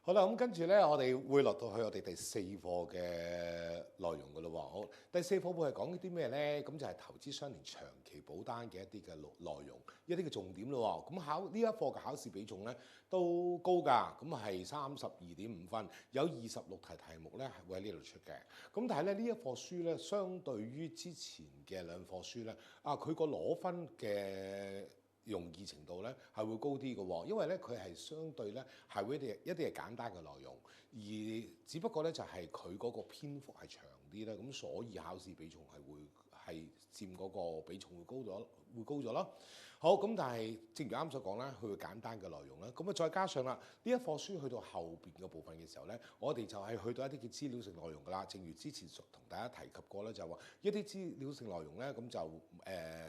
好啦，咁跟住咧，我哋會落到去我哋第四課嘅內容噶咯喎。好，第四課會係講啲咩咧？咁就係投資相連長期保單嘅一啲嘅內容，一啲嘅重點咯喎。咁呢一課嘅考試比重咧都高㗎，咁係32.5分，有26題題目咧係會喺呢度出嘅。咁但係咧呢一課書咧，相對於之前嘅兩課書咧，佢個攞分嘅容易程度咧係會高啲嘅喎，因為咧佢係相對咧係會一啲係簡單嘅內容，而只不過咧就係佢嗰個篇幅係長啲咧，咁所以考試比重係佔嗰個比重會高咗咯。好，咁但係正如啱所講啦，佢會簡單嘅內容啦，咁再加上啦呢一課書去到後邊嘅部分嘅時候咧，我哋就係去到一啲嘅資料性內容㗎啦。正如之前同大家提及過咧，就係話一啲資料性內容咧，咁就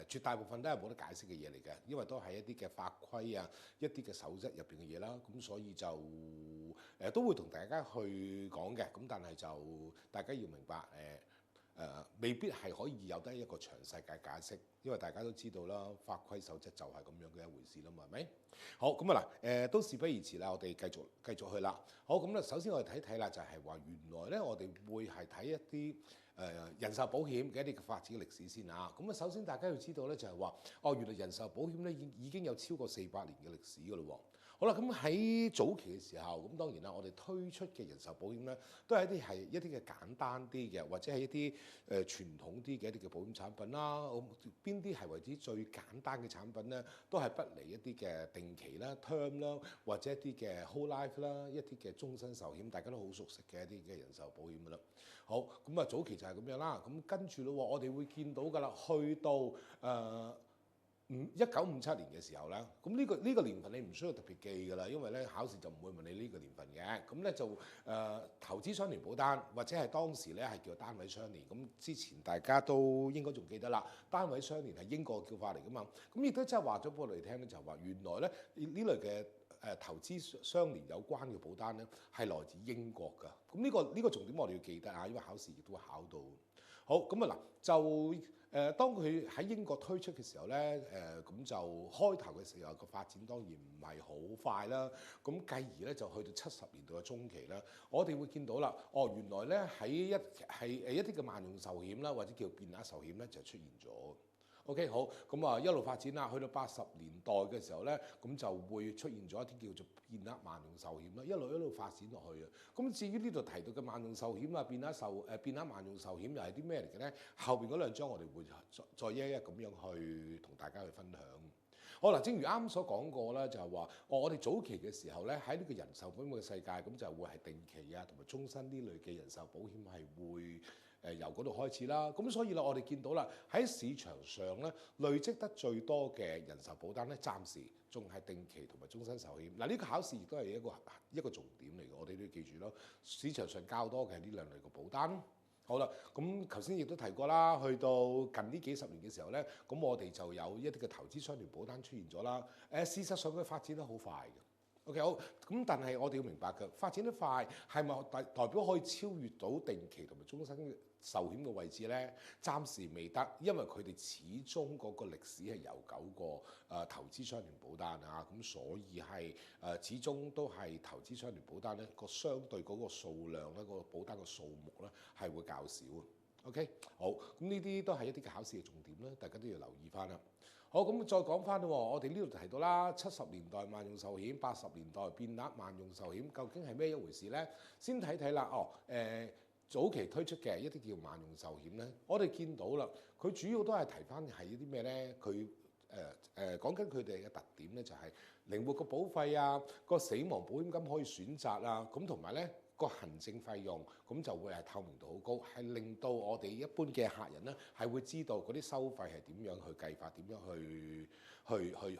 絕大部分都係冇得解釋嘅嘢嚟嘅，因為都係一啲嘅法規啊、一啲嘅守則入邊嘅嘢啦，咁所以就都會同大家去講嘅，咁但係就大家要明白未必係可以有得一個詳細嘅解釋，因為大家都知道啦，法規守則就係咁樣嘅一回事啦嘛，係咪？好，咁啊嗱，都事不宜遲啦，我哋繼續去啦。好，咁咧首先我哋睇睇啦，就係話原來咧我哋會係睇一啲人壽保險嘅一啲嘅發展嘅歷史先啊。咁首先大家要知道咧，就係話原來人壽保險咧已經有超過400年嘅歷史㗎咯喎。好啦，咁喺早期嘅時候，咁當然啦，我哋推出嘅人壽保險咧，都係一啲嘅簡單啲嘅，或者係一啲傳統啲嘅一啲嘅保險產品啦。邊啲係為之最簡單嘅產品咧？都係不離一啲嘅定期啦、term 啦，或者一啲嘅 whole life 啦，一啲嘅終身壽險，大家都好熟悉嘅一啲嘅人壽保險㗎啦。好，咁早期就係咁樣啦。咁跟住咯，我哋會見到㗎啦，去到1957年嘅時候咧，咁呢個年份你唔需要特別記㗎啦，因為咧考試就唔會問你呢個年份嘅。咁咧就投資相連保單，或者係當時咧係叫單位相連。咁之前大家都應該仲記得啦，單位相連係英國叫法嚟㗎嘛。咁亦都即係話咗俾我哋聽咧，就係話原來咧呢類嘅投資相連有關嘅保單咧係來自英國㗎。咁呢個重點我哋要記得啊，因為考試亦都會考到。好，咁啊嗱，就當佢喺英國推出嘅時候咧，咁就開頭嘅時候個發展當然唔係好快啦。咁繼而咧就去到70年代嘅中期啦，我哋會見到啦，原來咧喺一啲嘅萬用壽險啦，或者叫變額壽險咧就出現咗。OK， 好，咁一路發展啦，去到80年代嘅時候咧，咁就會出現咗一啲叫做變額萬用壽險啦，一路發展落去啊。咁至於呢度提到嘅萬用壽險啊、變額萬用壽險又係啲咩嚟嘅咧？後邊嗰兩章我哋會再一一咁樣去同大家去分享。好啦，正如啱所講過啦，就係話我哋早期嘅時候咧，喺呢個人壽保險嘅世界，咁就會係定期啊同埋終身呢類嘅人壽保險係會由嗰度開始啦。咁所以啦，我哋見到啦喺市場上咧累積得最多嘅人壽保單咧，暫時仲係定期同埋終身壽險。嗱，呢個考試亦都係一個重點嚟嘅，我哋都要記住咯。市場上較多嘅係呢兩類嘅保單。好啦，咁頭先亦都提過啦，去到近呢幾十年嘅時候咧，咁我哋就有一啲嘅投資相連保單出現咗啦。事實上佢發展得好快嘅。OK， 好，咁但係我哋要明白嘅發展得快係咪代表可以超越到定期同埋終身壽險嘅位置咧？暫時未得，因為佢哋始終嗰個歷史係悠久過投資相連保單啊，咁所以係始終都係投資相連保單咧個相對嗰個數量咧，個保單嘅數目咧係會較少啊。OK， 好，咁呢啲都係一啲嘅考試嘅重點啦，大家都要留意翻啦。好，咁再講翻咯，我哋呢度提到啦，70年代萬用壽險，80年代變額萬用壽險，究竟係咩一回事咧？先睇睇啦，早期推出嘅一啲叫萬用壽險咧，我哋見到啦，佢主要都係提翻係一啲咩咧？佢講緊佢哋嘅特點咧，就係靈活個保費啊，個死亡保險金可以選擇啊，咁同埋咧個行政費用咁就會係透明度好高，係令到我哋一般嘅客人咧係會知道嗰啲收費係點樣去計法，點樣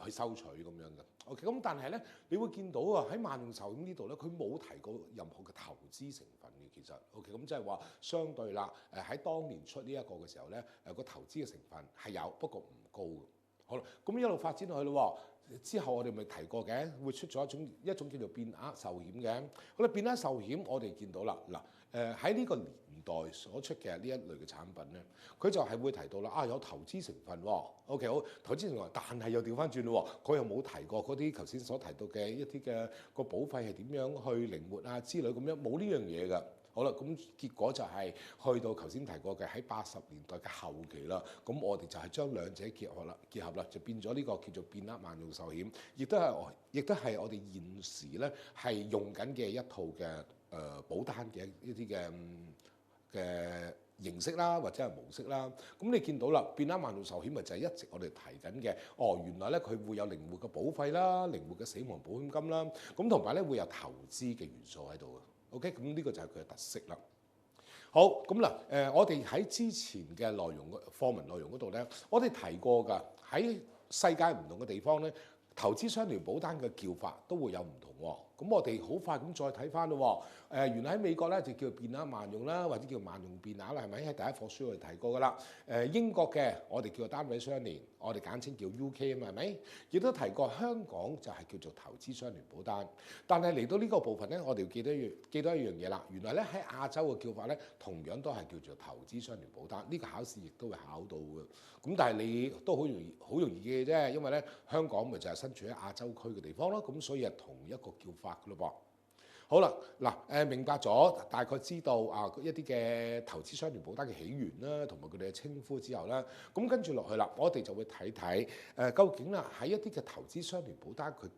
去收取咁樣嘅。OK， 咁但係咧，你會見到啊喺萬用壽險呢度咧，佢冇提過任何嘅投資成分嘅，其實 OK， 咁即係話相對啦，喺當年出呢一個嘅時候咧，個投資嘅成分係有，不過唔高嘅。好啦，咁一路發展落去咯。之後我哋咪提過嘅，會出咗一種叫做變額壽險嘅。好啦，變額壽險我哋見到啦，嗱喺呢個年代所出嘅呢一類嘅產品咧，佢就係會提到啦，有投資成分喎，OK 好，投資成分，但係又調翻轉咯，佢又冇提過嗰啲頭先所提到嘅一啲嘅個保費係點樣去靈活啊之類咁樣，冇呢樣嘢㗎。好啦，咁結果就係去到頭先提過嘅喺80年代嘅後期啦，咁我哋就係將兩者結合啦，就變咗呢個叫做變額萬用壽險，亦都係我哋現時咧係用緊嘅一套嘅保單嘅一啲嘅形式啦，或者係模式啦。咁你見到啦，變額萬用壽險咪就係一直我哋提緊嘅，原來咧佢會有靈活嘅保費啦，靈活嘅死亡保險金啦，咁同埋咧會有投資嘅元素喺度嘅。OK， 咁呢個就係佢嘅特色啦。好，咁嗱，我哋喺之前嘅內容課文內容嗰度咧，我哋提過㗎，喺世界唔同嘅地方咧，投資相連保單嘅叫法都會有唔同喎。咁我哋好快咁再睇翻咯。原來喺美國咧就叫變額萬用啦，或者叫萬用變額啦，係咪？喺第一課書我哋提過㗎啦。英國嘅我哋叫做單位相連，我哋簡稱叫 UK 啊嘛，係咪？亦都提過香港就係叫做投資相連保單。但係嚟到呢個部分咧，我哋要記得一樣嘢啦。原來咧喺亞洲嘅叫法咧，同樣都係叫做投資相連保單。呢個考試亦都會考到嘅。咁但係你都好容易嘅啫，因為咧香港咪就係身處喺亞洲區嘅地方咯，咁所以係同一個叫法㗎咯噃。好啦，嗱明白咗，大概知道一啲嘅投資相連保單嘅起源啦，同埋佢哋嘅稱呼之後啦，咁跟住落去啦，我哋就會睇睇究竟啦喺一啲嘅投資相連保單佢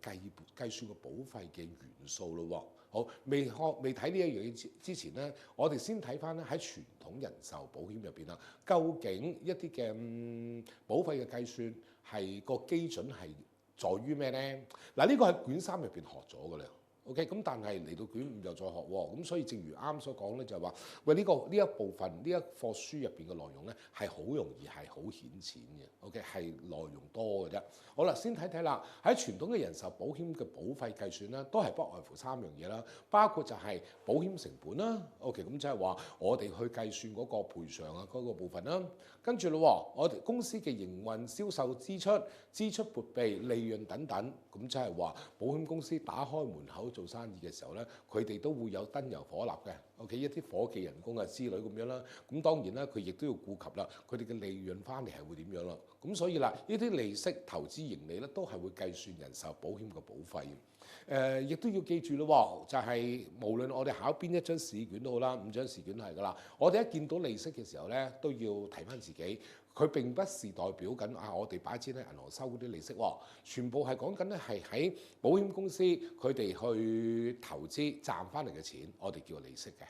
計算個保費嘅元素咯喎。好，未睇呢一樣嘢之前咧，我哋先睇翻咧喺傳統人壽保險入邊啦，究竟一啲嘅保費嘅計算係個基準係在於咩咧？嗱，呢個喺卷3入邊學咗㗎啦。OK， 咁但係嚟到卷5又再學喎，咁所以正如啱所講咧，就係話喂呢一部分呢一課書入邊嘅內容咧係好容易係好顯淺嘅 ，OK 係內容多嘅啫。好啦，先睇睇啦，喺傳統嘅人壽保險嘅保費計算咧，都係不外乎3樣嘢啦，包括就係保險成本啦 ，OK 咁即係話我哋去計算嗰個賠償啊嗰個部分啦，跟住咯，我哋公司嘅營運、銷售支出撥備、利潤等等，咁即係話保險公司打開門口做生意嘅時候咧，佢哋都會有燈油火蠟嘅 ，OK 一啲伙計人工啊之類咁樣啦。咁當然啦，佢亦都要顧及啦，佢哋嘅利潤翻嚟係會點樣啦。咁所以啦，呢啲利息、投資盈利咧，都係會計算人壽保險嘅保費。亦都要記住咯，就係無論我哋考邊一張試卷都好啦，5張試卷都係噶啦。我哋一見到利息嘅時候咧，都要提翻自己，佢並不是代表緊我哋擺錢喺銀行收嗰啲利息喎，全部係講緊咧係喺保險公司佢哋去投資賺翻嚟嘅錢，我哋叫做利息嘅。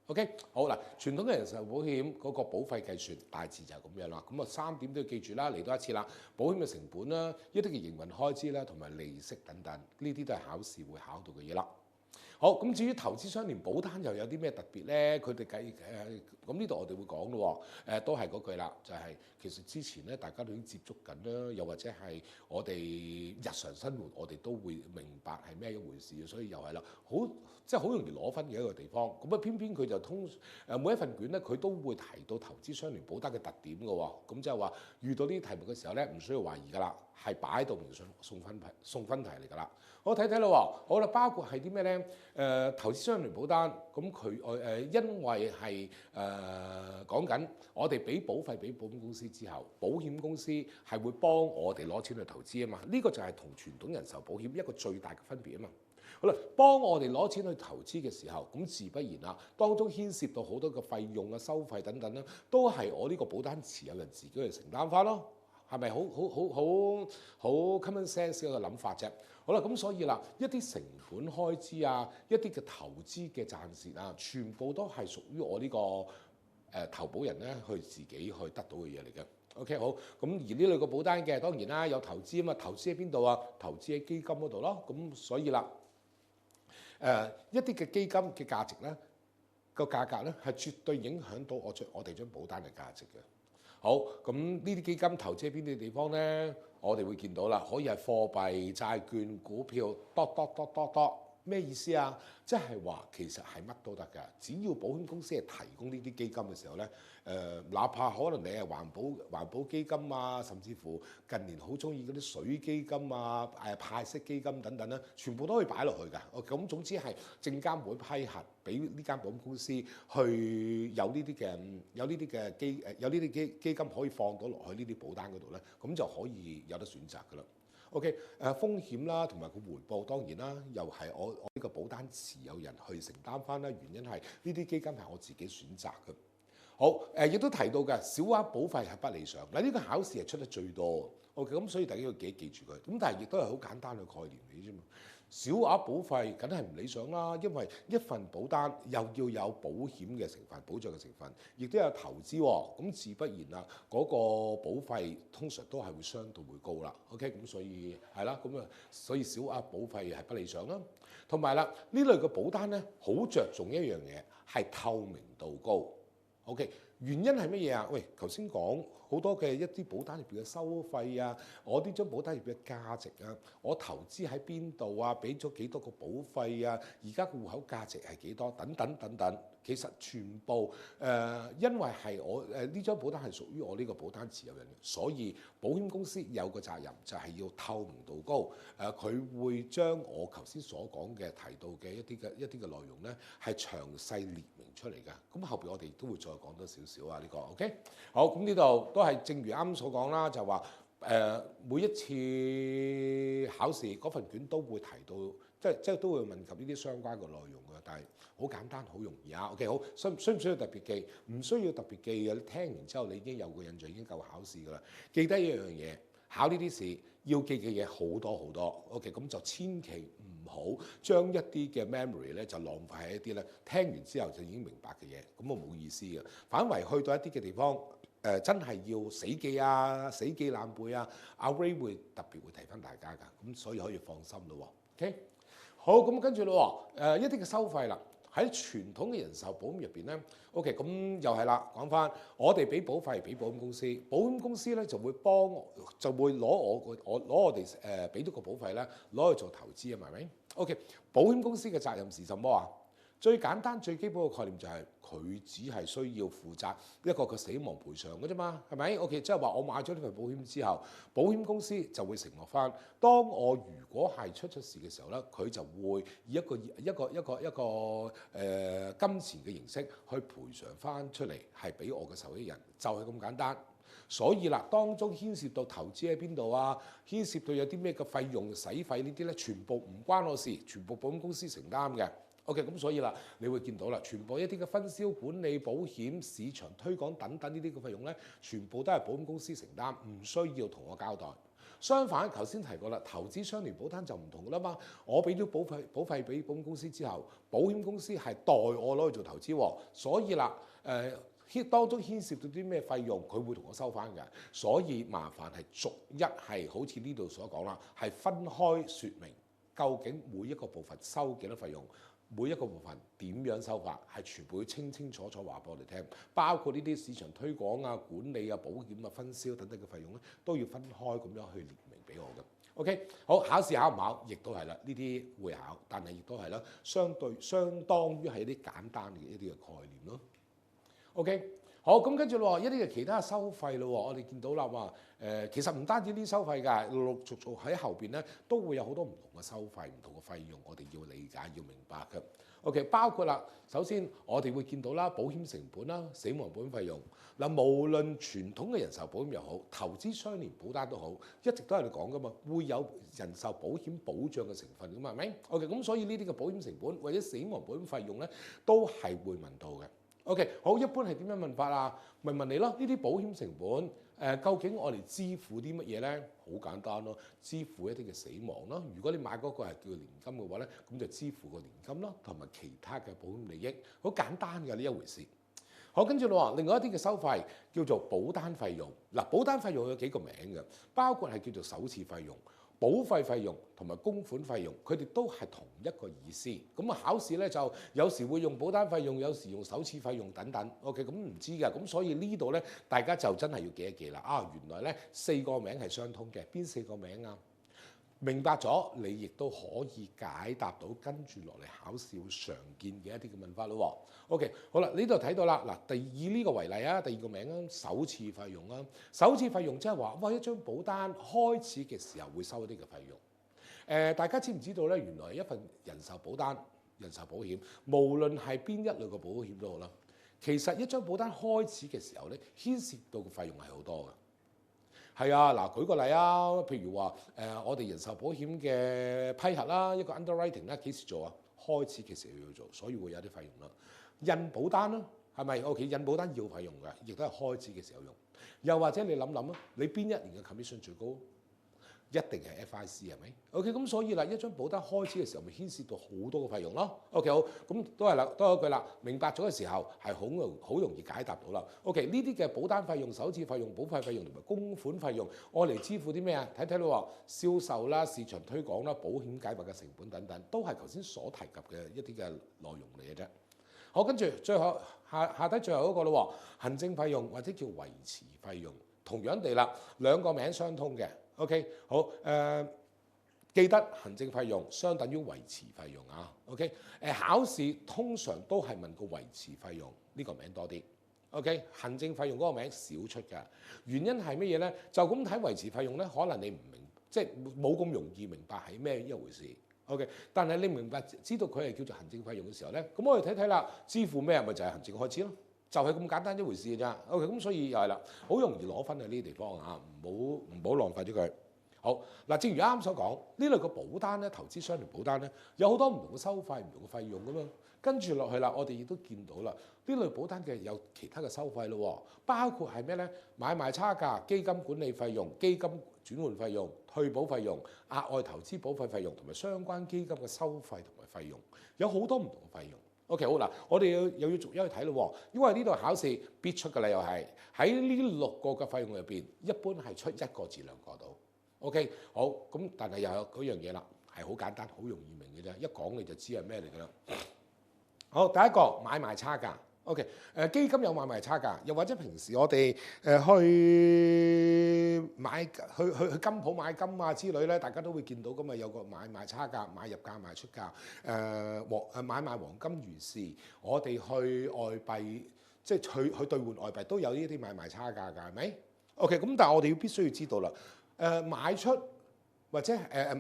OK， 好啦，傳統嘅人壽保險嗰個保費計算大致就係咁樣啦。咁3點都要記住啦，嚟多一次啦。保險嘅成本啦，一啲嘅營運開支啦，同埋利息等等，呢啲都係考試會考到嘅嘢啦。好，咁至於投資相連保單又有啲咩特別咧？佢哋咁呢度我哋會講咯喎，都係嗰句啦，就係其實之前咧大家都已經接觸緊啦，又或者係我哋日常生活我哋都會明白係咩一回事，所以又係啦，即係好容易攞分嘅一個地方。咁偏偏佢就每一份卷咧，佢都會提到投資相連保單嘅特點嘅喎。咁即係話遇到呢啲題目嘅時候咧，唔需要懷疑㗎啦，係擺到明送分題嚟㗎啦。我睇睇咯，好啦，包括係啲咩咧？投資相連保單，咁佢因為係講緊我哋俾保費俾保險公司之後，保險公司係會幫我哋攞錢去投資啊嘛。呢個就係同傳統人壽保險一個最大嘅分別啊嘛。好啦，幫我哋攞錢去投資嘅時候，咁自不然啦，當中牽涉到好多嘅費用啊、收費等等啦，都係我呢個保單持有人自己去承擔翻咯。係咪好 common sense 嘅一個諗法啫？好啦，咁所以啦，一啲成本開支啊，一啲嘅投資嘅賺蝕啊，全部都係屬於我呢個投保人咧去自己去得到嘅嘢嚟嘅。OK， 好，咁而呢類嘅保單嘅當然啦，有投資啊嘛，投資喺邊度啊？投資喺基金嗰度咯。咁所以啦，一啲嘅基金嘅價值咧，個價格咧係絕對影響到我哋張保單嘅價值嘅。好，咁呢啲基金投資喺邊啲地方咧？我哋會見到啦，可以係貨幣、債券、股票，咩意思啊？即係話其實係乜都得㗎，只要保險公司係提供呢啲基金嘅時候咧，哪怕可能你係環保基金啊，甚至乎近年好中意嗰啲水基金啊、派息基金等等咧，全部都可以擺落去㗎。咁總之係證監會批核，俾呢間保險公司去有呢啲基金可以放到落去呢啲保單嗰度咧，咁就可以有得選擇㗎啦。OK， 風險啦，同埋個回報當然啦，又係我呢個保單持有人去承擔翻啦。原因係呢啲基金係我自己選擇嘅。好，亦都提到嘅小額保費係不理想。嗱，呢個考試係出得最多。OK，咁所以大家要記住佢。咁但係亦都係好簡單嘅概念嚟啫嘛。小額保費梗係唔理想啦，因為一份保單又要有保險嘅成分、保障嘅成分，亦都有投資喎。咁自不然啦，嗰個保費通常都係會相對會高啦。OK，咁所以係啦，咁啊，所以小額保費係不理想啦。同埋啦，呢類嘅保單咧，好着重一樣嘢係透明度高。OK， 原因係乜嘢啊？喂，頭先講好多嘅一啲保單入邊嘅收費啊，我呢張保單入邊嘅價值啊，我投資喺邊度啊，俾咗幾多個保費啊，而家個戶口價值係幾多等等等等。其實全部因為係我呢張保單係屬於我呢個保單持有人嘅，所以保險公司有個責任就係要透明度高。佢會將我頭先所講嘅提到嘅一啲嘅內容咧，係詳細列明出嚟㗎。咁後邊我哋都會再講多少少啊呢個 OK。好，咁呢度都係正如啱啱所講啦，就話每一次考試嗰份卷都會提到。即係都會問及呢啲相關嘅內容㗎，但係好簡單，好容易啊。OK， 好，需唔需要特別記？唔需要特別記嘅，你聽完之後你已經有個印象，已經夠考試㗎啦。記得一樣嘢，考呢啲試要記嘅嘢好多好多。OK，咁就千祈唔好將一啲嘅 memory 咧就浪費喺一啲咧聽完之後就已經明白嘅嘢，咁啊冇意思嘅。反為去到一啲嘅地方，真係要死記啊、死記爛背啊，阿 Ray 會特別會提翻大家㗎，咁所以可以放心咯。OK。好，咁跟住咯喎，一啲嘅收費啦，喺傳統嘅人壽保險入邊咧 ，OK，咁又係啦，講翻我哋俾保費俾保險公司，保險公司咧就會攞我哋俾咗個保費咧，攞去做投資啊，係咪 ？OK， 保險公司嘅責任是什麼啊？最簡單最基本嘅概念就係佢只係需要負責一個死亡賠償嘅啫嘛，係咪 ？OK， 即係話我買咗呢份保險之後，保險公司就會承諾翻，當我如果係出事嘅時候咧，佢就會以一個金錢嘅形式去賠償翻出嚟，係俾我嘅受益人，就係咁簡單。所以啦，當中牽涉到投資喺邊度啊，牽涉到有啲咩嘅費用、使費呢啲咧，全部唔關我事，全部保險公司承擔嘅。OK，咁所以啦，你會見到啦，全部一啲嘅分銷、管理、保險、市場推廣等等呢啲嘅費用咧，全部都係保險公司承擔，唔需要同我交代。相反，頭先提過啦，投資相連保單就唔同啦嘛，我俾咗保費俾保險公司之後，保險公司係代我攞去做投資喎，所以啦，當中牽涉到啲咩費用，佢會同我收翻嘅，所以麻煩係逐一係好似呢度所講啦，係分開説明究竟每一個部分收幾多費用。每一個部分點樣收法，係全部要清清楚楚話俾我哋聽，包括呢啲市場推廣啊、管理啊、保險啊、分銷等等嘅費用咧，都要分開咁樣去列明俾我嘅。OK， 好，考試考唔考，亦都係啦，呢啲會考，但係亦都係啦，相當於係一啲簡單嘅一啲嘅概念咯。OK。好，咁跟住咯，一啲嘅其他收費咯，我哋見到啦話，其實唔單止啲收費㗎，陸陸續續喺後邊咧都會有好多唔同嘅收費、唔同嘅費用，我哋要理解、要明白嘅。OK， 包括啦，首先我哋會見到啦，保險成本啦、死亡保險費用嗱，無論傳統嘅人壽保險又好，投資相連保單都好，一直都係你講㗎嘛，會有人壽保險保障嘅成分㗎嘛，係咪 ？OK， 咁所以呢啲嘅保險成本或者死亡保險費用咧，都係會問到嘅。OK， 好，一般係點樣問法啊？咪問你咯，呢啲保險成本究竟我哋支付啲乜嘢咧？好簡單咯，支付一啲嘅死亡咯。如果你買嗰個係叫年金嘅話咧，咁就支付個年金咯，同埋其他嘅保險利益，好簡單嘅呢一回事。好，跟住咯，另外一啲嘅收費叫做保單費用。嗱，保單費用有幾個名嘅，包括係叫做首次費用、保費費用同埋供款費用，佢哋都係同一個意思。咁啊，考試咧就有時會用保單費用，有時用首次費用等等。OK，咁唔知㗎，咁所以呢度咧，大家就真係要記一記啦。啊，原來咧4個名係相通嘅，邊4個名啊？明白咗，你亦都可以解答到跟住落嚟考試會常見嘅一啲嘅問法咯。OK， 好啦，呢度睇到啦，嗱，以呢個為例啊，第二個名啊，首次費用啊，首次費用即係話，哇，一張保單開始嘅時候會收一啲嘅費用。大家知唔知道咧？原來一份人壽保單、人壽保險，無論係邊一類嘅保險都好啦，其實一張保單開始嘅時候咧，牽涉到嘅費用係好多嘅。係啊，嗱，舉個例啊，譬如話我哋人壽保險嘅批核啦，一個 underwriting 咧幾時做啊？開始嘅時候要做，所以會有啲費用啦。印保單啦，係咪？OK， 印保單要費用嘅，亦都係開始嘅時候用。又或者你諗諗啊，你邊一年嘅 commission 最高？一定係 FIC 係咪 ？OK， 咁所以啦，一張保單開始嘅時候，咪牽涉到好多個費用咯。OK， 好，咁都係啦，都係一句啦，明白咗嘅時候係好容易解答到啦。OK， 呢啲嘅保單費用、首次費用、保費費用同埋供款費用，我嚟支付啲咩啊？睇睇咯，銷售啦、市場推廣啦、保險解密嘅成本等等，都係頭先所提及嘅一啲嘅內容嚟嘅啫。好，跟住最後下低最後一個咯，行政費用或者叫維持費用，同樣地啦，兩個名相通嘅。OK， 好，記得行政費用相等於維持費用啊。OK， 考試通常都係問個維持費用呢個名多啲。OK， 行政費用嗰個名少出㗎，原因係乜嘢咧？就咁睇維持費用咧，可能你唔明，即係冇咁容易明白係咩一回事。OK， 但係你明白知道佢係叫做行政費用嘅時候咧，咁我哋睇睇啦，支付咩咪就係行政開支咯。就係咁簡單一回事嘅咋。OK， 咁所以又係啦，好容易攞分喺呢啲地方啊，唔好浪費咗佢。好嗱，正如啱啱所講，呢類嘅保單咧，投資相連保單咧，有好多唔同嘅收費、唔同嘅費用噶嘛。跟住落去啦，我哋亦都見到啦，呢類保單嘅有其他嘅收費咯，包括係咩咧？買賣差價、基金管理費用、基金轉換費用、退保費用、額外投資保費費用同埋相關基金嘅收費同埋費用，有好多唔同嘅費用。OK， 好嗱，我哋又要逐一去睇咯，因為呢度考試必出嘅啦，又係喺呢6個嘅費用入邊，一般係出1個至2個到。OK， 好，咁但係又有嗰樣嘢啦，係好簡單、好容易明嘅啫，一講你就知係咩嚟㗎啦。好，第一個買賣差價。OK， 基金有買賣差價，又或者平時我哋去金鋪買金啊之類咧，大家都會見到㗎嘛，有個買賣差價、買入價、賣出價。買賣黃金如是，我哋去外幣，即係去兌換外幣都有呢啲買賣差價㗎，係咪 ？OK， 咁但係我哋必須要知道啦，買出或者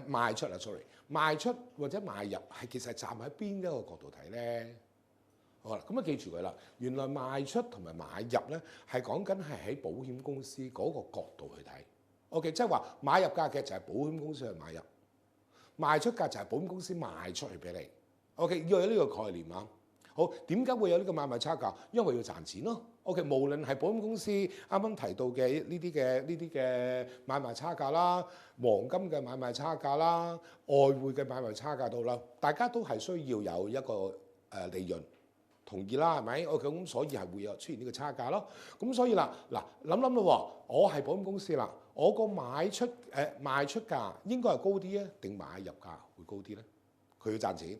賣出啊 ，sorry， 賣出或者買入係其實係站喺邊一個角度睇咧？好啦，咁啊記住佢啦。原來賣出同埋買入咧係講緊係喺保險公司嗰個角度去睇。OK， 即係話買入價嘅就係保險公司去買入，賣出價就係保險公司賣出去俾你。OK， 要有呢個概念啊。好，點解會有呢個買賣差價？因為要賺錢咯。OK， 無論係保險公司啱啱提到嘅呢啲嘅買賣差價啦、黃金嘅買賣差價啦、外匯嘅買賣差價都啦，大家都係需要有一個利潤。同意啦，係咪 ？OK， 咁所以係會有出現呢個差價咯。咁所以啦，嗱諗咯，我係保險公司啦，我個賣出價應該係高啲啊，定買入價會高啲咧？佢要賺錢，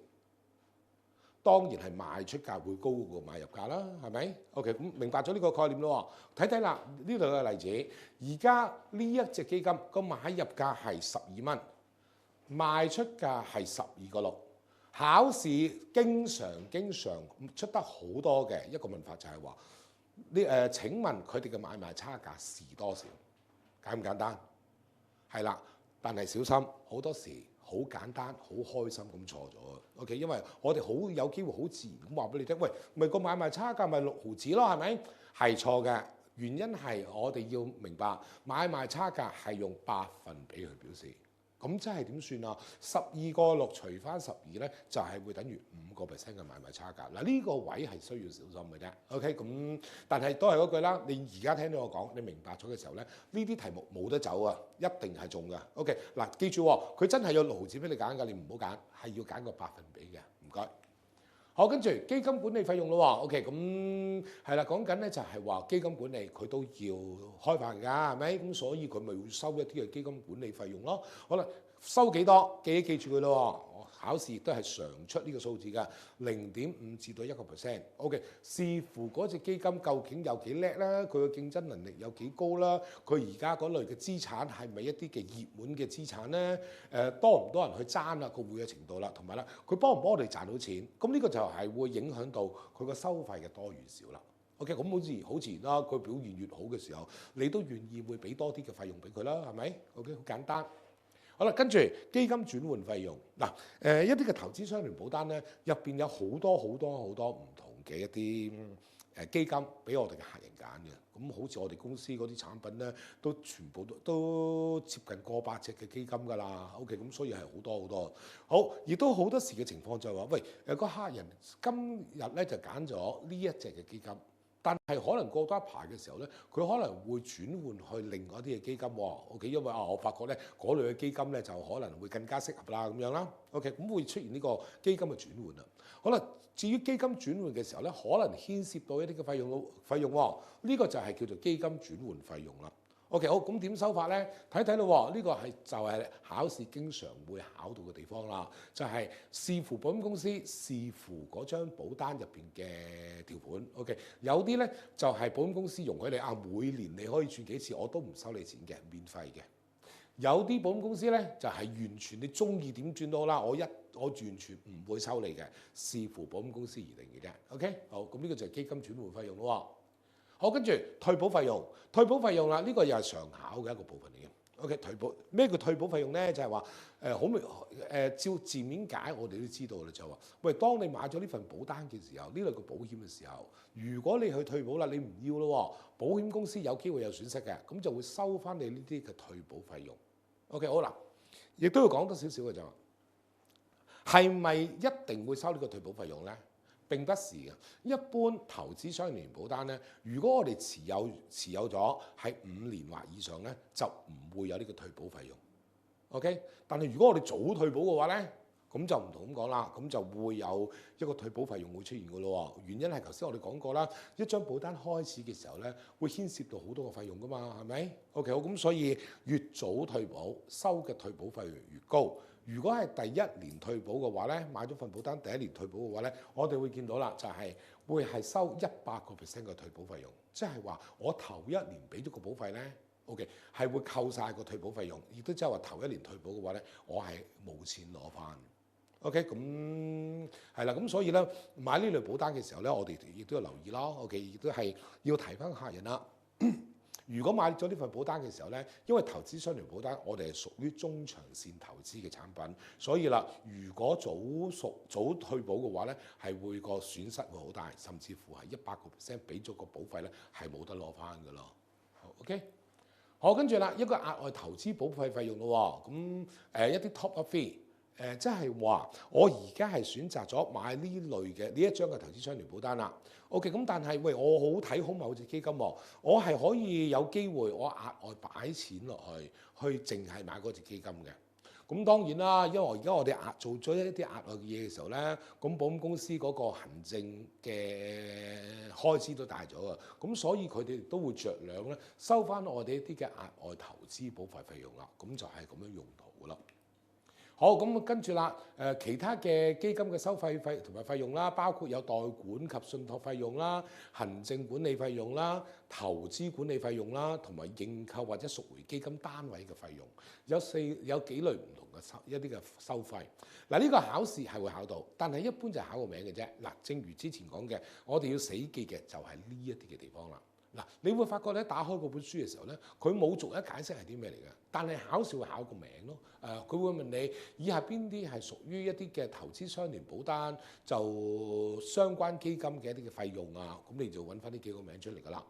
當然係賣出價會高過買入價啦，係咪 ？OK， 咁明白咗呢個概念咯。睇睇啦，呢度嘅例子，而家呢一隻基金個買入價係12蚊，賣出價係12個6。考試經常出得好多嘅一個問法就係話，請問佢哋嘅買賣差價是多少？簡唔簡單？係啦，但係小心好多時好簡單、好開心咁錯咗。OK， 因為我哋好有機會好自然咁話俾你聽，喂，咪個買賣差價咪6毫子咯，係咪？係錯嘅，原因係我哋要明白買賣差價係用百分比去表示。咁即係點算啊？12個6除翻12咧，就係會等於5% 嘅買賣差價。嗱，呢個位係需要小心嘅啫。OK， 咁但係都係嗰句啦。你而家聽到我講，你明白咗嘅時候咧，呢啲題目冇得走啊，一定係中㗎。OK， 嗱，記住佢真係有6毫子俾你揀㗎，你唔好揀，係要揀個百分比嘅。唔該。好，跟住基金管理費用咯喎。OK， 咁係啦，講緊咧就係話基金管理佢都要開飯㗎，係咪？咁所以佢咪會收一啲嘅基金管理費用咯。好啦，收幾多？記住佢咯喎。考試亦都係常出呢個數字㗎，0.5%至到1%。OK， 視乎嗰隻基金究竟有幾叻啦，佢嘅競爭能力有幾高啦，佢而家嗰類嘅資產係咪一啲嘅熱門嘅資產咧？多唔多人去爭啦，個活躍程度啦，同埋啦，佢幫唔幫我哋賺到錢？咁呢個就係會影響到佢個收費嘅多與少啦。OK， 咁好自然啦，佢表現越好嘅時候，你都願意會俾多啲嘅費用俾佢啦，係咪 ？OK， 好簡單。好啦，跟住基金轉換費用嗱，一啲嘅投資相連保單咧，入邊有好多唔同嘅一啲基金俾我哋嘅客人揀嘅。咁好似我哋公司嗰啲產品咧，都全部都接近過百隻嘅基金㗎啦。OK， 咁所以係好多。好，亦都好多時嘅情況就係話，喂，個客人今日咧就揀咗呢一隻嘅基金。但係可能過多一排嘅時候咧，佢可能會轉換去另外一啲嘅基金喎。OK， 因為我發覺咧嗰類嘅基金咧就可能會更加適合啦咁樣啦。OK， 咁會出現呢個基金嘅轉換啦。好啦，至於基金轉換嘅時候咧，可能牽涉到一啲嘅費用喎。呢個就係叫做基金轉換費用啦。OK， 好，咁點收法咧？睇咯喎，呢個就係考試經常會考到嘅地方啦。就係視乎保險公司，視乎嗰張保單入邊嘅條款。OK， 有啲咧就係保險公司容許你每年你可以轉幾次，我都唔收你錢嘅，免費嘅。有啲保險公司咧就係完全你中意點轉都好啦，我完全唔會收你嘅，視乎保險公司而定嘅啫。OK， 好，咁呢個就係基金轉換費用咯喎。好，跟住退保費用啦，呢個又係常考嘅一個部分嚟嘅。OK， 退保咩叫退保費用咧？就係話照字面解，我哋都知道啦，就係話，喂，當你買咗呢份保單嘅時候，呢類嘅保險嘅時候，如果你去退保啦，你唔要咯，保險公司有機會有損失嘅，咁就會收翻你呢啲嘅退保費用。OK， 好啦，亦都要講多少少嘅就係咪一定會收呢個退保費用咧？並不是嘅，一般投資相連保單咧，如果我哋持有咗係5年或以上咧，就唔會有呢個退保費用。OK， 但係如果我哋早退保嘅話咧，咁就唔同咁講啦，咁就會有一個退保費用會出現嘅咯。原因係頭先我哋講過啦，一張保單開始嘅時候咧，會牽涉到好多個費用噶嘛，係咪 ？OK， 好，咁所以越早退保，收嘅退保費用越高。如果係第一年退保嘅話咧，買咗份保單第一年退保嘅話咧，我哋會見到啦，就係會係收100% 嘅退保費用，即係話我頭一年俾咗個保費咧 ，OK 係會扣晒個退保費用，亦都即係話頭一年退保嘅話咧，我係冇錢攞翻。OK， 咁係啦，咁所以咧買呢類保單嘅時候咧，我哋亦都要留意咯。OK， 亦都係要提翻客人啦。如果買咗呢份保單嘅時候咧，因為投資相連保單，我哋係屬於中長線投資嘅產品，所以啦，如果早退保嘅話咧，係會個損失會好大，甚至乎係100% 俾咗個保費咧，係冇得攞翻㗎咯。OK， 好，跟住啦，一個額外投資保費費用咯。咁一啲 top up fee。即係話，我而家係選擇咗買呢類嘅呢一張嘅投資相連保單啦。OK， 咁但係喂，我好睇好某隻基金喎，我係可以有機會我額外擺錢落去淨係買嗰隻基金嘅。咁當然啦，因為而家我哋做咗一啲額外嘅嘢嘅時候咧，咁保險公司嗰個行政嘅開支都大咗啊。咁所以佢哋都會着量咧收翻我哋一啲嘅額外投資保費費用啦。咁就係咁樣用途㗎啦。好，咁跟住啦，其他嘅基金嘅收費同埋費用啦，包括有代管及信託費用啦、行政管理費用啦、投資管理費用啦，同埋認購或者贖回基金單位嘅費用，有幾類唔同嘅一啲嘅收費。嗱，呢個考試係會考到，但係一般就係考個名嘅啫。嗱，正如之前講嘅，我哋要死記嘅就係呢一啲嘅地方啦。嗱，你會發覺咧，打開嗰本書嘅時候咧，佢冇逐一解釋係啲咩嚟嘅，但係考試會考個名咯。佢會問你以下邊啲係屬於一啲嘅投資相連保單就相關基金嘅一啲嘅費用啊，咁你就揾翻呢幾個名出嚟㗎啦。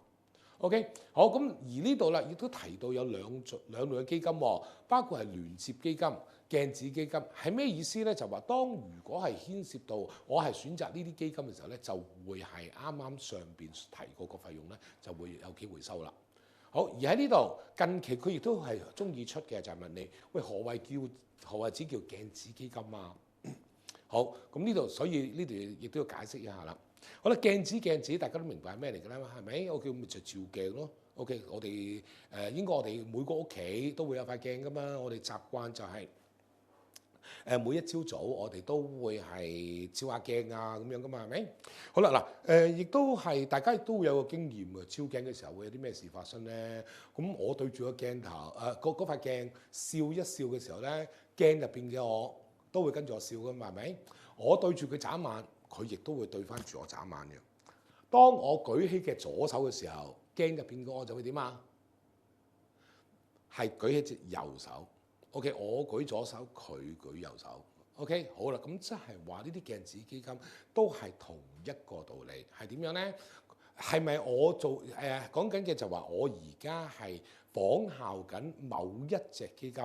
OK， 好，咁而呢度啦，亦都提到有兩類嘅基金喎，包括係聯接基金、鏡子基金，係咩意思咧？就話當如果係牽涉到我係選擇呢啲基金嘅時候咧，就會係啱啱上邊提過個費用咧，就會有機會收啦。好，而喺呢度近期佢亦都係中意出嘅，就係問你，喂，何謂之叫鏡子基金啊？好，咁呢度所以呢度亦都要解釋一下啦。好啦，鏡子大家都明白係咩嚟㗎啦，係咪？我叫咪就照鏡咯。OK， 我哋應該我哋每個屋企都會有塊鏡㗎嘛，我哋習慣就係每一朝早我哋都會係照下鏡啊咁樣噶嘛，係咪？好啦嗱，亦都係大家亦都會有個經驗嘅，照鏡嘅時候會有啲咩事發生咧？咁我對住個鏡頭，嗰塊鏡笑一笑嘅時候咧，鏡入邊嘅我都會跟住我笑噶嘛，係咪？我對住佢眨眼，佢亦都會對翻住我眨眼嘅。當我舉起嘅左手嘅時候，鏡入邊嘅我就會點啊？係舉起隻右手。OK，我舉左手，佢舉右手。OK，好啦，咁即係話呢啲鏡子基金都係同一個道理，係點樣咧？係咪我做講緊嘅就話我而家係仿效緊某一隻基金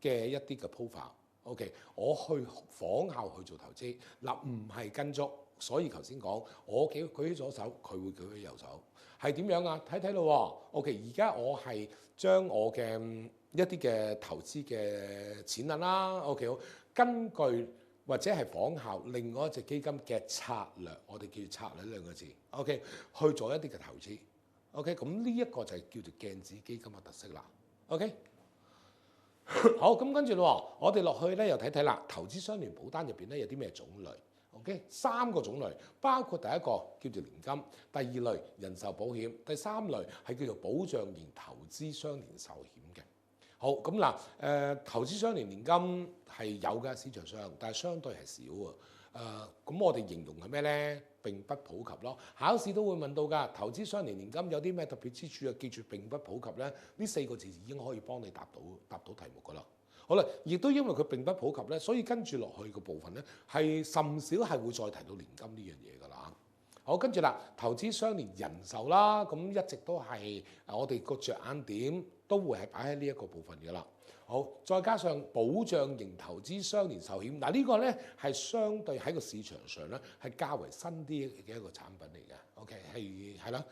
嘅一啲嘅 profile？OK，我去仿效去做投資，嗱唔係跟足，所以頭先講我舉起左手，佢會舉起右手，係點樣啊？睇睇咯喎。OK，而家我係將我嘅一啲嘅投資嘅錢銀啦 ，OK 好，根據或者係仿效另外一隻基金嘅策略，我哋叫策略兩個字 ，OK， 去做一啲嘅投資 ，OK， 咁呢一個就係叫做鏡子基金嘅特色啦 ，OK， 好，咁跟住咯，我哋落去咧又睇睇啦，投資相連保單入邊咧有啲咩種類 ？OK， 3個種類，包括第一個叫做年金，第二類人壽保險，第三類係叫做保障型投資相連壽險嘅。好，咁嗱，投資相連年金係有嘅市場上，但係相對係少啊。咁我哋形容係咩咧？並不普及咯。考試都會問到㗎，投資相連年金有啲咩特別之處啊？記住並不普及咧，呢4個字已經可以幫你答到題目㗎啦。好啦，亦都因為佢並不普及咧，所以跟住落去嘅部分咧係甚少係會再提到年金呢樣嘢㗎啦。好，跟住啦，投資相連人壽啦，咁一直都係我哋個着眼點都會係擺喺呢一個部分嘅啦。好，再加上保障型投資相連壽險，嗱呢個咧係相對喺個市場上咧係較為新啲嘅一個產品嚟嘅。OK， 係啦，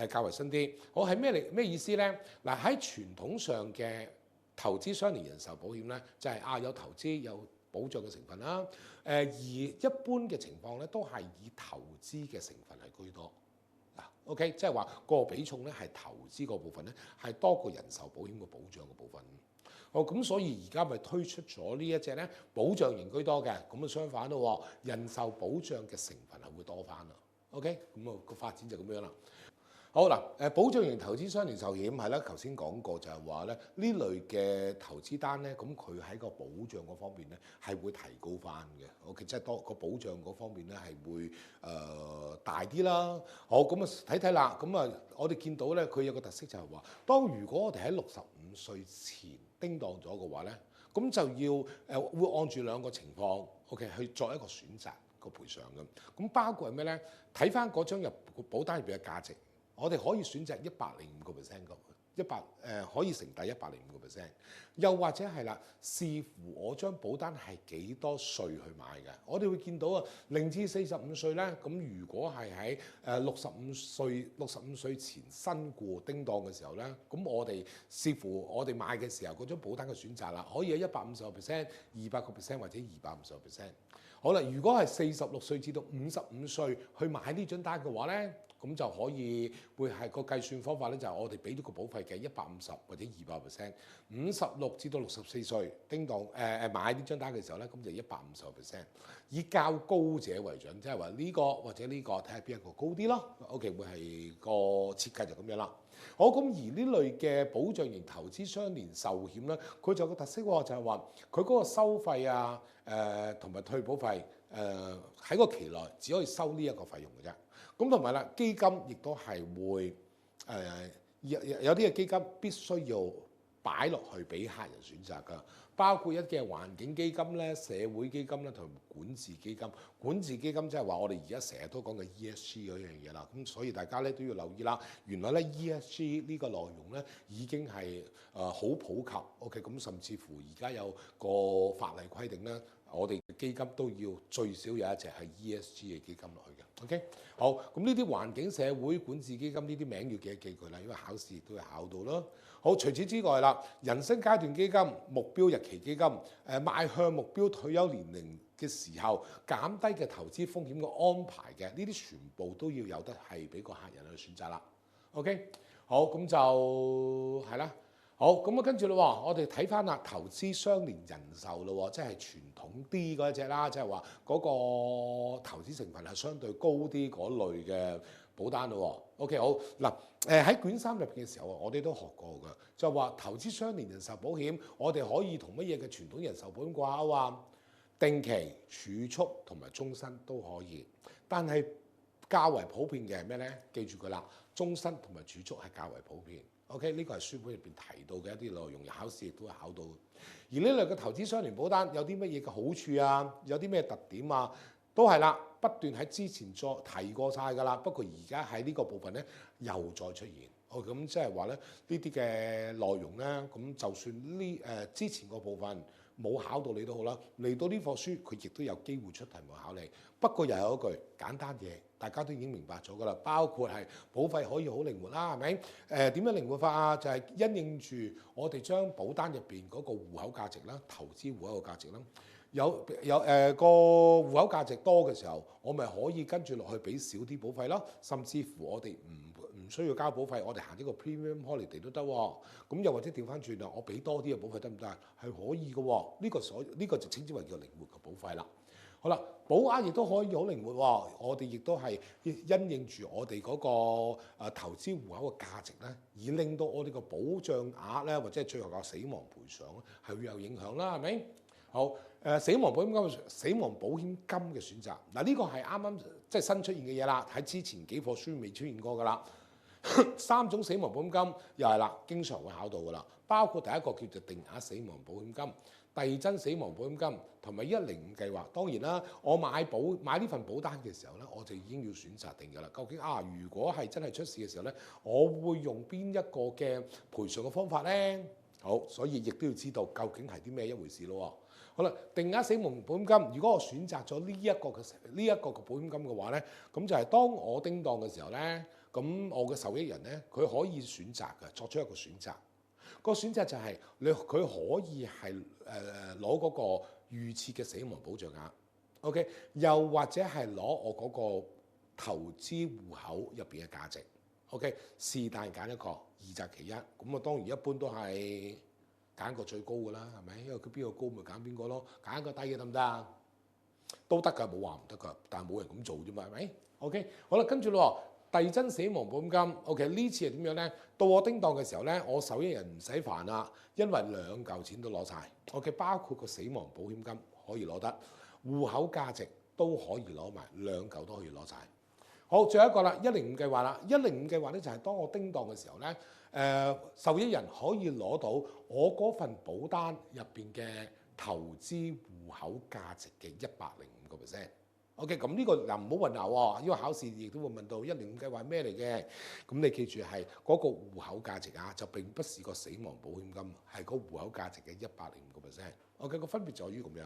較為新啲。好，係咩意思咧？嗱喺傳統上嘅投資相連人壽保險咧，就係有投資有保障嘅成分啦。而一般嘅情況咧，都係以投資嘅成分係居多。OK， 即係話個比重咧係投資個部分咧係多過人壽保險個保障嘅部分。好，咁所以而家咪推出咗呢一隻咧保障型居多嘅，咁啊相反咯，人壽保障嘅成分係會多翻啦。OK， 咁啊個發展就咁樣啦。好嗱，保障型投資相連壽險係啦，頭先講過就係話咧呢類嘅投資單咧，咁佢喺個保障嗰方面咧係會提高翻嘅。OK， 即係多個保障嗰方面咧係會大啲啦。好，咁啊睇睇啦，咁啊我哋見到咧佢有個特色就係話，當如果我哋喺65歲前叮當咗嘅話咧，咁就要會按住2個情況 ，OK 去作一個選擇個賠償嘅。咁包括係咩咧？睇翻嗰張保單入邊嘅價值。我哋可以選擇105%可以乘第105%，又或者係啦，視乎我張保單係幾多歲去買嘅。我哋會見到啊，0至45歲咧，咁如果係喺65歲前身故叮當嘅時候咧，咁我哋視乎我哋買嘅時候嗰張保單嘅選擇啦，可以喺150%、200%或者250%。好啦，如果係46歲至到55歲去買呢張單嘅話咧，咁就可以會係個計算方法咧，就係我哋俾咗個保費嘅150或者200%。56至到64歲叮當買呢張單嘅時候咧，咁就150%。以較高者為準，即係話呢個或者呢個睇下邊一個高啲咯。OK， 會係個設計就咁樣啦。好，咁而呢類嘅保障型投資相連壽險咧，佢就有個特色喎，就係話佢嗰個收費啊，同埋退保費喺個期內只可以收呢一個費用嘅啫。咁同埋啦，基金亦都係會有啲嘅基金必須要擺落去俾客人選擇㗎，包括一啲嘅環境基金咧、社會基金咧同管治基金。管治基金即係話我哋而家成日都講嘅 ESG 嗰樣嘢啦，咁所以大家咧都要留意啦。原來咧 ESG 呢個內容咧已經係好普及。OK， 咁甚至乎而家有個法例規定咧，我哋基金都要最少有一隻係 ESG 嘅基金落去嘅。OK， 好，咁呢啲環境、社會、管治基金呢啲名要記一記佢啦，因為考試亦都會考到咯。好，除此之外啦，人生階段基金、目標日期基金、邁向目標退休年齡嘅時候減低嘅投資風險嘅安排嘅，呢啲全部都要有得係俾個客人去選擇啦。OK， 好，咁就係啦。好，咁啊跟住咯，我哋睇翻啦，投資相連人壽咯，即係傳統啲嗰一隻啦，即係話嗰個投資成分係相對高啲嗰類嘅保單咯。OK， 好嗱，喺卷三入邊嘅時候，我哋都學過㗎，就話投資相連人壽保險，我哋可以同乜嘢嘅傳統人壽保險掛鈎啊？定期、儲蓄同埋終身都可以，但係較為普遍嘅係咩咧？記住佢啦，終身同埋儲蓄係較為普遍。OK， 呢個係書本入邊提到嘅一啲內容，考試亦都係考到。而呢類嘅投資相連保單有啲乜嘢嘅好處啊？有啲咩特點啊？都係啦，不斷喺之前再提過晒㗎啦。不過而家喺呢個部分咧又再出現。咁即係話咧呢啲嘅內容咧，咁就算呢之前個部分冇考到你都好啦，嚟到呢課書佢亦都有機會出題目考你。不過又有一句簡單嘢，大家都已經明白咗㗎啦。包括係保費可以好靈活啦，係咪？點樣靈活法啊？就係因應住我哋將保單入邊嗰個戶口價值啦、投資戶口嘅價值啦，有個戶口價值多嘅時候，我咪可以跟住落去俾少啲保費咯，甚至乎我哋唔需要交保費，我哋行呢個 premium holiday 都得喎。咁又或者調翻轉啦，我俾多啲嘅保費得唔得啊？係可以嘅喎。呢個就稱之為叫靈活嘅保費啦。好啦，保額亦都可以好靈活喎。我哋亦都係因應住我哋嗰個投資戶口嘅價值咧，而令到我哋個保障額咧，或者係最後個死亡賠償咧，係會有影響啦，係咪？好，死亡保險金嘅選擇，嗱呢個係啱啱即係新出現嘅嘢啦，喺之前幾課書未出現過㗎啦。3種死亡保險金又係啦，經常會考到㗎啦，包括第一個叫做定額死亡保險金、遞增死亡保險金同埋105計劃。當然啦，我買呢份保單嘅時候咧，我就已經要選擇定㗎啦。究竟如果係真係出事嘅時候咧，我會用邊一個嘅賠償嘅方法咧？好，所以亦都要知道究竟係啲咩一回事咯。好啦，定額死亡保險金，如果我選擇咗呢一個嘅保險金嘅話咧，咁就係當我叮當嘅時候咧，咁我嘅受益人咧，佢可以選擇嘅，作出一個選擇。個選擇就係佢可以係攞嗰個預設嘅死亡保障額 ，OK， 又或者係攞我嗰個投資戶口入邊嘅價值 ，OK， 是但揀一個，二擇其一。咁啊，當然一般都係揀個最高嘅啦，係咪？因為佢邊個高咪揀邊個咯，揀一個低嘅得唔得啊？都得㗎，冇話唔得㗎，但係冇人咁做啫嘛，係咪 ？OK， 好啦，跟住咯，遞增死亡保險金 ，OK， 呢次係點樣咧？到我叮當嘅時候咧，我受益人唔使煩啦，因為2嚿錢都攞晒 ，OK， 包括個死亡保險金可以攞得，戶口價值都可以攞埋，2嚿都可以攞晒。好，最後一個啦，105計劃啦，105計劃咧就係當我叮當嘅時候咧，受益人可以攞到我嗰份保單入邊嘅投資戶口價值嘅105%。OK， 咁呢個嗱唔好混淆喎，因為考試亦都會問到105計劃係咩嚟嘅。咁你記住係嗰個戶口價值啊，就並不是個死亡保險金，係個戶口價值嘅105%。OK， 個分別在於咁樣。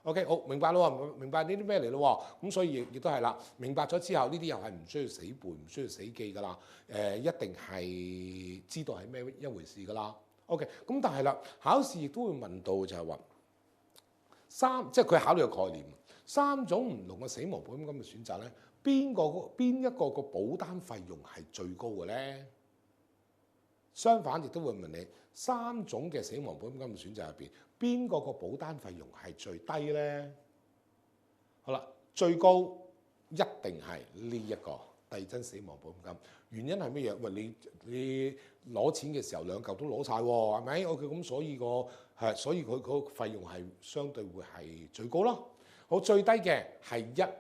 OK， 好，明白咯，明白呢啲咩嚟咯？咁所以亦都係啦，明白咗之後，呢啲又係唔需要死背，唔需要死記㗎啦。一定係知道係咩一回事㗎啦。OK， 咁但係啦，考試亦都會問到就係話即係佢考慮嘅概念，3種唔同嘅死亡保險金嘅選擇咧，邊一個個保單費用係最高嘅咧？相反，亦都會問你3種嘅死亡保險金嘅選擇入邊，邊個個保單費用係最低咧？好啦，最高一定係呢一個遞增死亡保險金。原因係乜嘢？喂，你攞錢嘅時候2嚿都攞晒喎，係咪？OK，咁所以佢個費用係相對會係最高咯。好，最低嘅係105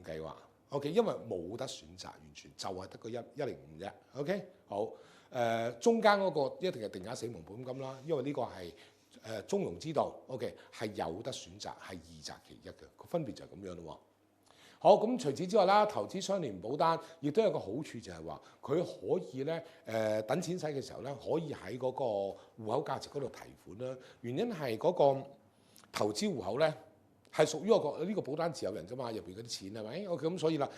計劃。OK， 因為冇得選擇，完全就係得個105啫。OK， 好。中間嗰個一定係定額死亡保險金啦，因為呢個係中庸之道 ，OK 係有得選擇，係二擇其一嘅，個分別就係咁樣咯。好，咁除此之外啦，投資相連保單亦都有個好處就係話，佢可以咧等錢使嘅時候咧，可以喺嗰個戶口價值嗰度提款啦。原因係嗰個投資戶口咧係屬於呢個保單持有人啫嘛，入邊嗰啲錢係咪？OK，咁所以啦，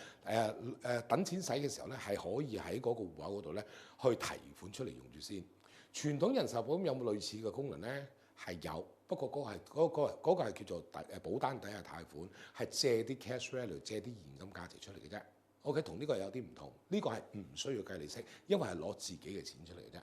等錢使嘅時候咧，係可以喺嗰個戶口嗰度咧去提款出嚟用住先。傳統人壽保險有冇類似嘅功能咧？係有，不過嗰個係叫做保單抵押貸款，係借啲 cash value， 借啲現金價值出嚟嘅啫。OK， 同呢個有啲唔同，呢個係唔需要計利息，因為係攞自己嘅錢出嚟嘅啫。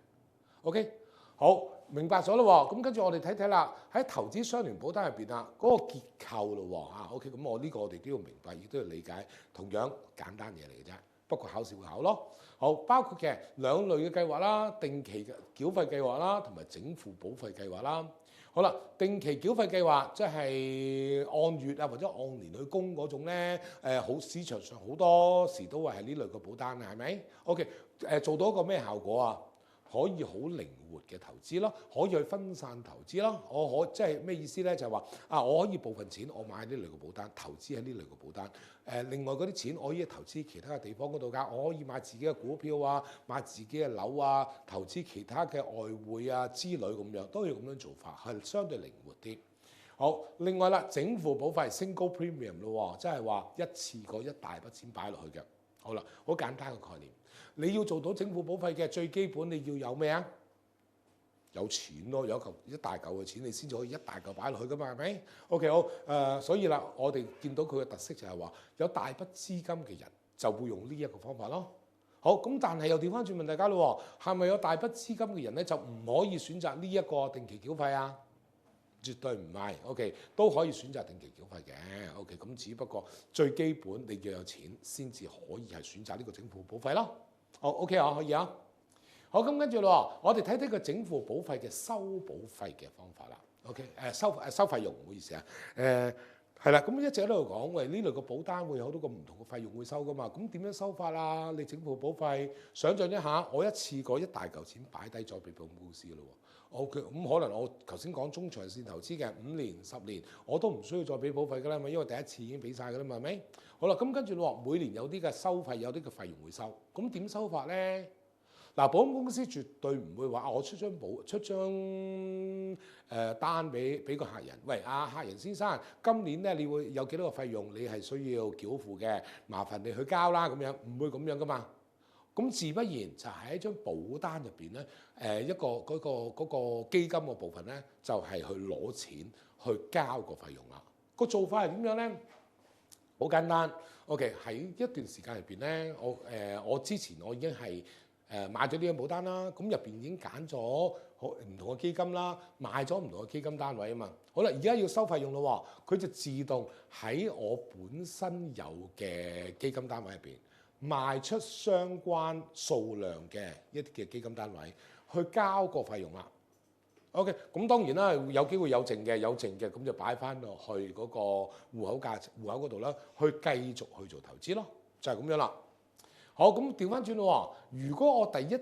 OK，好，明白咗咯喎。咁跟住我哋睇睇啦，喺投資相連保單入邊啊，嗰個結構咯喎嚇。OK，咁我呢個我哋都要明白，亦都要理解，同樣簡單嘢嚟嘅啫。不過考試會考咯。好，包括嘅兩類嘅計劃啦，定期嘅繳費計劃啦，同埋整付保費計劃啦。好啦，定期繳費計劃即係按月啊或者按年去供嗰種咧，好市場上好多時都係呢類嘅保單啊，係咪？OK，做到一個咩效果啊？可以好靈活嘅投資咯，可以去分散投資咯。我可即係咩意思咧？就係話啊，我可以部分錢我買呢類嘅保單，投資喺呢類嘅保單。另外嗰啲錢我可以投資其他嘅地方嗰度㗎。我可以買自己嘅股票啊，買自己嘅樓啊，投資其他嘅外匯啊之類咁樣，都要咁樣做法，係相對靈活啲。好，另外啦，整付保費 single premium 咯，即係話一次過一大筆錢擺落去嘅。好啦，好簡單嘅概念。你要做到整付保費嘅最基本，你要有咩啊？有錢咯，有一大嚿嘅錢，你先至可以一大嚿擺落去噶嘛，係咪？OK， 好，所以啦，我哋見到佢嘅特色就係話，有大筆資金嘅人就會用呢一個方法咯。好，咁但係又調翻轉問大家咯，係咪有大筆資金嘅人咧就唔可以選擇呢一個定期繳費啊？絕對唔係 ，OK， 都可以選擇定期繳費嘅 ，OK， 咁只不過最基本你要有錢先至可以係選擇呢個整付保費咯。好 ，OK 啊，可以啊。好，咁跟住咯，我哋睇睇個整付保費嘅收保費嘅方法啦。OK， 收費用，唔好意思啊。係啦，咁一直喺度講，喂，呢類個保單會有好多個唔同嘅費用會收噶嘛。咁點樣收法啊？你整付保費，想像一下，我一次過一大嚿錢擺低咗俾保險公司咯。OK，咁可能我頭先講中長線投資嘅5年、10年，我都唔需要再俾保費㗎啦嘛，因為第一次已經俾晒㗎啦嘛，係咪？好啦，咁跟住咯，每年有啲嘅收費，有啲嘅費用會收，咁點收法咧？嗱，保險公司絕對唔會話我出張單俾個客人，喂，客人先生，今年咧你會有幾多個費用，你係需要繳付嘅，麻煩你去交啦咁樣，唔會咁樣噶嘛。咁自不然就喺一張保單入邊咧，一個嗰個基金嘅部分咧，就係去攞錢去交個費用啦。個做法係點樣咧？好簡單 ，OK， 喺一段時間入邊咧，我之前我已經係買咗呢張保單啦，咁入邊已經揀咗唔同嘅基金啦，買咗唔同嘅基金單位啊嘛。好啦，而家要收費用咯喎，佢就自動喺我本身有嘅基金單位入邊賣出相關數量嘅一啲嘅基金單位去交個費用啦。OK， 咁當然啦，有機會有剩嘅，咁就擺翻落去嗰個戶口嗰度啦，去繼續去做投資咯，就係咁樣啦。好，咁調翻轉咯喎，如果我第一呢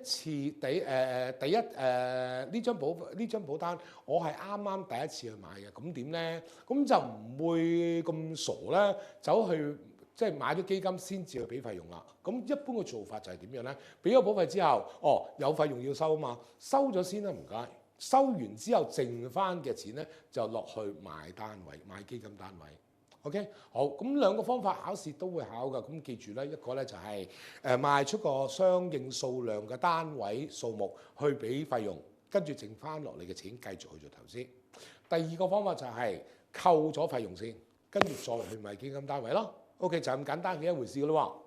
張保單，我係啱啱第一次去買嘅，咁點咧？咁就唔會咁傻咧，走去即係買咗基金先至去俾費用啦。咁一般嘅做法就係點樣咧？俾咗保費之後，有費用要收啊嘛，收咗先啦，唔該。收完之後剩翻嘅錢咧，就落去買單位、買基金單位。OK， 好，咁兩個方法考試都會考㗎，咁記住咧，一個咧就係賣出個相應數量嘅單位數目去俾費用，跟住剩翻落嚟嘅錢繼續去做投資。第二個方法就係扣咗費用先，跟住再去買基金單位咯。OK， 就咁簡單嘅一回事㗎咯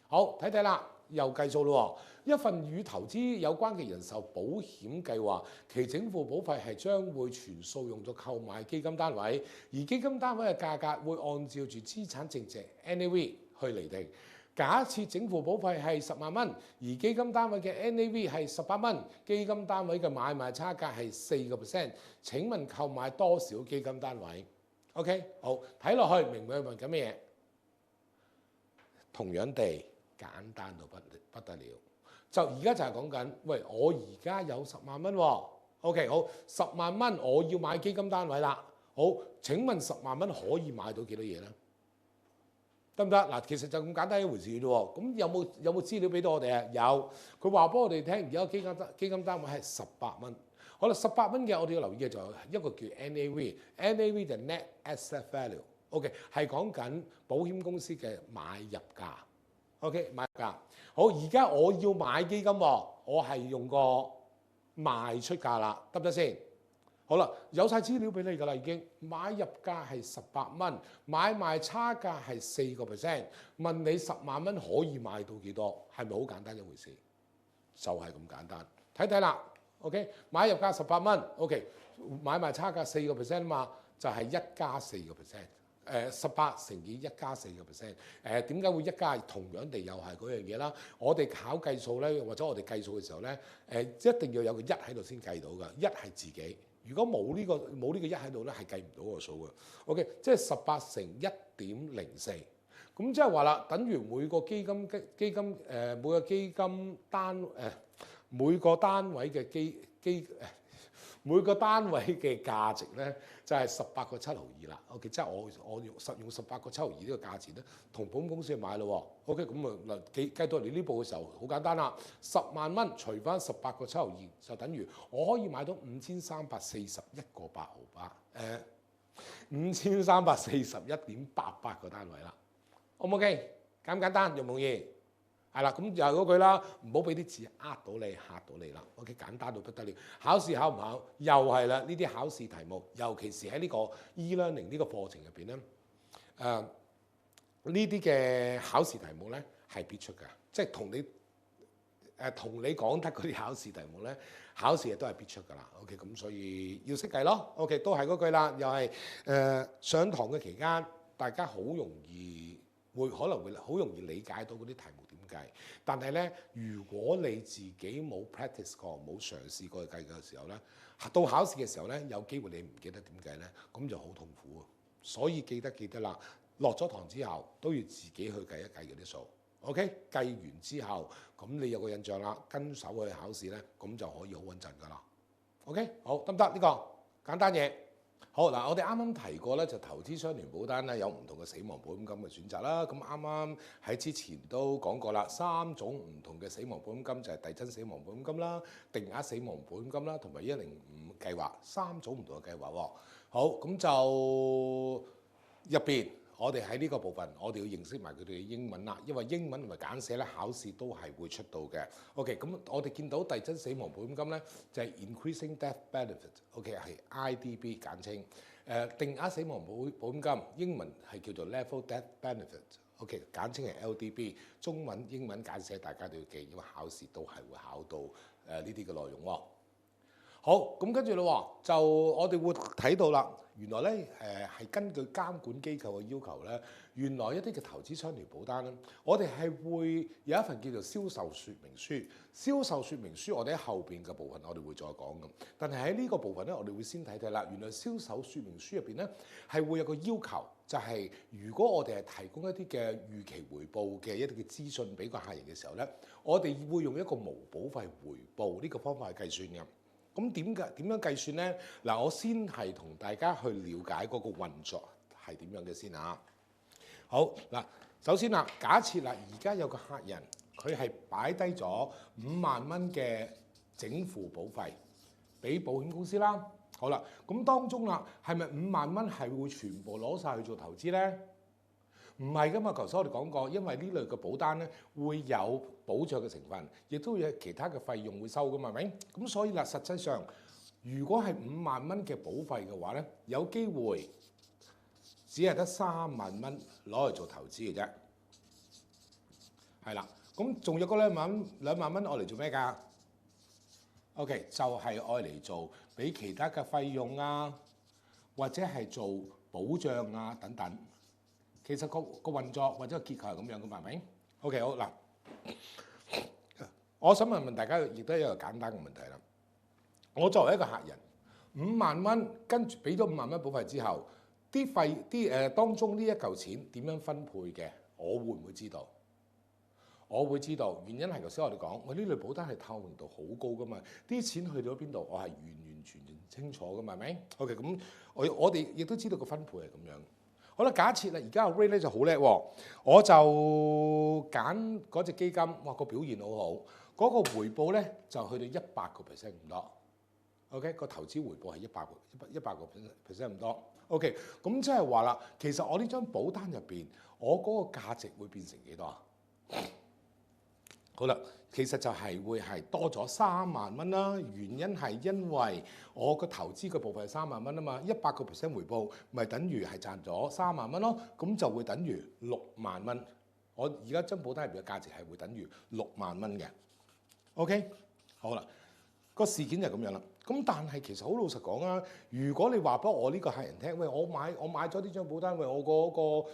喎。好，睇睇啦。又計數咯喎！一份與投資有關嘅人壽保險計劃，其整付保費係將會全數用作購買基金單位，而基金單位嘅價格會按照住資產淨值 NAV 去釐定。假設整付保費係10萬蚊，而基金單位嘅 NAV 係18蚊，基金單位嘅買賣差價係4%。請問購買多少基金單位 ？OK， 好，睇落去明唔明問緊咩嘢？同樣地。簡單到不得了，就而家就係講緊，喂，我而家有10萬蚊喎 ，OK， 好，10萬蚊我要買基金單位啦，好，請問10萬蚊可以買到幾多嘢咧？得唔得？嗱，其實就咁簡單一回事啫喎，咁有冇資料俾到我哋啊？有，佢話俾我哋聽，而家基金單位係18蚊，好啦，18蚊嘅我哋要留意嘅就係一個叫 NAV 就 Net Asset Value，OK， 係講緊保險公司嘅買入價。OK， 買價好，而家我要買基金喎，我係用個賣出價啦，得唔得先？好啦，有晒資料俾你㗎啦，已經買入價係18蚊，買賣差價係4%。問你10萬蚊可以買到幾多？係咪好簡單一回事？就係咁簡單。睇睇啦 OK， 買入價18蚊 ，OK， 買賣差價4%啊嘛，就係1加4%。18乘以1加4%。點解會1加？同樣地又係嗰樣嘢啦。我哋考計數咧，或者我哋計數嘅時候咧，一定要有個1喺度先計到㗎。1係自己，如果冇呢個1喺度咧，係計唔到個數嘅。OK， 即係18乘1.04。咁即係話啦，等於每個基金每個單位嘅每個單位嘅價值咧，就係18個7毫2啦。OK， 即係我用18個7毫2呢個價錢咧，同保險公司去買咯。OK， 咁啊嗱計到嚟呢步嘅時候，好簡單啦。10萬蚊除翻18個7毫2，就等於我可以買到5341個8毫8，5341.88個單位啦。O 唔 OK？ 簡唔簡單？容唔容易？係啦，咁又係嗰句啦，唔好俾啲字呃到你、嚇到你啦。OK， 簡單到不得了。考試考唔考？又係啦，呢啲考試題目，尤其是喺呢個 e-learning 呢個課程入邊咧，呢啲嘅考試題目咧係必出㗎，即係同你講得嗰啲考試題目咧，考試亦都係必出㗎啦。OK， 咁所以要識計咯。OK， 都係嗰句啦，又係上堂嘅期間，大家可能會好容易理解到嗰啲題目點計，但係咧，如果你自己冇 practice 過、冇嘗試過去計嘅時候咧，到考試嘅時候咧，有機會你唔記得點計咧，咁就好痛苦啊！所以記得啦，落咗堂之後都要自己去計一計嗰啲數。OK， 計完之後，咁你有個印象啦，跟手去考試咧，咁就可以好穩陣㗎啦。OK， 好得唔得？呢個簡單嘢。好嗱，我哋啱啱提過咧，就投資相連保單咧有唔同嘅死亡保險金嘅選擇啦。咁啱啱喺之前都講過啦，3種唔同嘅死亡保險金就係遞增死亡保險金啦、定額死亡保險金啦，同埋105計劃，3種唔同嘅計劃喎。好，咁就入邊。我哋喺呢個部分，我哋要認識埋佢哋嘅英文啦，因為英文同埋簡寫咧，考試都係會出到嘅。OK， 咁我哋見到遞增死亡保險金咧，就係 Increasing Death Benefit，OK 係 IDB 簡稱。定額死亡保險金英文係叫做 Level Death Benefit，OK 簡稱係 LDB。中文英文簡寫大家都要記，因為考試都係會考到呢啲嘅內容喎。好，咁跟住咯，就我哋會睇到啦。原來咧係根據監管機構嘅要求咧，原來一啲嘅投資相連保單咧，我哋係會有一份叫做銷售說明書。銷售說明書我哋喺後邊嘅部分我哋會再講嘅。但係喺呢個部分咧，我哋會先睇睇啦。原來銷售說明書入邊咧係會有個要求，就係如果我哋係提供一啲嘅預期回報嘅一啲嘅資訊俾個客人嘅時候咧，我哋會用一個無保費回報呢個方法去計算嘅。咁點樣計算咧？嗱，我先係同大家去了解嗰個運作係點樣嘅先啊。好嗱，首先啦，假設啦，而家有個客人佢係擺低咗5萬蚊嘅整付保費俾保險公司啦。好啦，咁當中啦，係咪5萬蚊係會全部攞晒去做投資咧？唔係噶嘛，頭先我哋講過，因為呢類嘅保單咧會有保障嘅成分，亦都有其他嘅費用會收噶嘛，係咪？咁所以啦，實際上如果係5萬蚊嘅保費嘅話咧，有機會只係得3萬蚊攞嚟做投資嘅啫。係啦，咁仲有嗰2萬蚊，攞嚟做咩㗎？OK， 就係愛嚟做俾其他嘅費用啊，或者係做保障啊等等。其實個運作或者個結構係咁樣嘅，係咪 ？OK， 好嗱，我想問大家，亦都係一個簡單嘅問題啦。我作為一個客人，5萬蚊跟住俾咗5萬蚊保費之後，當中呢一嚿錢點樣分配嘅，我會唔會知道？我會知道，原因係頭先我哋講，我呢類保單係透明度好高噶嘛，啲錢去到邊度，我係完全清楚噶嘛，係咪 ？OK， 咁我哋亦都知道個分配係咁樣。好啦，假設啦，而家阿 Ray 咧就好叻喎，我就揀嗰隻基金，哇個表現好好，嗰個回報咧就去到100% 咁多。OK， 個投資回報係100% 咁多。OK， 咁即係話啦，其實我呢張保單入邊，我嗰個價值會變成幾多啊？好啦，其實就係會係多咗3萬蚊啦。原因係因為我個投資嘅部分係3萬蚊啊嘛，100% 回報，咪等於係賺咗3萬蚊咯。咁就會等於6萬蚊。我而家張保單入邊嘅價值係會等於6萬蚊嘅。OK， 好啦，個事件就係咁樣啦。咁但係其實好老實講啊，如果你話俾我呢個客人聽，喂，我買咗呢張保單，喂，我嗰個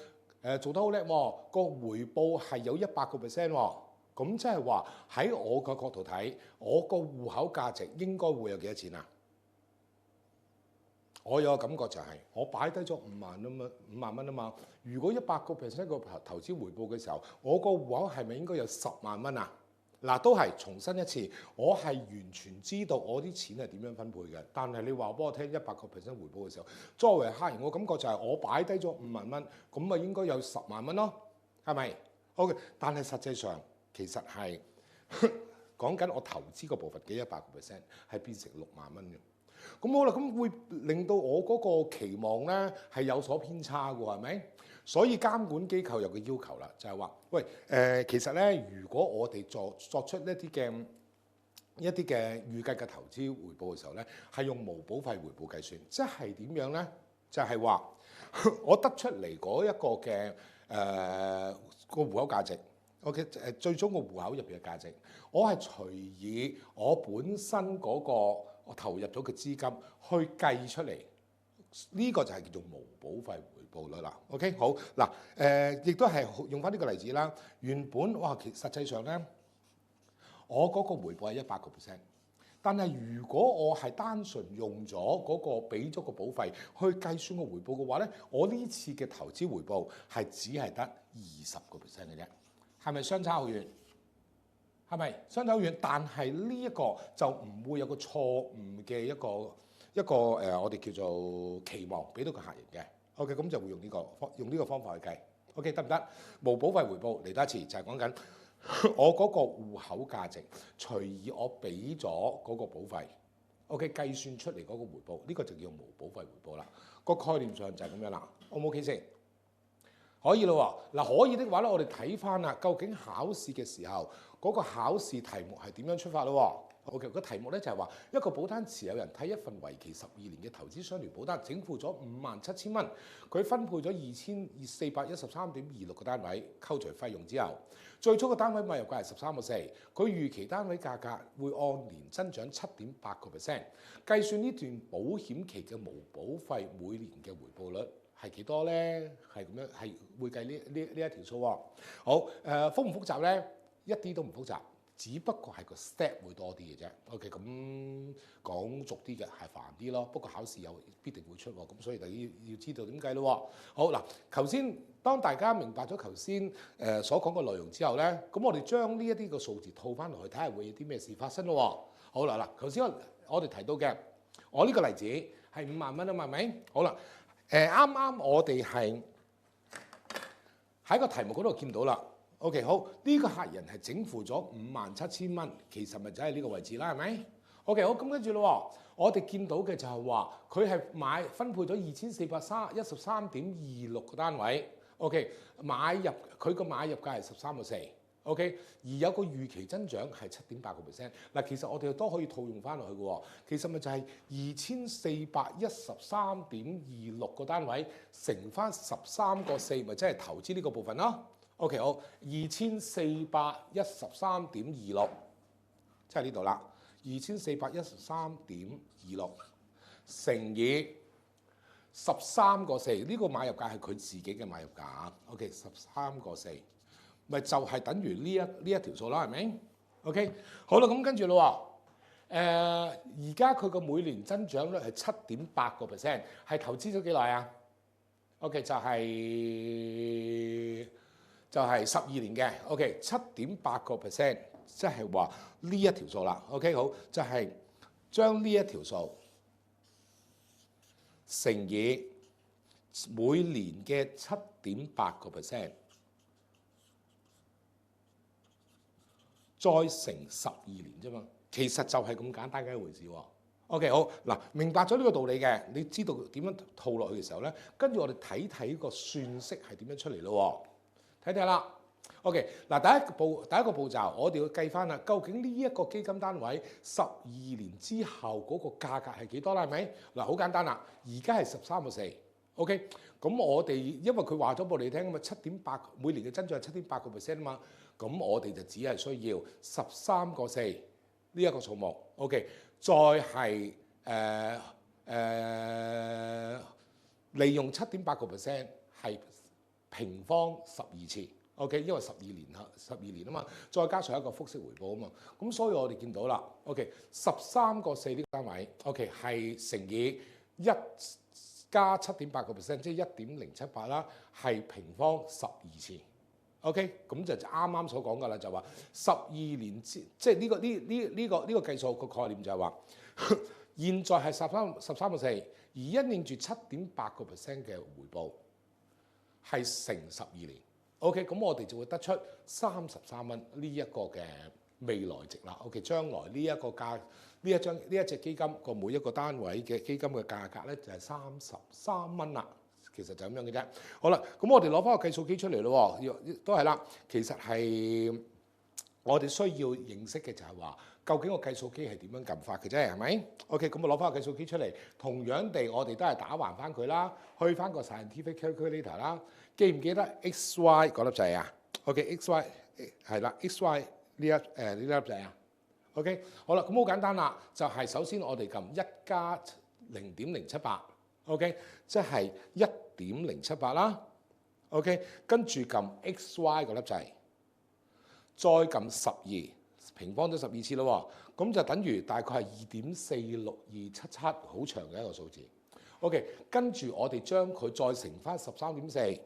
做得好叻喎，個回報係有100%喎，咁即係話喺我個角度睇，我個戶口價值應該會有幾多錢啊？我有個感覺就係我擺低咗5萬蚊啊嘛。如果100%個投資回報嘅時候，我個戶口係咪應該有10萬蚊啊？嗱，都係重申一次，我係完全知道我啲錢係點樣分配嘅。但係你話俾我聽100%回報嘅時候，作為客人，我感覺就係我擺低咗5萬蚊，咁咪應該有10萬蚊咯，係咪？OK，但係實際上其實係講緊我投資個部分嘅100%係變成6萬蚊嘅。咁好啦，咁會令到我嗰個期望咧係有所偏差嘅喎，係咪？所以監管機構有個要求啦，就係話，喂，其實咧，如果我哋作出一啲嘅預計嘅投資回報嘅時候咧，係用無保費回報計算，即係點樣咧？就係話我得出嚟嗰一個嘅個戶口價值。OK， 最終個戶口入邊嘅價值，我係隨以我本身嗰個我投入咗嘅資金去計出嚟，呢個就係叫做無保費回報率啦。OK， 好嗱，亦都係用翻呢個例子啦。原本哇，其實際上咧，我嗰個回報係100%，但係如果我係單純用咗嗰個俾咗個保費去計算個回報嘅話咧，我呢次嘅投資回報係只係得20%嘅啫。係咪相差好遠？係咪相差好遠？但係呢一個就唔會有個錯誤嘅一個我哋叫做期望俾到個客人嘅。OK， 咁就會用呢個方法去計。OK， 得唔得？無保費回報嚟多一次，就係講緊我嗰個戶口價值，隨意我俾咗嗰個保費。OK， 計算出嚟嗰個回報，呢個就叫無保費回報啦。個概念上就係咁樣啦。O 唔 OK 先？可以咯喎，嗱，可以的話咧，我哋睇翻啦，究竟考試嘅時候嗰個考試題目係點樣出發咯？OK，個題目咧就係話一個保單持有人睇一份為期12年嘅投資相聯保單，整付咗57,000蚊，佢分配咗2,413.26個單位，扣除費用之後，最初嘅單位買入價係13.4，佢預期單位價格會按年增長7.8%，計算呢段保險期嘅無保費每年嘅回報率係幾多咧？係咁樣，係會計呢一條數喎。好，複唔複雜咧？一啲都唔複雜，只不過係個 step 會多啲嘅啫。OK， 咁講俗啲嘅係煩啲咯。不過考試有必定會出喎，咁所以就要知道點計咯。好嗱，頭先當大家明白咗頭先所講嘅內容之後咧，咁我哋將呢一啲個數字套翻落去，睇下會有啲咩事發生咯。好啦嗱，頭先我哋提到嘅，我呢個例子係5萬蚊啊嘛，係咪？好啦。啱啱我哋係喺個題目嗰度見到啦。OK， 好，呢個客人係整付咗57,000蚊，其實咪就係呢個位置啦，係咪 ？OK， 好，咁跟住咯，我哋見到嘅就係話佢係分配咗2,413.26個單位。OK， 佢個買入價係13.4。OK， 而有個預期增長係7.8%。嗱，其實我哋都可以套用翻落去嘅喎。其實咪就係2,413.26個單位乘翻13.4，咪即係投資呢個部分咯。OK， 好，2,413.26，即係呢度啦。2,413.26乘以13.4，呢個買入價係佢自己嘅買入價。OK， 13.4。咪就係等於呢一條數啦，係咪 ？OK， 好啦，咁跟住咯喎，而家佢個每年增長率係7.8%，係投資咗幾耐啊 ？OK， 就係12年嘅。OK， 7.8%，即係話呢一條數啦。OK， 好，就係將呢一條數乘以每年嘅7.8%。再乘12年啫嘛，其實就係咁簡單嘅一回事喎。OK， 好嗱，明白咗呢個道理嘅，你知道點樣套落去嘅時候咧，跟住我哋睇睇個算式係點樣出嚟咯。睇睇啦。OK，嗱，第一個步驟，我哋要計翻啦，究竟呢一個基金單位12年之後嗰個價格係幾多啦？係咪？嗱，好簡單啦，而家係13.4。OK， 咁我哋因為佢話咗俾我哋聽啊嘛，7.8每年嘅增長係7.8%啊嘛。咁我哋就只係需要13.4呢一個數目。OK， 再係利用 7.8% 係平方12次。OK， 因為12年啊嘛，再加上一個複式回報啊嘛，咁所以我哋見到啦。OK， 13個4呢個單位 ，OK 係乘以1加 7.8%， 即係 1.078 啦，係平方12次。OK， 咁就啱啱所講㗎啦，就話12年即係呢個計數個概念就係話，現在係13個4，而因應住 7.8% 嘅回報係乘12年。OK， 咁我哋就會得出33蚊呢一個嘅未來值啦。OK， 將來呢一個價，呢一隻基金個每一個單位嘅基金嘅價格咧就係33蚊啦。其實就咁樣嘅啫。好啦，咁我哋攞翻個計數機出嚟咯。都係啦，其實係我哋需要認識嘅就係話，究竟個計數機係點樣撳法嘅啫，係咪 ？OK， 咁我攞翻個計數機出嚟，同樣地我哋都係打橫翻佢啦，去翻個 scientific calculator 啦。記唔記得 XY 嗰粒掣啊 ？OK，XY 係啦，XY 呢粒掣啊。OK， 好啦，咁好簡單啦，就係首先我哋撳1加 0.078。OK， 即係1.078啦。OK， 跟住撳 XY 嗰粒掣，再撳12，平方咗12次咯。咁就等於大概係2.46277，好長嘅一個數字。OK， 跟住我哋將佢再乘翻13.4，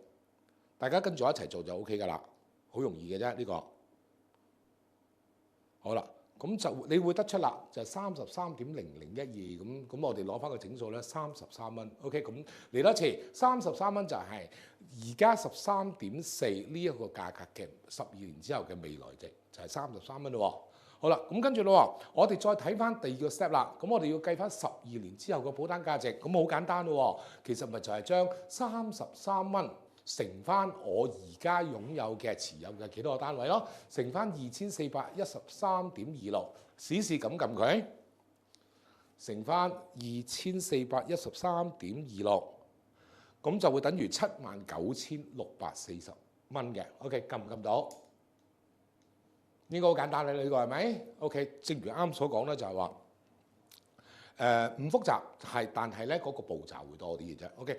大家跟住一齊做就 OK 㗎啦，好容易嘅啫呢個。好啦。咁就你會得出啦，就係33.0012咁，我哋攞翻個整數咧，33蚊。OK， 咁嚟多次，33蚊就係而家13.4呢一個價格嘅12年之後嘅未來值，就係33蚊咯。好啦，咁跟住咯，我哋再睇翻第二個 step 啦。咁我哋要計翻12年之後嘅保單價值，咁好簡單咯。其實咪就係將33蚊乘翻我而家擁有嘅持有嘅幾多個單位咯，乘翻2413.26，試咁撳佢，乘翻2413.26，咁就會等於79,640蚊嘅。OK， 撳唔撳到？呢個好簡單啦，呢個係咪 ？OK， 正如啱所講咧，就係話。唔複雜，但係咧嗰個步驟會多啲嘅啫。OK，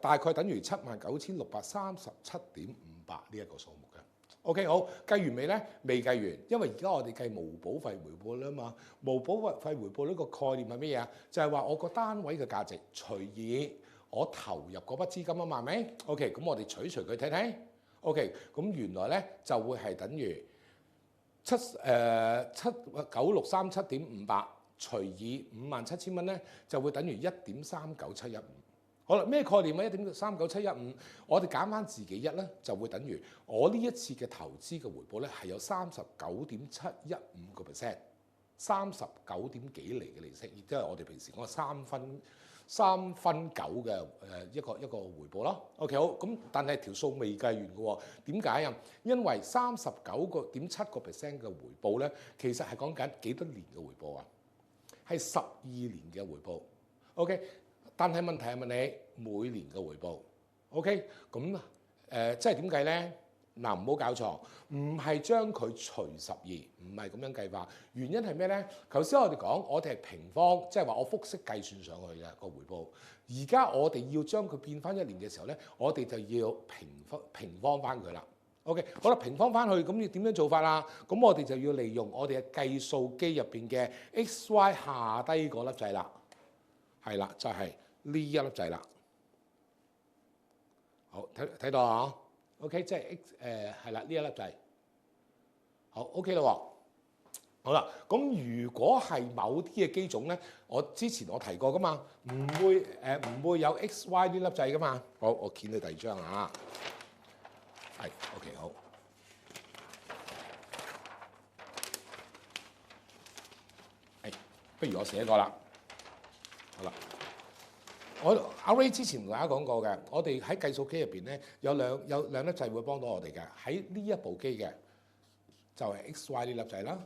大概等於79,637.58呢一個數目嘅。OK， 好，計完未咧？未計完，因為而家我哋計無保費回報啦嘛。無保費回報呢個概念係咩嘢啊？就係話我個單位嘅價值除以我投入嗰筆資金啊嘛，係咪 ？OK， 咁我哋取除佢睇睇。OK， 咁原來咧就會係等於79,637.58。除以57,000蚊咧，就會等於1.39715。好啦，咩概念啊？1.39715，我哋減翻自己一咧，就會等於我呢一次嘅投資嘅回報咧係有39.715%， 39點幾厘嘅利息，亦都係我哋平時講3分9嘅一個回報咯。OK， 好，咁但係條數未計完嘅喎，點解啊？因為39.7% 嘅回報咧，其實係講緊幾多年嘅回報啊？係12年嘅回報 ，OK， 但係問題係問你每年嘅回報 ，OK， 咁即係點計咧？嗱，唔好搞錯，唔係將佢除12，唔係咁樣計法。原因係咩咧？頭先我哋講，我哋係平方，即係話我複式計算上去嘅個回報。而家我哋要將佢變翻1年嘅時候咧，我哋就要平方翻佢啦。OK， 好啦，平方翻去，咁要點樣做法啊？咁我哋就要利用我哋嘅計數機入邊嘅 XY 下低嗰粒掣啦，係啦，就係呢一粒掣啦。好，睇到啊 ？OK， 即係係啦，呢一粒掣。好 OK 啦喎。好啦，咁如果係某啲嘅機種咧，之前我提過噶嘛，唔會有 XY 呢粒掣噶嘛。好，我見到第二張啊。係 OK， 好。不如我寫過啦。好啦，阿 Ray 之前同大家講過嘅，我哋喺計數機入邊咧有兩粒掣會幫到我哋嘅。喺呢一部機嘅就係 XY 呢粒掣啦。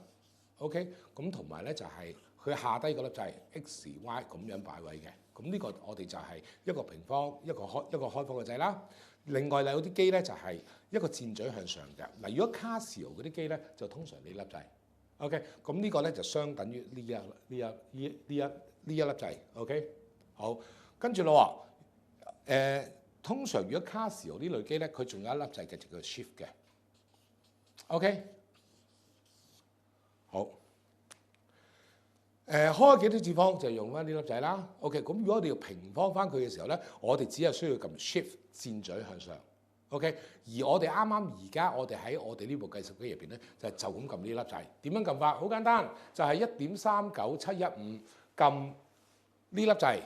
OK， 咁同埋咧就係佢下低嗰粒掣 XY 咁樣擺位嘅。咁呢個我哋就係一個平方一個開放嘅掣啦。另外有啲機咧就係一個箭嘴向上嘅。嗱，如果 Casio 嗰啲機咧就通常呢粒掣 OK， 咁呢個咧就相等於呢一粒掣。OK， 好，跟住咯喎，通常如果 Casio 呢類機咧，佢仲有一粒掣嘅，就叫 Shift 嘅。OK， 好。開幾多次方就用翻呢粒掣啦。OK， 咁如果我哋要平方翻佢嘅時候咧，我哋只係需要撳 Shift 箭嘴向上。OK， 而我哋而家我哋喺我哋呢部計數機入邊咧，就咁撳呢粒掣。點樣撳法？好簡單，就係1.39715撳呢粒掣，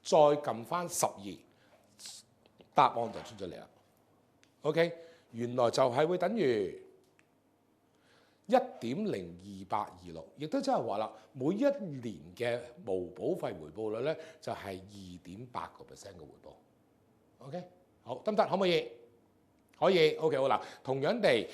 再撳翻12，答案就出咗嚟啦。OK， 原來就係會等於1.02826，亦都即係話啦，每一年嘅無保費回報率咧就係2.8%嘅回報。OK， 好得唔得？可唔可以？可以。OK， 好啦。同樣地，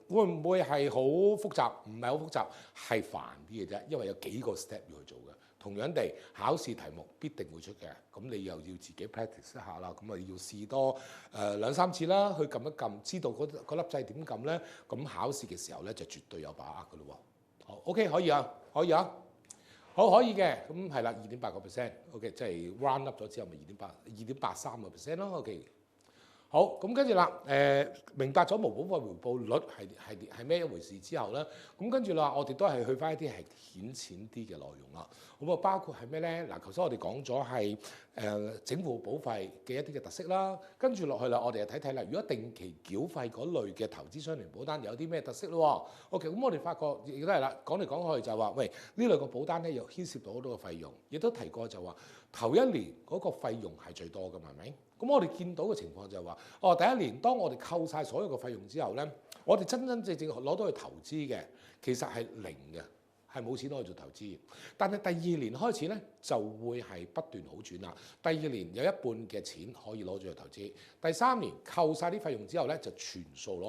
會唔會係好複雜？唔係好複雜，係煩啲嘅啫，因為有幾個 step 要去做嘅。同樣地，考試題目必定會出嘅，咁你又要自己 practice 一下啦，咁啊要試多2、3次啦，去撳一撳，知道嗰粒掣點撳咧，咁考試嘅時候咧就絕對有把握嘅咯喎。好 ，OK， 可以啊，可以啊，好可以嘅，咁係啦，2.8%，OK， 即係 round up 咗之後咪2.83%咯 ，OK。好，咁跟住啦，明白咗無保費回報率係咩一回事之後咧，咁跟住啦，我哋都係去翻一啲係顯淺啲嘅內容啦。咁啊，包括係咩咧？嗱，頭先我哋講咗係整戶保費嘅一啲嘅特色啦，跟住落去啦，我哋就睇睇啦。如果定期繳費嗰類嘅投資相連保單有啲咩特色咯？OK， 咁我哋發覺亦都係啦，講嚟講去就係話，喂，呢類嘅保單咧又牽涉到好多個費用，亦都提過就話頭一年嗰個費用係最多㗎嘛，係咪？咁我哋見到嘅情況就係話，第一年當我哋扣晒所有嘅費用之後咧，我哋真正攞到去投資嘅，其實係零嘅，係冇錢攞去做投資。但係第二年開始咧，就會係不斷好轉啦。第二年有一半嘅錢可以攞咗去投資，第三年扣晒啲費用之後咧，就全數可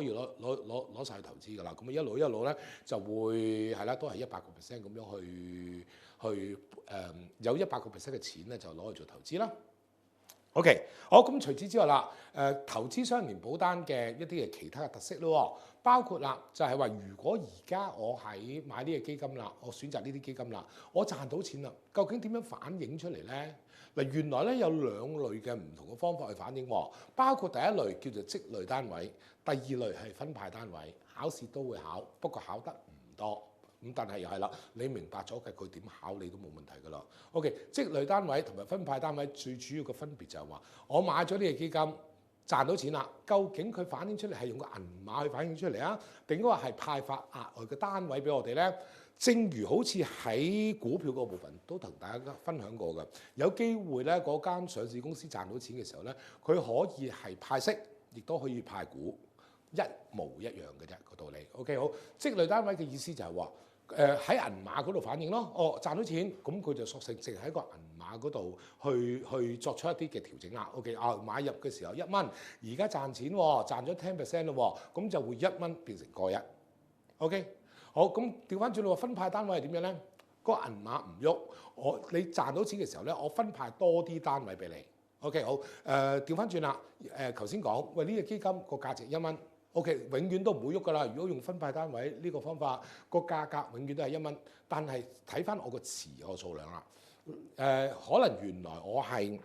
以攞晒去投資㗎啦。咁一路咧就會係啦，都係100%咁樣去有100%嘅錢咧就攞去做投資啦。OK， 好，咁除此之外啦，投資相連保單嘅一啲嘅其他嘅特色咯，包括啦，就係話如果而家我喺買呢個基金啦，我選擇呢啲基金啦，我賺到錢啦，究竟點樣反映出嚟咧？嗱，原來咧有2類嘅唔同嘅方法去反映喎，包括第一類叫做積累單位，第二類係分派單位，考試都會考，不過考得唔多。咁但係又係啦，你明白咗嘅佢點考你都冇問題㗎啦。OK， 積累單位同埋分派單位最主要嘅分別就係話，我買咗呢個基金賺到錢啦，究竟佢反映出嚟係用個銀碼去反映出嚟啊，定係話係派發額外嘅單位俾我哋咧？正如好似喺股票嗰部分都同大家分享過嘅，有機會咧嗰間上市公司賺到錢嘅時候咧，佢可以係派息，亦都可以派股，一模一樣嘅啫個道理。OK， 好，積累單位嘅意思就係話，喺銀碼嗰度反映咯，賺到錢，咁佢就索性淨喺個銀碼嗰度去作出一啲嘅調整啦。OK， 買入嘅時候1蚊，而家賺錢喎，賺咗10%咯，咁就會1蚊變成個1。OK， 好，咁調翻轉咯，分派單位係點樣咧？個銀碼唔喐，你賺到錢嘅時候咧，我分派多啲單位俾你。OK， 好，調翻轉啦，頭先講，喂，呢個基金個價值1蚊。OK， 永遠都唔會喐㗎啦。如果用分派單位呢個方法，個價格永遠都係1蚊。但係睇翻我個持有數量啦，可能原來我係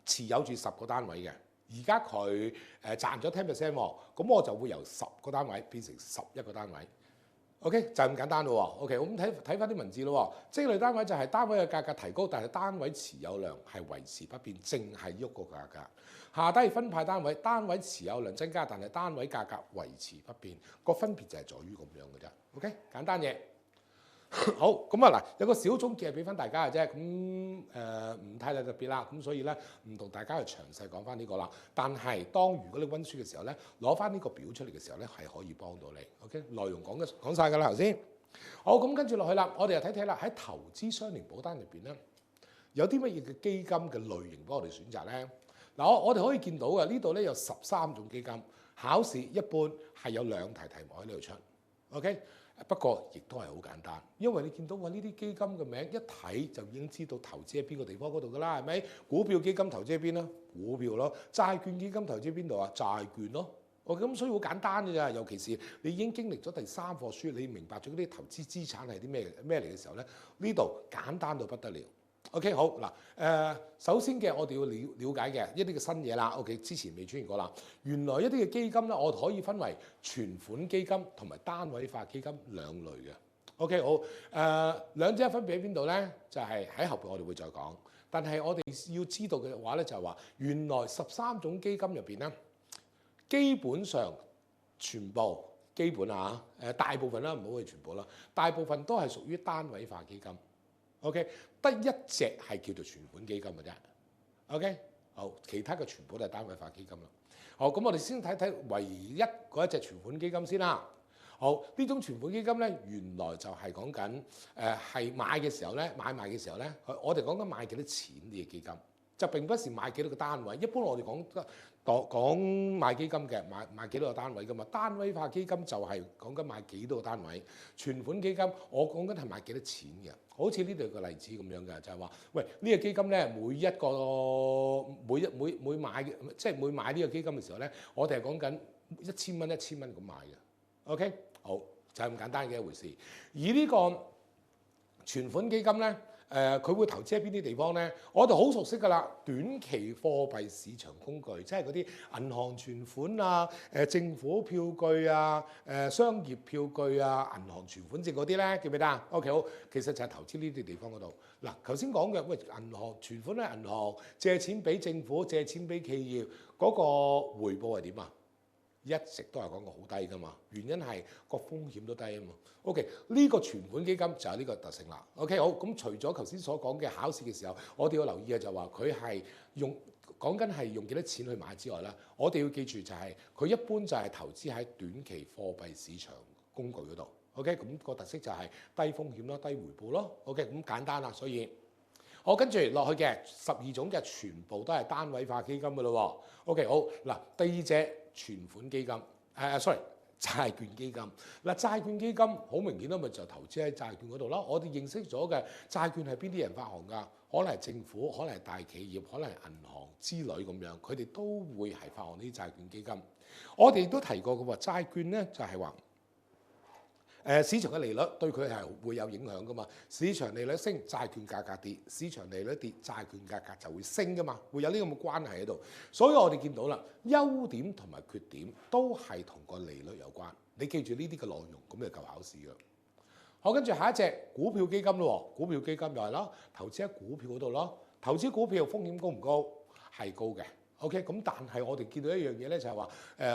持有住10個單位嘅，而家佢賺咗10%喎，咁我就會由10個單位變成11個單位。OK， 就係咁簡單咯喎。OK， 咁睇翻啲文字咯喎。積累單位就係單位嘅價格提高，但係單位持有量係維持不變，淨係喐個價格。下低分派單位，單位持有量增加，但係單位價格維持不變。個分別就係在於咁樣嘅啫。OK， 簡單嘢。好，咁啊嗱，有個小總結係俾翻大家嘅啫。咁唔太特別啦。咁所以咧，唔同大家去詳細講翻呢個啦。但係當如果你温書嘅時候咧，攞翻呢個表出嚟嘅時候咧，係可以幫到你。OK， 內容講晒㗎啦頭先。好，咁跟住落去啦，我哋又睇睇啦，喺投資相連保單入邊咧，有啲乜嘢嘅基金嘅類型幫我哋選擇咧？嗱，我哋可以見到嘅呢度咧有13種基金，考試一般係有2題題目喺呢度出。OK。不過亦都係好簡單，因為你見到我呢啲基金嘅名一睇就已經知道投資喺邊個地方嗰度㗎啦，係咪？股票基金投資喺邊啦？股票咯。債券基金投資喺邊度啊？債券咯。咁所以好簡單嘅咋，尤其是你已經經歷咗第3課書，你明白咗啲投資資產係啲咩嚟嘅時候咧，呢度簡單到不得了。OK 好嗱，首先嘅我哋要了解嘅一啲嘅新嘢啦。OK 之前未出現過啦，原來一啲嘅基金咧，我哋可以分為存款基金同埋單位化基金兩類嘅。OK 好，兩者分別喺邊度咧？就係喺後邊我哋會再講。但係我哋要知道嘅話咧，就係話原來13種基金入邊咧，基本上全部基本啊，大部分啦，唔好去全部啦，大部分都係屬於單位化基金。OK， 得一隻係叫做存款基金嘅啫。OK， 好，其他嘅全部都係單位化基金啦。好，咁我哋先睇睇唯一嗰一隻存款基金先啦。好，呢種存款基金咧，原來就係講緊係買嘅時候咧，買賣嘅時候咧，我哋講緊買幾多錢呢個基金，就並不是買幾多個單位。一般我哋講買基金嘅買幾多個單位㗎嘛，單位化基金就係講緊買幾多個單位。存款基金我講緊係買幾多錢嘅，好似呢度個例子咁樣嘅，就係話，喂呢個基金咧，每買即係每買呢個基金嘅時候咧，我哋係講緊1000蚊咁買嘅。OK。好，就係咁簡單嘅一回事。而呢個存款基金咧，佢會投資喺邊啲地方咧？我哋好熟悉㗎啦，短期貨幣市場工具，即係嗰啲銀行存款啊、政府票據啊、商業票據啊、銀行存款證嗰啲咧，記唔記得啊 ？OK 好，其實就係投資呢啲地方嗰度。嗱，頭先講嘅，喂，銀行存款喺銀行借錢俾政府、借錢俾企業，嗰個回報係點啊？一直都係講過好低㗎嘛，原因係個風險都低啊嘛。OK， 呢個存款基金就係呢個特性啦。OK， 好，咁除咗頭先所講嘅考試嘅時候，我哋要留意嘅就係話佢係講緊係用幾多錢去買之外啦，我哋要記住就係佢一般就係投資喺短期貨幣市場工具嗰度。OK， 咁個特色就係低風險咯，低回報咯。OK， 咁簡單啦，所以我跟住落去嘅12種嘅全部都係單位化基金㗎咯。OK， 好嗱，第二隻。存款基金債券基金嗱，債券基金好明顯啦，咪就投資喺債券嗰度啦。我哋認識咗嘅債券係邊啲人發行㗎？可能係政府，可能係大企業，可能係銀行之類咁樣，佢哋都會係發行呢啲債券基金。我哋亦都提過嘅喎，債券咧就係話市場嘅利率對佢係會有影響㗎嘛。市場利率升，債券價格跌；市場利率跌，債券價格就會升㗎嘛，會有呢個咁嘅關係喺度。所以我哋見到啦，優點同埋缺點都係同個利率有關。你記住呢啲嘅內容，咁就夠考試㗎。好，跟住下一隻股票基金咯。股票基金就係啦，投資喺股票嗰度咯。投資股票風險高唔高？係高嘅。OK， 咁但係我哋見到一樣嘢咧，就係話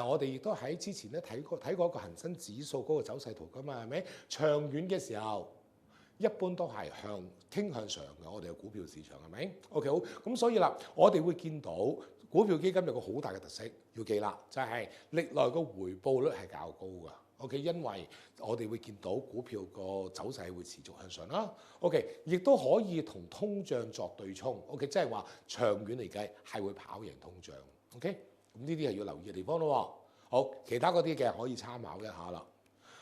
我哋亦都喺之前咧睇過一個恒生指數嗰個走勢圖㗎嘛，係咪？長遠嘅時候，一般都係傾向上嘅。我哋嘅股票市場係咪 ？OK 好，咁所以啦，我哋會見到股票基金有個好大嘅特色，要記啦，就係歷來個回報率係較高㗎。OK， 因為我哋會見到股票個走勢會持續向上啦。OK， 亦都可以同通脹作對沖。OK， 即係話長遠嚟計係會跑贏通脹。OK， 咁呢啲係要留意嘅地方咯。好，其他嗰啲嘅可以參考一下啦。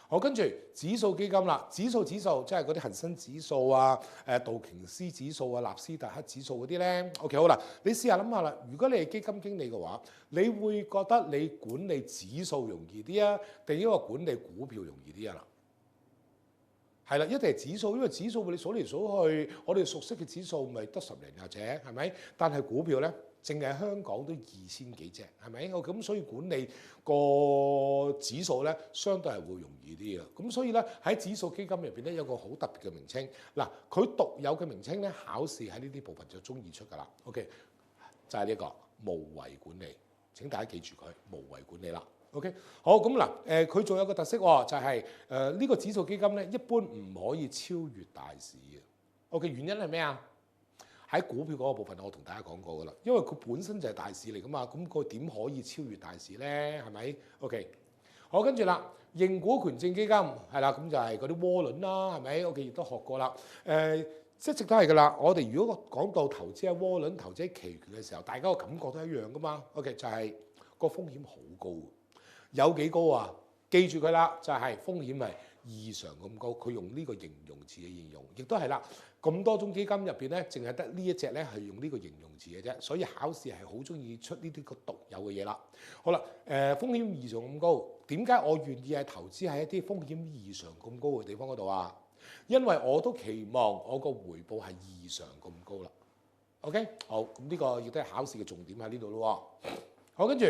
好，跟住指數基金啦，指數即係嗰啲恒生指數啊、道瓊斯指數啊、納斯達克指數嗰啲咧。OK， 好啦，你試下諗下啦，如果你係基金經理嘅話，你會覺得你管理指數容易啲啊，定因為管理股票容易啲啊？嗱，係啦，一定係指數，因為指數你數嚟數去，我哋熟悉嘅指數咪得10零廿隻，係咪？但係股票咧，淨係香港都2000幾隻，係咪？咁所以管理個指數咧，相對係會容易啲嘅。咁所以咧，喺指數基金入邊咧，有個好特別嘅名稱。嗱，佢獨有嘅名稱咧，考試喺呢啲部分就中意出㗎啦。OK， 就係呢個無為管理。請大家記住佢無為管理啦。OK， 好，咁嗱，佢仲有個特色喎，就係呢個指數基金咧，一般唔可以超越大市嘅。OK， 原因係咩啊？喺股票嗰個部分，我同大家講過噶啦，因為佢本身就係大市嚟噶嘛，咁佢點可以超越大市咧？係咪 ？OK， 好，跟住啦，認股權證基金係啦，咁就係嗰啲窩輪啦，係咪 ？OK， 亦都學過啦。一直都係噶啦。我哋如果講到投資喺窩輪、投資喺期權嘅時候，大家個感覺都一樣噶嘛。OK， 就係個風險好高，有幾高啊？記住佢啦，就係風險係異常咁高，佢用呢個形容詞嘅形容，亦都係啦。咁多種基金入邊咧，淨係得呢一隻咧係用呢個形容詞嘅啫，所以考試係好中意出呢啲個獨有嘅嘢啦。好啦，風險異常咁高，點解我願意係投資喺一啲風險異常咁高嘅地方嗰度啊？因為我都期望我個回報係異常咁高啦。OK， 好，咁呢個亦都係考試嘅重點喺呢度咯。好，跟住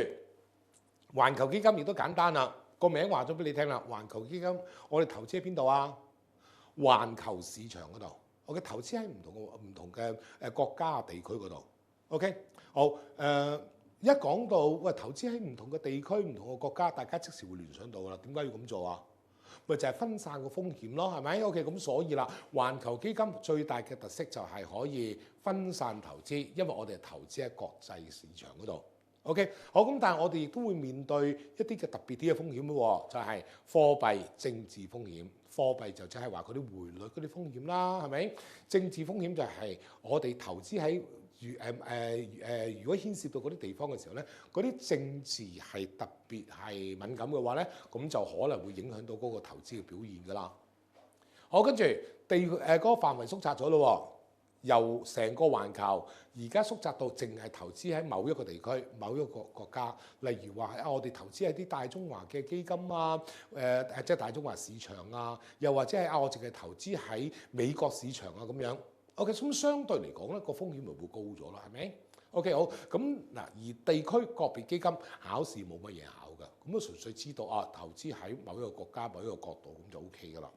環球基金亦都簡單啦，個名話咗俾你聽啦。環球基金我哋投資喺邊度啊？環球市場嗰度，我嘅投資喺唔同嘅國家地區嗰度。OK， 好，一講到喂投資喺唔同嘅地區、唔同嘅國家，大家即時會聯想到噶啦。點解要咁做啊？咪就係分散個風險咯，係咪 ？OK， 咁所以啦，環球基金最大嘅特色就係可以分散投資，因為我哋係投資喺國際市場嗰度。OK， 好，咁但係我哋亦都會面對一啲嘅特別啲嘅風險咯，就係貨幣政治風險。貨幣就即係話嗰啲匯率嗰啲風險啦，係咪？政治風險就係我哋投資喺如果牽涉到嗰啲地方嘅時候咧，嗰啲政治係特別係敏感嘅話咧，咁就可能會影響到嗰個投資嘅表現㗎啦。好，跟住嗰個範圍縮窄咗咯。由成個環球而家縮窄到淨係投資喺某一個地區、某一個國家，例如話我哋投資喺啲大中華嘅基金啊，即係大中華市場啊，又或者係我淨係投資喺美國市場啊咁樣。OK， 咁相對嚟講咧，個風險咪會高咗啦，係咪 ？OK， 好，咁嗱，而地區個別基金考試冇乜嘢考㗎，咁啊純粹知道啊投資喺某一個國家、某一個角度咁就 OK 㗎啦。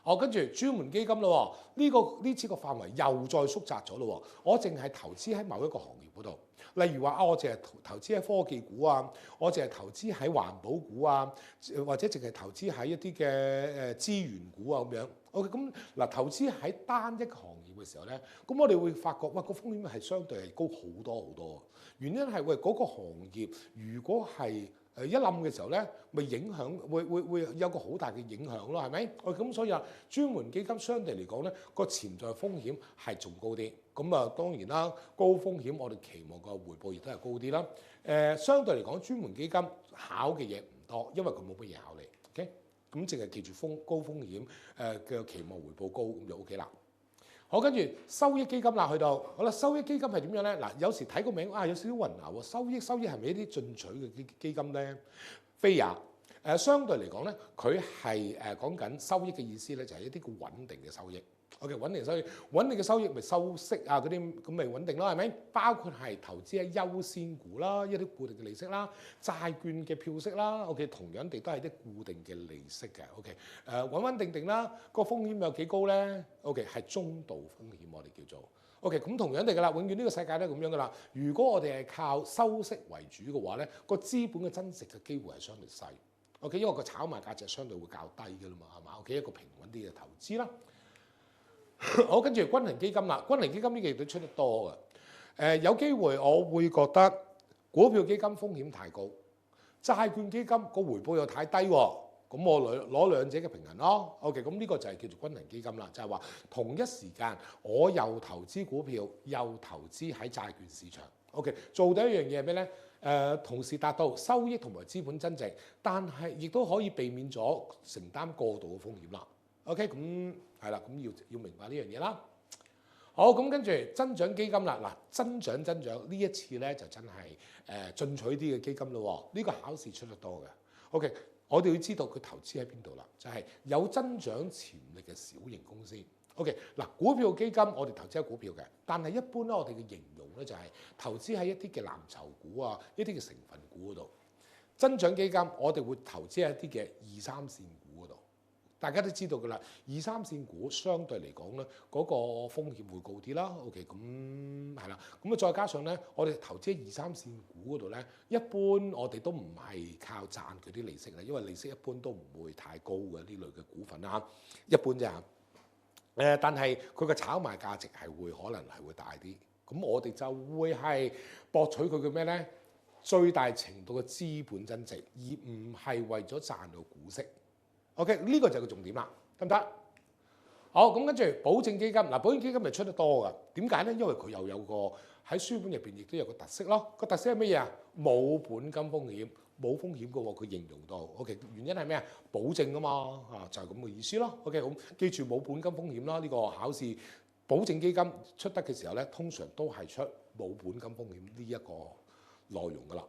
好，跟住專門基金咯，呢次個範圍又再縮窄咗咯。我淨係投資喺某一個行業嗰度，例如話我淨係投資喺科技股啊，我淨係投資喺環保股啊，或者淨係投資喺一啲嘅資源股啊咁樣。OK， 咁嗱，投資喺單一行業嘅時候咧，咁我哋會發覺哇，個風險係相對係高好多好多。原因係喂嗰個行業如果係一冧嘅時候咧，咪影響會有個好大嘅影響咯，係咪？咁所以啊，專門基金相對嚟講咧，個潛在風險係仲高啲。咁啊，當然啦，高風險我哋期望個回報亦都係高啲啦。相對嚟講，專門基金考嘅嘢唔多，因為佢冇乜嘢考你。OK， 咁淨係記住高風險嘅期望回報高咁就 OK 啦。好，跟住收益基金啦，去到好啦，收益基金係點樣咧？嗱，有時睇個名有少少混淆喎。收益係咪一啲進取嘅基金咧？非也。相對嚟講咧，佢係講緊收益嘅意思咧，就係一啲叫穩定嘅收益。OK， 穩定嘅收益咪收息啊嗰啲咁咪穩定咯，係咪？包括係投資喺優先股啦，一啲固定嘅利息啦，債券嘅票息啦。OK， 同樣地都係啲固定嘅利息嘅。OK， 穩定定啦。個風險有幾高咧 ？OK， 係中度風險，我哋叫做 OK。咁同樣地㗎啦，永遠呢個世界都係咁樣㗎啦。如果我哋係靠收息為主嘅話咧，個資本嘅增值嘅機會係相對細。OK， 因為個炒賣價值相對會較低㗎啦嘛，係嘛 ？OK， 一個平穩啲嘅投資啦。好，跟住均衡基金啦，均衡基金呢個亦都出得多嘅。有機會我會覺得股票基金風險太高，債券基金個回報又太低喎。咁我攞兩者嘅平衡咯。OK， 咁呢個就係叫做均衡基金啦，就係話同一時間我又投資股票，又投資喺債券市場。OK， 做到一樣嘢係咩咧？同時達到收益同埋資本增值，但係亦都可以避免咗承擔過度嘅風險啦。OK， 咁係啦，咁要明白呢樣嘢啦。好，咁跟住增長基金啦，嗱，增長呢一次咧就真係進取啲嘅基金咯。呢個考試出得多嘅。OK， 我哋要知道佢投資喺邊度啦，就係有增長潛力嘅小型公司。OK， 嗱，股票基金我哋投資喺股票嘅，但係一般咧我哋嘅形容咧就係投資喺一啲嘅藍籌股啊，一啲嘅成分股嗰度。增長基金我哋會投資喺一啲嘅二三線股嗰度。大家都知道㗎啦，二三線股相對嚟講咧，嗰個風險會高啲啦。OK， 咁係啦，咁啊再加上咧，我哋投資二三線股嗰度咧，一般我哋都唔係靠賺佢啲利息啦，因為利息一般都唔會太高嘅呢類嘅股份啦，一般啫嚇。但係佢嘅炒賣價值係可能係會大啲，咁我哋就會係博取佢嘅咩咧？最大程度嘅資本增值，而唔係為咗賺到股息。OK， 呢個就係個重點啦，得唔得？好，咁跟住保證基金，嗱，保證基金咪出得多㗎。點解咧？因為佢又有個喺書本入邊亦都有個特色咯。個特色係乜嘢啊？冇本金風險，冇風險嘅喎，佢形容到 OK， 原因係咩啊？保證啊嘛，就係咁嘅意思咯。OK， 咁記住冇本金風險啦。呢個考試保證基金出得嘅時候咧，通常都係出冇本金風險呢一個內容噶啦。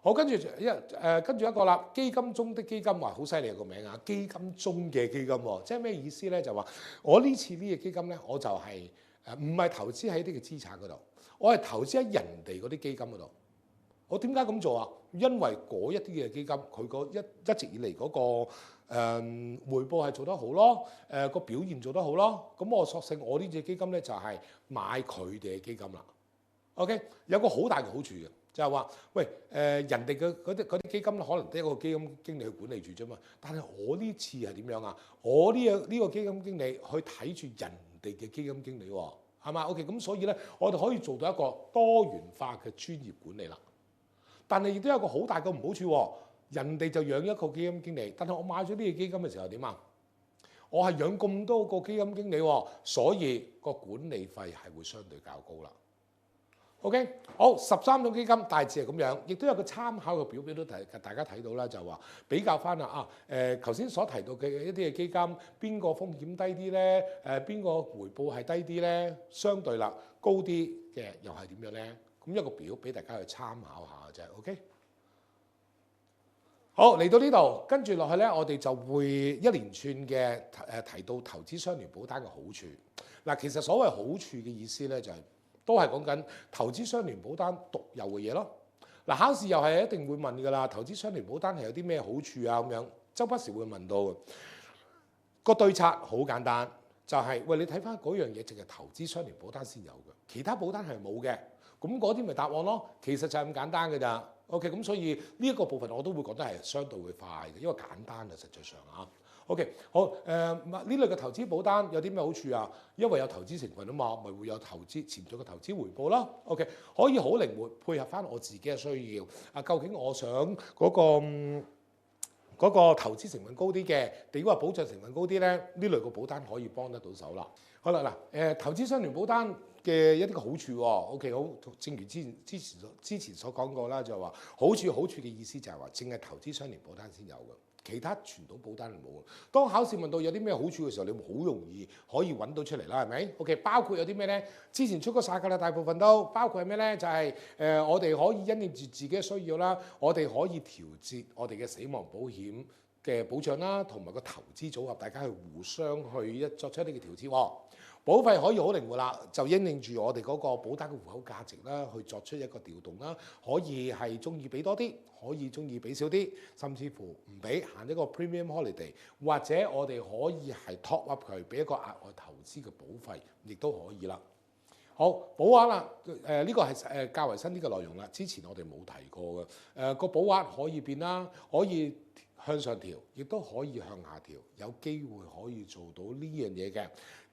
好，跟住一個啦，基金中的基金，話好犀利個名啊！基金中嘅基金喎，即係咩意思咧？就話我呢次呢個基金咧，我就係唔係投資喺呢個資產嗰度，我係投資喺人哋嗰啲基金嗰度。我點解咁做啊？因為嗰一啲嘅基金，佢個一直以嚟嗰個回報係做得好咯，個表現做得好咯。咁我索性我呢隻基金咧就係買佢哋嘅基金啦。OK， 有個好大嘅好處嘅。就係話，喂，人哋嘅嗰啲基金可能得一個基金經理去管理住啫嘛。但係我呢次係點樣啊？我呢個基金經理去睇住人哋嘅基金經理喎，係嘛 ？OK， 咁所以咧，我哋可以做到一個多元化嘅專業管理啦。但係亦都有個好大嘅唔好處喎，人哋就養一個基金經理，但係我買咗呢個基金嘅時候點啊？我係養咁多個基金經理喎，所以個管理費係會相對較高啦。OK， 好，13種基金大致係咁樣，亦都有個參考嘅表都大家睇到啦，就話比較翻啦頭先所提到嘅一啲嘅基金，邊個風險低啲咧？邊個回報係低啲咧？相對啦，高啲嘅又係點樣咧？咁一個表俾大家去參考下嘅啫。OK， 好，嚟到呢度，跟住落去咧，我哋就會一連串嘅提到投資相連保單嘅好處。嗱，其實所謂好處嘅意思咧，就係都係講緊投資相連保單獨有嘅嘢咯。嗱，考試又係一定會問㗎啦，投資相連保單係有啲咩好處啊？咁樣周不時會問到嘅。個對策好簡單，就係喂，你睇翻嗰樣嘢，淨係投資相連保單先有嘅，其他保單係冇嘅。咁嗰啲咪答案咯。其實就係咁簡單㗎咋。OK， 咁所以呢一個部分我都會覺得係相對會快嘅，因為簡單啊，實際上啊。OK， 好呢類嘅投資保單有啲咩好處啊？因為有投資成分啊嘛，咪會有投資潛在嘅投資回報咯。OK， 可以好靈活配合翻我自己嘅需要。究竟我想嗰個投資成分高啲嘅，定話保障成分高啲咧？呢類嘅保單可以幫得到手啦。好啦，投資相連保單嘅一啲嘅好處喎。OK， 好，正如之前所講過啦，就係話好處嘅意思就係話，淨係投資相連保單先有嘅。其他傳統保單係冇嘅。當考試問到有啲咩好處嘅時候，你好容易可以揾到出嚟啦，係咪 ？OK， 包括有啲咩咧？之前出過晒㗎啦，大部分都包括係咩咧？就係我哋可以因應住自己嘅需要啦，我哋可以調節我哋嘅死亡保險嘅保障啦，同埋個投資組合，大家去互相去作出一啲嘅調節喎。保費可以好靈活啦，就因應住我哋嗰個保單嘅戶口價值啦，去作出一個調動啦。可以係中意俾多啲，可以中意俾少啲，甚至乎唔俾限一個 premium holiday， 或者我哋可以係 top up 佢，俾一個額外投資嘅保費，亦都可以啦。好，保額啦，呢個係較為新啲嘅內容啦。之前我哋冇提過嘅，個保額可以變啦，可以向上調，亦都可以向下調，有機會可以做到呢樣嘢嘅。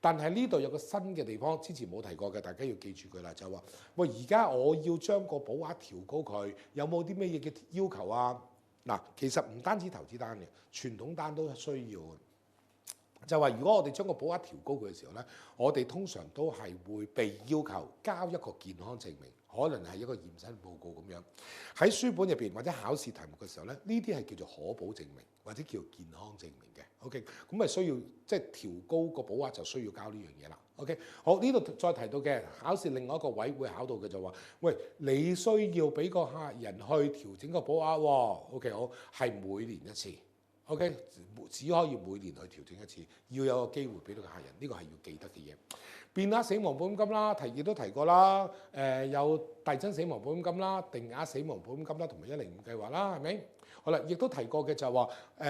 但係呢度有個新嘅地方，之前冇提過嘅，大家要記住佢啦，就係話喂，而家我要將個保額調高佢，有冇啲咩嘢嘅要求啊？嗱，其實唔單止投資單嘅，傳統單都需要嘅。就話如果我哋將個保額調高佢嘅時候咧，我哋通常都係會被要求交一個健康證明，可能係一個驗身報告咁樣。喺書本入邊或者考試題目嘅時候咧，呢啲係叫做可保證明或者叫健康證明嘅。OK， 咁咪需要即係調高個保額就需要交呢樣嘢啦。OK， 好，呢度再提到嘅考試另外一個位會考到嘅就話，喂，你需要俾個客人去調整個保額喎。OK， 好，係每年一次。OK， 只可以每年去調整一次，要有個機會俾到個客人，呢個係要記得嘅嘢。變額死亡保險金啦，亦都提過啦。有遞增死亡保險金啦、定額死亡保險金啦，同埋105計劃啦，係咪？好啦，亦都提過嘅就係話，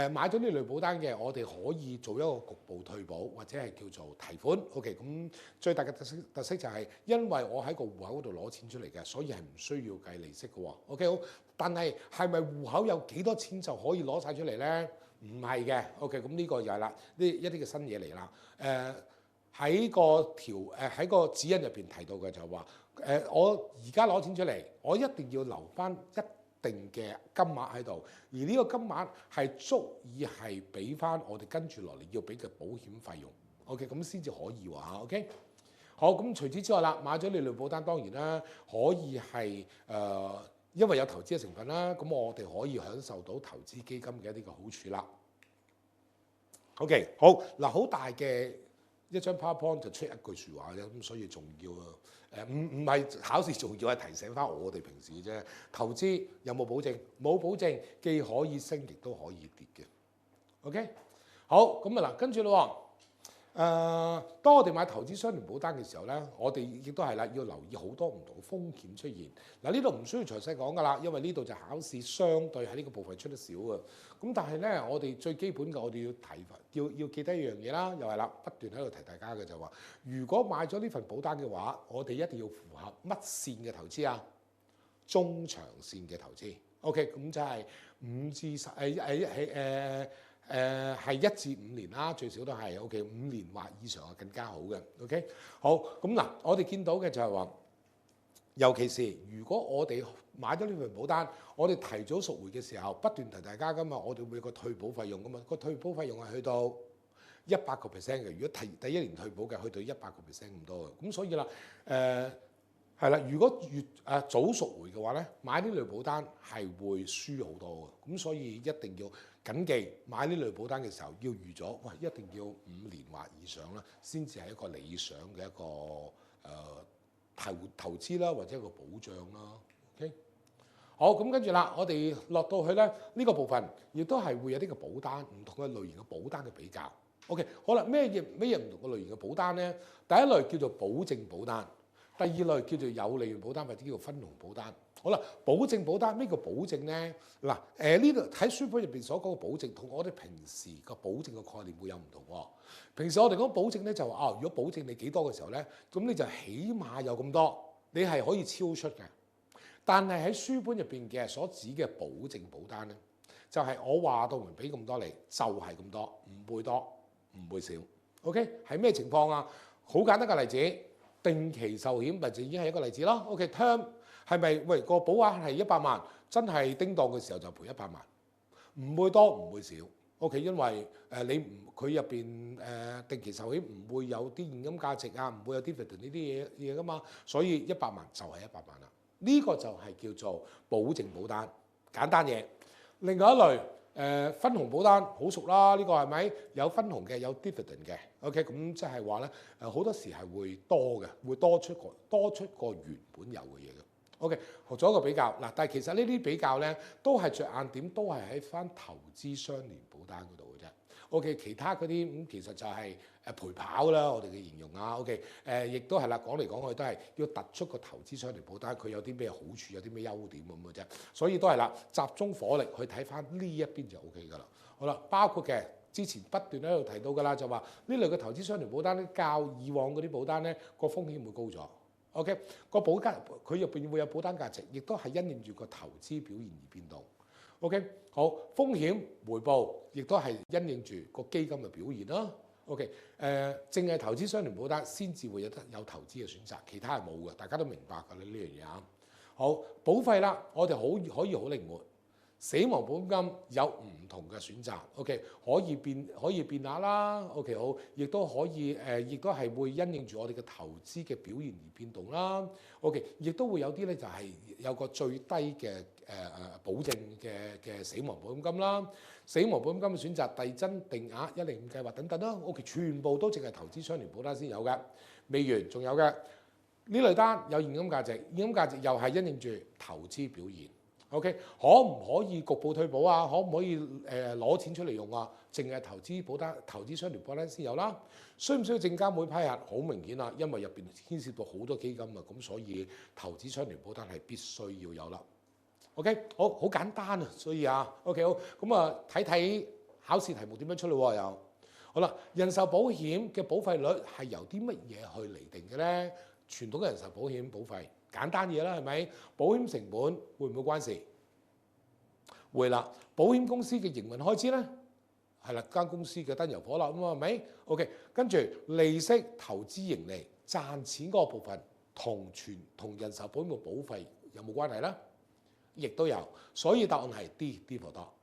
買咗呢類保單嘅，我哋可以做一個局部退保，或者係叫做提款。OK， 咁最大嘅特色就係，因為我喺個戶口嗰度攞錢出嚟嘅，所以係唔需要計利息嘅喎。OK， 好，但係係咪戶口有幾多錢就可以攞晒出嚟咧？唔係嘅。OK， 咁呢個又係啦，呢一啲嘅新嘢嚟啦。喺個指引入邊提到嘅就係話，我而家攞錢出嚟，我一定要留翻一定嘅金額喺度，而呢個金額係足以係俾翻我哋跟住落嚟要俾嘅保險費用。OK， 咁先至可以喎嚇。OK， 好，咁除此之外啦，買咗呢類保單當然啦，可以係因為有投資嘅成分啦，咁我哋可以享受到投資基金嘅一啲嘅好處啦。OK， 好嗱，好大嘅一張 PowerPoint 就出一句説話啫，咁所以重要啊。唔係考試重要，係提醒翻我哋平時啫。投資有冇保證？冇保證，既可以升，亦都可以跌嘅。OK， 好咁啊嗱，跟住咯。當我哋買投資相連保單嘅時候咧，我哋亦都係啦，要留意好多唔同嘅風險出現。嗱，呢度唔需要詳細講噶啦，因為呢度就考試相對喺呢個部分出得少啊。咁但係咧，我哋最基本嘅，我哋要記得一樣嘢啦，又係啦，不斷喺度提大家嘅就話，如果買咗呢份保單嘅話，我哋一定要符合乜線嘅投資啊？中長線嘅投資。OK， 咁就係5至10係1至5年啦，最少都係 OK， 5年或以上係更加好嘅。OK， 好咁嗱，我哋見到嘅就係話，尤其是如果我哋買咗呢份保單，我哋提早贖回嘅時候，不斷提大家噶嘛，我哋會有個退保費用噶嘛，個退保費用係去到100%嘅。如果第一年退保嘅，去到100%咁多嘅。咁所以啦，係啦，如果越早贖回嘅話咧，買呢類保單係會輸好多嘅。咁所以一定要緊記買呢類保單嘅時候要預咗，喂，一定要5年或以上啦，先至係一個理想嘅一個投資啦，或者一個保障啦。OK， 好，咁跟住啦，我哋落到去咧呢個部分，亦都係會有啲嘅保單，唔同嘅類型嘅保單嘅比較。OK， 好啦，咩嘢唔同嘅類型嘅保單咧？第一類叫做保證保單。第二類叫做有利潤保單或者叫做分紅保單。好啦，保證保單咩叫保證咧？嗱，呢度喺書本入邊所講嘅保證，同我哋平時個保證嘅概念會有唔同喎。平時我哋講保證咧就話如果保證你幾多嘅時候咧，咁你就起碼有咁多，你係可以超出嘅。但係喺書本入邊嘅所指嘅保證保單咧，就係我話到明俾咁多你，就係咁多，唔會多，唔會少。OK， 係咩情況啊？好簡單嘅例子。定期壽險咪就已經係一個例子咯。OK，term 係咪喂個保額係100萬，真係叮當嘅時候就賠100萬，唔會多唔會少。OK， 因為佢入邊定期壽險唔會有啲現金價值啊，唔會有 dividend 呢啲嘢噶嘛，所以100萬就係100萬啦。呢個就係叫做保證保單，簡單嘢。另外一類分紅保單好熟啦，呢個係咪有分紅嘅，有 dividend 嘅 ？OK， 咁即係話咧好多時係會多嘅，會多出個原本有嘅嘢嘅。OK， 學咗一個比較嗱，但係其實呢啲比較咧都係着眼點都係喺翻投資相連保單嗰度嘅啫。OK， 其他嗰啲咁其實就係陪跑啦，我哋嘅形容啊。OK， 亦都係啦，講嚟講去都係要突出個投資相連保單佢有啲咩好處，有啲咩優點咁嘅啫。所以都係啦，集中火力去睇翻呢一邊就 OK 㗎啦。好啦，包括嘅之前不斷喺度提到㗎啦，就話呢類嘅投資相連保單咧，較以往嗰啲保單咧個風險會高咗。OK， 個保單佢入邊會有保單價值，亦都係因應住個投資表現而變動。OK， 好，風險回報亦都係因應住個基金嘅表現啦。OK， 淨係投資相連保單先至會有投資嘅選擇，其他係冇嘅，大家都明白㗎啦呢樣嘢啊。好，保費啦，我哋可以好靈活。死亡保險金有唔同嘅選擇 ，OK， 可以變額啦 ，OK 好，亦都可以亦都係會因應住我哋嘅投資嘅表現而變動啦 ，OK， 亦都會有啲咧就係有個最低嘅保證嘅死亡保險金啦，死亡保險金嘅選擇遞增定額105計劃等等啦 ，OK， 全部都淨係投資相連保單先有嘅，未完仲有嘅呢類單有現金價值，現金價值又係因應住投資表現。OK， 可唔可以局部退保啊？可唔可以攞錢出嚟用啊？淨係投資保單、投資相連保單先有啦。需唔需要證監會批核？好明顯啦，因為入邊牽涉到好多基金啊，咁所以投資相連保單係必須要有啦。OK， 好簡單啊，所以啊 ，OK 好，咁啊睇睇考試題目點樣出嚟又好啦。人壽保險嘅保費率係由啲乜嘢去釐定嘅咧？傳統嘅人壽保險保費。簡單嘢啦，係咪？保險成本會唔會關事？會啦。保險公司嘅營運開支咧，係啦，間公司嘅燈油火蠟啊嘛，係咪 ？OK， 跟住利息、投資盈利、賺錢嗰個部分，同人壽保險嘅保費有冇關係咧？亦都有，所以答案係 D for 多。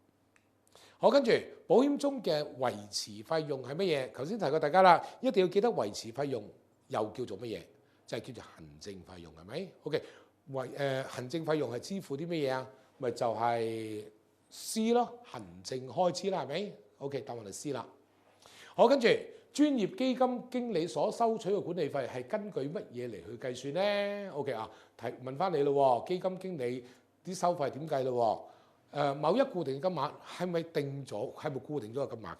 好，跟住保險中嘅維持費用係乜嘢？頭先提過大家啦，一定要記得維持費用又叫做乜嘢？就係叫做行政費用，係咪 ？OK，行政費用係支付啲乜嘢啊？咪就係 C 咯，行政開支啦，係咪 ？OK， 答案係 C 啦。好，跟住專業基金經理所收取嘅管理費係根據乜嘢嚟去計算咧 ？OK 啊，問翻你咯，基金經理啲收費點計咯？某一固定金額係咪定咗？係咪固定咗個金額嘅？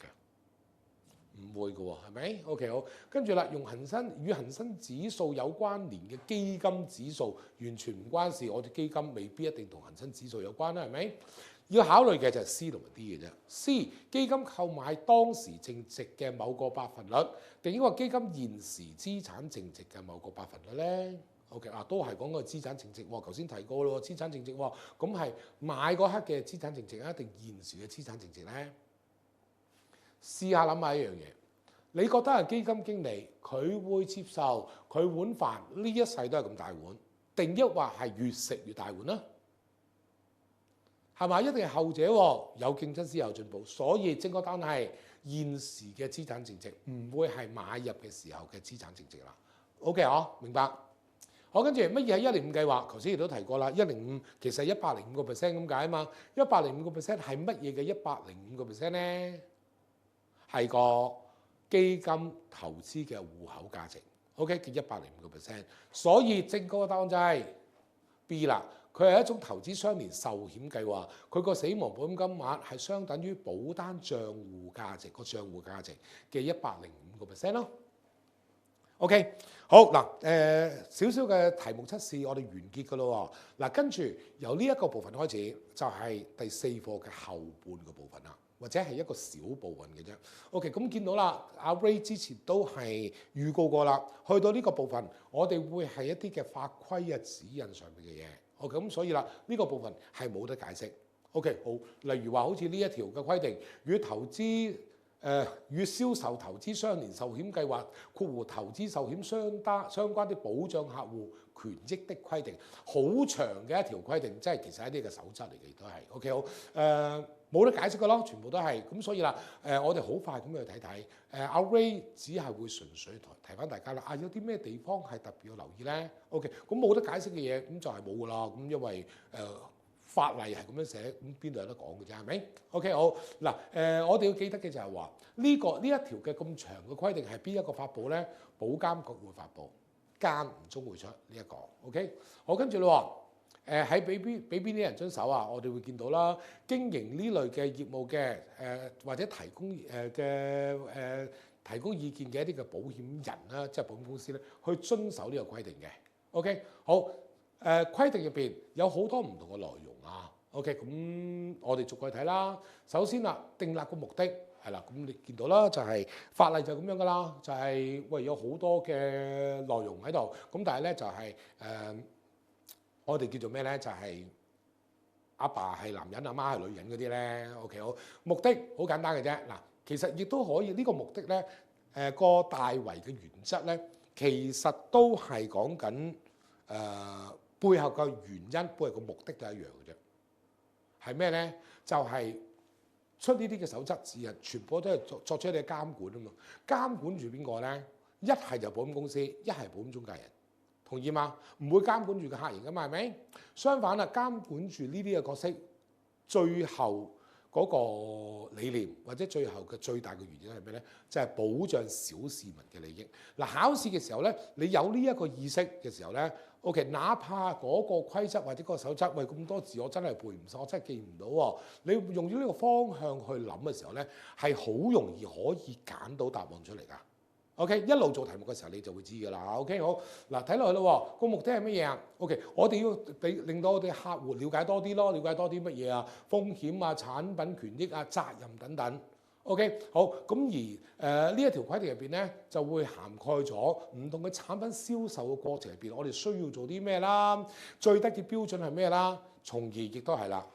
唔會嘅喎，係咪 ？OK 好，跟住啦，用與恒生指數有關聯嘅基金指數完全唔關事，我哋基金未必一定同恒生指數有關啦，係咪？要考慮嘅就係 C 同埋 D 嘅啫。C 基金購買當時淨值嘅某個百分率，定抑或基金現時資產淨值嘅某個百分率咧 ？OK 啊，都係講個資產淨值喎。頭先提過咯，資產淨值喎，咁係買嗰刻嘅資產淨值啊，定現時嘅資產淨值咧？試下諗下一樣嘢，你覺得係基金經理佢會接受佢碗飯呢一世都係咁大碗，定抑或係越食越大碗啦？係咪？一定係後者喎，有競爭先有進步，所以正確答案係現時嘅資產淨值，唔會係買入嘅時候嘅資產淨值啦。OK 啊，明白？好，跟住乜嘢係105計劃？頭先亦都提過啦，105其實係105% 咁解啊嘛。105% 係乜嘢嘅105% 咧？係個基金投資嘅戶口價值 ，OK 嘅105%，所以正確嘅答案就係 B 啦。佢係一種投資相連壽險計劃，佢個死亡保險金額係相等於保單帳戶價值帳戶價值嘅105% 咯。OK， 好嗱，少少嘅題目測試，我哋完結㗎咯喎。嗱，跟住由呢一個部分開始，就係第4課嘅後半個部分啦。或者係一個小部分嘅啫。OK， 咁見到啦，阿 Ray 之前都係預告過啦。去到呢個部分，我哋會係一啲嘅法規啊指引上面嘅嘢。OK，咁所以啦，呢個部分係冇得解釋。OK， 好，例如話好似呢一條嘅規定，與銷售投資相連壽險計劃（括弧投資壽險相關的保障客戶權益的規定），好長嘅一條規定，即係其實一啲嘅守則嚟嘅，亦都係 OK 好冇得解釋嘅咯，全部都係咁，所以啦我哋好快咁去睇睇阿 Ray 只係會純粹提翻大家啦，有啲咩地方係特別要留意咧 ？OK， 咁冇得解釋嘅嘢咁就係冇噶啦，咁因為法例係咁樣寫，咁邊度有得講嘅啫？係咪 ？OK 好嗱我哋要記得嘅就係話呢一條嘅咁長嘅規定係邊一個發布咧？保監局會發布，間唔中會出呢一個 OK。好，跟住咯喺俾邊啲人遵守啊？我哋會見到啦，經營呢類嘅業務嘅或者提供意見嘅一啲嘅保險人啦，即係保險公司咧，去遵守呢個規定嘅。OK， 好規定入邊有好多唔同嘅內容啊。OK， 咁我哋逐個睇啦。首先啦，訂立個目的係啦，咁你見到啦，就係法例就咁樣噶啦，就係有好多嘅內容喺度，咁但係咧就係我哋叫做咩咧？就係阿爸係男人，阿媽係女人嗰啲咧。OK， 好，目的好簡單嘅啫。嗱，其實亦都可以呢個目的咧，個大圍嘅原則咧，其實都係講緊背後嘅原因，背後嘅目的都係一樣嘅啫。係咩咧？就係出呢啲嘅守則指引，全部都係作出一啲監管啊嘛。監管住邊個咧？一係就保險公司，一係保險中介人。同意嗎？唔會監管住個客人噶嘛，係咪？相反啦，監管住呢啲嘅角色，最後嗰個理念或者最後嘅最大嘅原因係咩咧？就係保障小市民嘅利益。嗱，考試嘅時候咧，你有呢一個意識嘅時候咧 ，OK， 哪怕嗰個規則或者嗰個守則，喂咁多字我真係背唔晒，我真係記唔到喎。你用咗呢個方向去諗嘅時候咧，係好容易可以揀到答案出嚟㗎。OK， 一路做題目嘅時候你就會知㗎啦。OK， 好嗱，睇落去咯，個目的係乜嘢啊 ？OK， 我哋要令到我哋客戶了解多啲咯，了解多啲乜嘢啊？風險啊、產品權益啊、責任等等。OK， 好咁而呢一條規定入邊咧，就會涵蓋咗唔同嘅產品銷售嘅過程入邊，我哋需要做啲咩啦？最低嘅標準係咩啦？從而亦都係啦，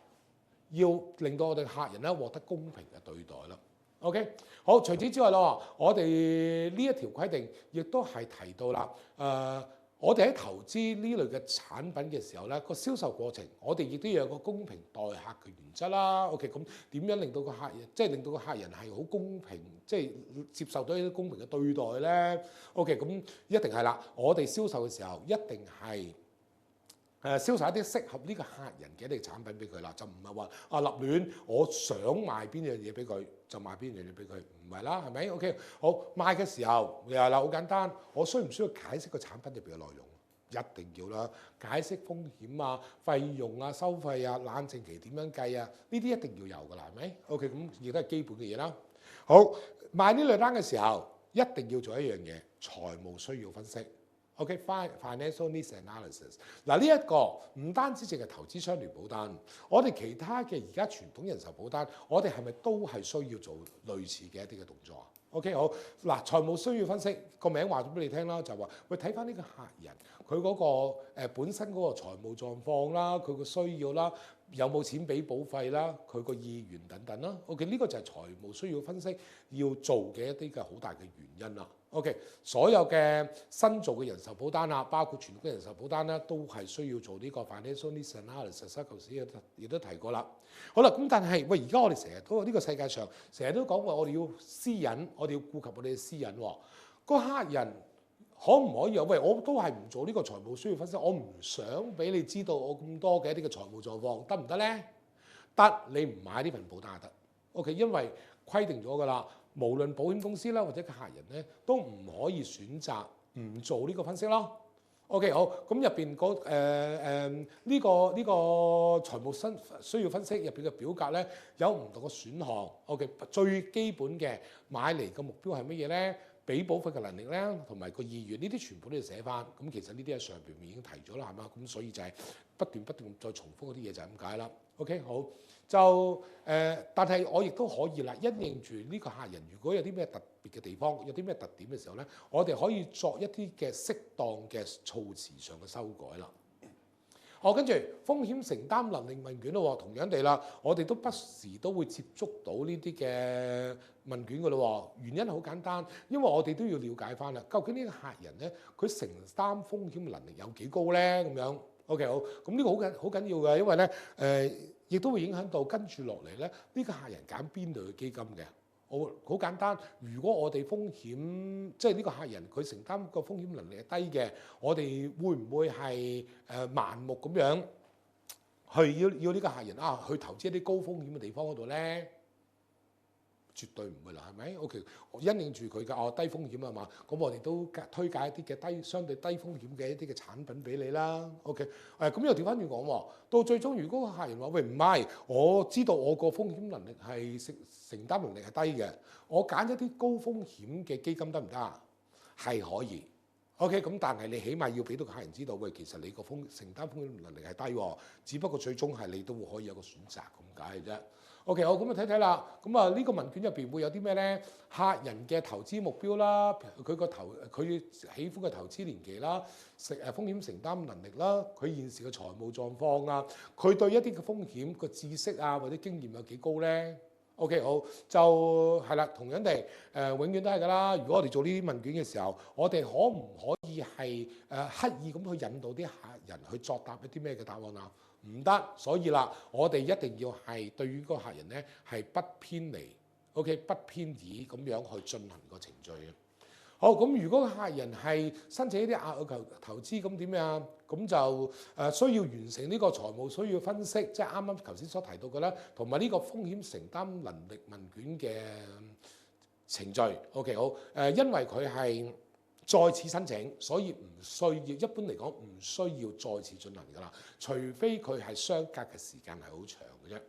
要令到我哋客人咧獲得公平嘅對待啦。OK， 好，除此之外咯，我哋呢一條規定亦都係提到啦。我哋喺投資呢類嘅產品嘅時候咧，個銷售過程，我哋亦都要有個公平待客嘅原則啦。OK， 咁點樣令到個客人，即係令到個客人係好公平，即係接受到一啲公平嘅對待咧？OK，咁一定係啦。我哋銷售嘅時候一定係銷售一啲適合呢個客人嘅一啲產品俾佢啦，就唔係話立亂，我想賣邊樣嘢俾佢就賣邊樣嘢俾佢，唔係啦，係咪？OK， 好，賣嘅時候又係啦，好簡單，我需唔需要解釋個產品入邊嘅內容？一定要啦，解釋風險啊、費用啊、收費啊、冷靜期點樣計啊，呢啲一定要有㗎啦，係咪？OK，咁亦都係基本嘅嘢啦。好，賣呢類單嘅時候，一定要做一樣嘢，財務需要分析。OK，financial needs analysis。嗱，呢一個唔單止淨係投資相連保單，我哋其他嘅而家傳統人壽保單，我哋係咪都係需要做類似嘅一啲嘅動作啊？OK， 好嗱，財務需要分析個名話咗俾你聽啦，就話喂，睇翻呢個客人佢嗰個本身嗰個財務狀況啦，佢個需要啦，有冇錢俾保費啦，佢個意願等等啦。OK， 呢個就係財務需要分析要做嘅一啲嘅好大嘅原因啦。OK， 所有嘅新做嘅人壽保單啊，包括傳統嘅人壽保單咧，都係需要做呢個 financial needs analysis，頭先亦都提過啦。好啦，咁但係喂，而家我哋成日都呢個世界上成日都講話，我哋要私隱，我哋要顧及我哋嘅私隱喎。個客人可唔可以啊？喂，我都係唔做呢個財務需要分析，我唔想俾你知道我咁多嘅一啲嘅財務狀況，得唔得咧？得，你唔買呢份保單就得。OK， 因為規定咗㗎啦。無論保險公司啦或者個客人咧，都唔可以選擇唔做呢個分析咯。OK， 好，咁入邊呢個財務需要分析入邊嘅表格咧，有唔同嘅選項。OK， 最基本嘅買嚟嘅目標係乜嘢咧？俾保費嘅能力咧，同埋個意願，呢啲全部都要寫翻。咁其實呢啲喺上邊已經提咗啦，係嘛？咁所以就係不斷再重複嗰啲嘢就係咁解啦。OK， 好。就但係我亦都可以啦，因應住呢個客人，如果有啲咩特別嘅地方，有啲咩特點嘅時候咧，我哋可以作一啲嘅適當嘅措辭上嘅修改啦。好，跟住風險承擔能力問卷咯，同樣地啦，我哋都不時都會接觸到呢啲嘅問卷噶咯。原因好簡單，因為我哋都要了解翻啦，究竟呢個客人咧，佢承擔風險嘅能力有幾高咧？咁樣 OK 好，咁呢個好緊要嘅，因為咧亦都會影響到跟住落嚟咧，呢個客人揀邊類嘅基金嘅。好簡單，如果我哋風險即係呢個客人佢承擔個風險能力係低嘅，我哋會唔會係盲目咁樣去要呢個客人去投資一啲高風險嘅地方嗰度咧？絕對唔會啦，係咪 ？OK， 因應住佢嘅低風險啊嘛，咁我哋都推介一啲嘅相對低風險嘅一啲嘅產品俾你啦。OK， 咁又調翻轉講喎，到最終如果個客人話喂唔係，我知道我個風險能力係承擔能力係低嘅，我揀一啲高風險嘅基金得唔得啊？係可以。OK， 咁但係你起碼要俾到客人知道，喂，其實你個承擔風險能力係低喎，只不過最終係你都可以有個選擇咁解嘅啫。OK，好，咁啊睇睇啦。咁啊呢個問卷入邊會有啲咩咧？客人嘅投資目標啦，佢喜歡嘅投資年期啦，風險承擔能力啦，佢現時嘅財務狀況啊，佢對一啲嘅風險個知識啊或者經驗有幾高咧？OK， 好，就係啦，同樣地，永遠都係㗎啦。如果我哋做呢啲問卷嘅時候，我哋可唔可以係刻意咁去引導啲客人去作答一啲咩嘅答案啊？唔得，所以啦，我哋一定要係對於個客人咧係不偏離 ，OK， 不偏倚咁樣去進行個程序嘅。好，咁如果客人係申請一啲額外投資，咁點樣？咁就需要完成呢個財務需要分析，即係啱啱頭先所提到嘅啦，同埋呢個風險承擔能力問卷嘅程序。OK， 好，因為佢係再次申請，所以唔需要，一般嚟講唔需要再次進行㗎啦，除非佢係相隔嘅時間係好長嘅啫。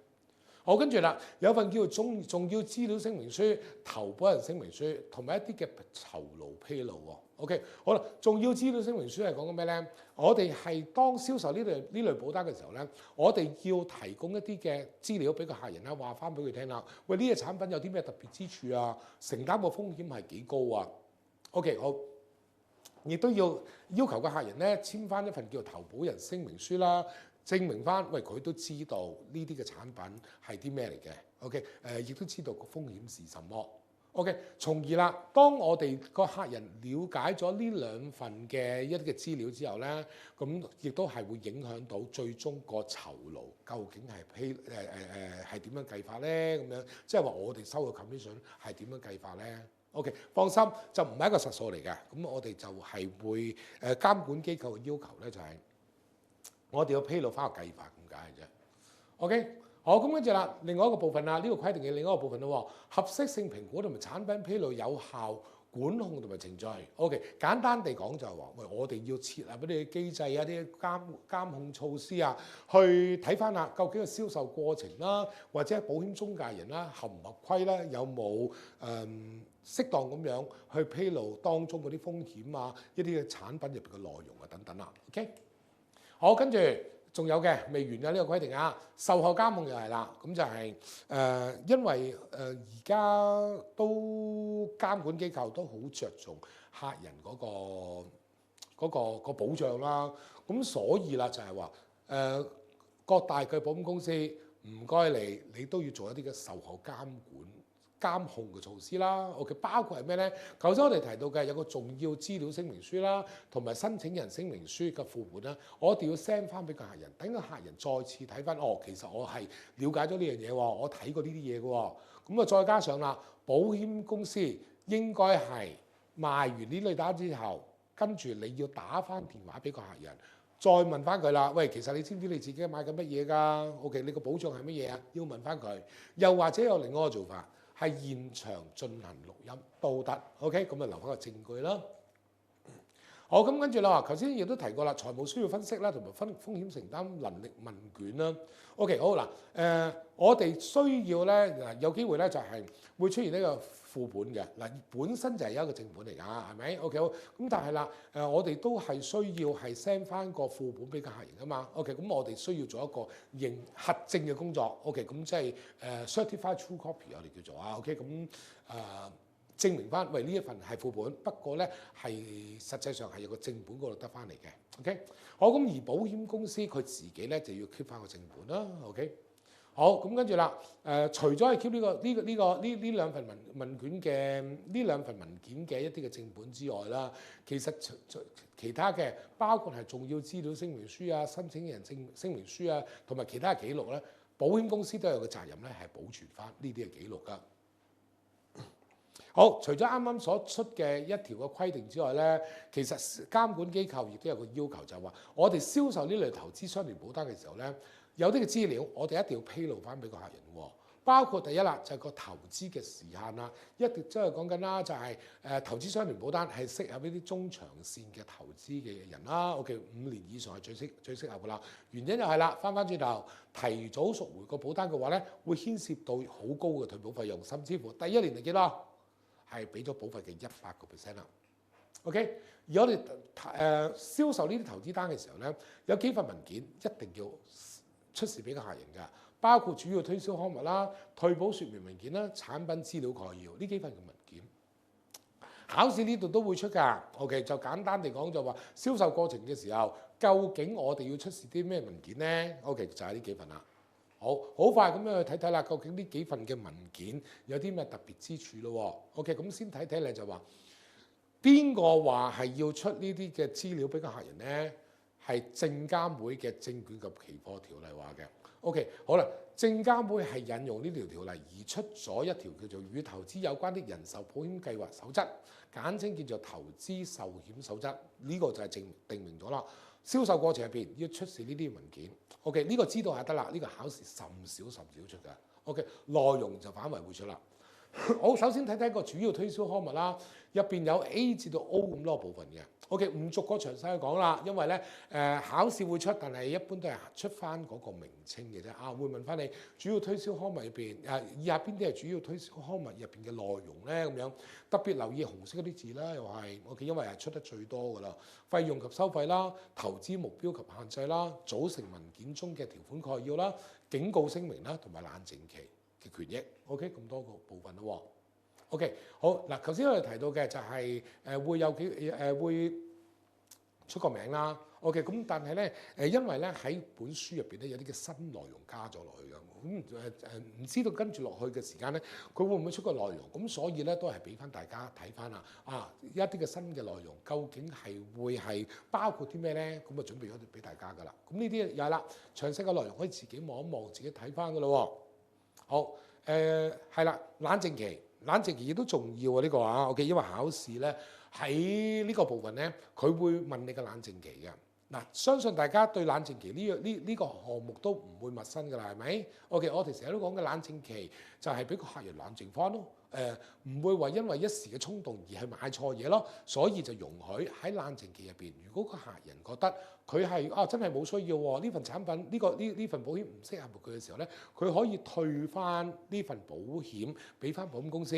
好，跟住啦，有份叫做重要資料聲明書、投保人聲明書，同埋一啲嘅酬勞披露喎。OK， 好啦，重要資料聲明書係講緊咩咧？我哋係當銷售呢類保單嘅時候咧，我哋要提供一啲嘅資料俾個客人啦，話翻俾佢聽啦。喂，呢個產品有啲咩特別之處啊？承擔個風險係幾高啊 ？OK， 好。亦都要求個客人咧簽翻一份叫做投保人聲明書啦，證明翻喂佢都知道呢啲嘅產品係啲咩嚟嘅。OK， 亦都知道個風險是什麼。OK， 從而啦，當我哋個客人了解咗呢兩份嘅一啲嘅資料之後咧，咁亦都係會影響到最終個酬勞究竟係點樣計法咧？咁樣即係話我哋收嘅 commission 係點樣計法咧？OK， 放心，就唔係一個實數嚟嘅。咁我哋就係會監管機構嘅要求咧，就係我哋要披露翻個計法咁解嘅啫。OK， 好，咁跟住啦，另外一個部分啦，呢個規定嘅另一個部分咯，合適性評估同埋產品披露有效管控同埋程序。OK， 簡單地講就係話，喂，我哋要設立嗰啲機制啊、啲監控措施啊，去睇翻啦，究竟個銷售過程啦，或者保險中介人啦合唔合規啦，有冇適當咁樣去披露當中嗰啲風險啊、一啲嘅產品入邊嘅內容啊等等啦。OK， 好，跟住仲有嘅未完嘅呢個規定啊，售後監控又係啦，咁就係因為而家都監管機構都好着重客人嗰個保障啦，咁所以啦就係話各大嘅保險公司唔該你都要做一啲嘅售後監控嘅措施啦。OK， 包括係咩咧？頭先我哋提到嘅有個重要資料聲明書啦，同埋申請人聲明書嘅副本啦，我哋要 send 翻俾個客人，等個客人再次睇翻，其實我係了解咗呢樣嘢喎，我睇過呢啲嘢嘅喎。咁啊，再加上啦，保險公司應該係賣完呢類單之後，跟住你要打翻電話俾個客人，再問翻佢啦。喂，其實你知唔知你自己買緊乜嘢㗎？OK， 你個保障係乜嘢啊？要問翻佢。又或者有另外一個做法，係現場進行錄音都得。OK， 咁就留翻個證據啦。好，咁跟住啦，頭先亦都提過啦，財務需要分析啦，同埋風險承擔能力問卷啦。OK， 好嗱，我哋需要咧有機會咧就係會出現呢個副本嘅嗱，本身就係一個正本嚟㗎，係咪 ？OK， 好，咁但係啦，我哋都係需要係 send 翻個副本俾個客人㗎嘛。OK， 咁我哋需要做一個核證嘅工作。OK， 咁即係certified true copy 我哋叫做啊。OK， 咁證明翻，喂，呢一份係副本，不過咧係實際上係有個正本嗰度得翻嚟嘅。OK， 好，咁而保險公司佢自己咧就要 keep 翻個正本啦。OK， 好，咁跟住啦，除咗係 keep 呢兩份問卷嘅呢兩份文件嘅一啲嘅正本之外啦，其實其他嘅包括係重要資料聲明書啊、申請人聲明書啊，同埋其他嘅記錄咧，保險公司都有個責任咧係保存翻呢啲嘅記錄㗎。好，除咗啱啱所出嘅一條嘅規定之外咧，其實監管機構亦都有個要求，就係話我哋銷售呢類投資相連保單嘅時候咧，有啲嘅資料我哋一定要披露翻俾個客人喎。包括第一啦，就係個投資嘅時限啦，一定即係講緊啦，就係投資相連保單係適合呢啲中長線嘅投資嘅人啦。OK， 5年以上係最適合噶啦。原因就係啦，翻轉頭提早贖回個保單嘅話咧，會牽涉到好高嘅退保費用，甚至乎第一年係幾多？係俾咗保費嘅100%啦。OK， 而我哋銷售呢啲投資單嘅時候咧，有幾份文件一定要出示俾個客人㗎，包括主要推銷刊物啦、退保説明文件啦、產品資料概要呢幾份嘅文件。考試呢度都會出㗎。OK， 就簡單地講就話銷售過程嘅時候，究竟我哋要出示啲咩文件咧 ？OK， 就係呢幾份啦。好快咁樣去睇睇啦，究竟呢幾份嘅文件有啲咩特別之處咯？OK， 咁先睇睇咧就話邊個話係要出呢啲嘅資料俾個客人咧？係證監會嘅證券及期貨條例話嘅。OK， 好啦，證監會係引用呢條條例而出咗一條叫做與投資有關的人壽保險計劃守則，簡稱叫做投資壽險守則。呢個就係定明咗啦。銷售過程入邊要出示呢啲文件。OK， 呢個知道係得啦。呢個考試甚少出㗎。OK， 內容就反為會出啦。好，首先睇睇個主要推銷刊物啦，入邊有 A 至到 O 咁多部分嘅。OK， 唔逐個詳細去講啦，因為咧考試會出，但係一般都係出翻嗰個名稱嘅啫。會問翻你主要推銷刊物入邊以下邊啲係主要推銷刊物入邊嘅內容咧？咁樣特別留意紅色嗰啲字啦，又係 OK， 因為係出得最多㗎啦。費用及收費啦，投資目標及限制啦，組成文件中嘅條款概要啦，警告聲明啦，同埋冷靜期嘅權益。OK， 咁多個部分咯。OK， 好嗱，頭先我哋提到嘅就係會有會出個名啦。OK， 咁但係咧因為咧喺本書入邊咧有啲嘅新內容加咗落去嘅，咁唔知道跟住落去嘅時間咧，佢會唔會出個內容？咁所以咧都係俾翻大家睇翻啦。一啲嘅新嘅內容究竟係會係包括啲咩咧？咁啊準備咗俾大家噶啦。咁呢啲又係啦，詳細嘅內容可以自己望一望，自己睇翻噶咯。好，係啦，冷靜期亦都重要啊！呢個OK， 因為考試咧喺呢個部分咧，佢會問你嘅冷靜期嘅。嗱，相信大家對冷靜期呢個項目都唔會陌生㗎啦，係咪？OK，我哋成日都講嘅冷靜期就係俾個客人冷靜翻咯。唔會話因為一時嘅衝動而係買錯嘢咯，所以就容許喺冷靜期入邊，如果個客人覺得佢係真係冇需要喎，呢份產品呢份保險唔適合佢嘅時候咧，佢可以退翻呢份保險俾翻保險公司，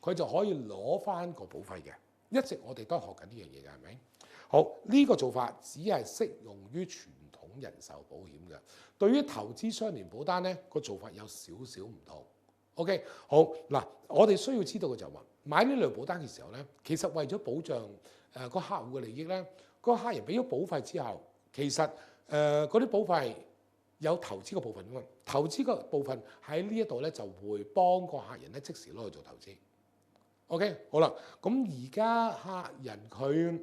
佢就可以攞翻個保費嘅。一直我哋都係學緊呢樣嘢嘅，係咪？好，呢個做法只係適用於傳統人壽保險嘅，對於投資相連保單咧，個做法有少少唔同。OK， 好嗱，我哋需要知道嘅就係話買呢類保單嘅時候咧，其實為咗保障個客戶嘅利益咧，個客人俾咗保費之後，其實嗰啲保費有投資嘅部分㗎嘛，投資嘅部分喺呢一度咧就會幫個客人咧即時攞去做投資。OK， 好啦，咁而家客人佢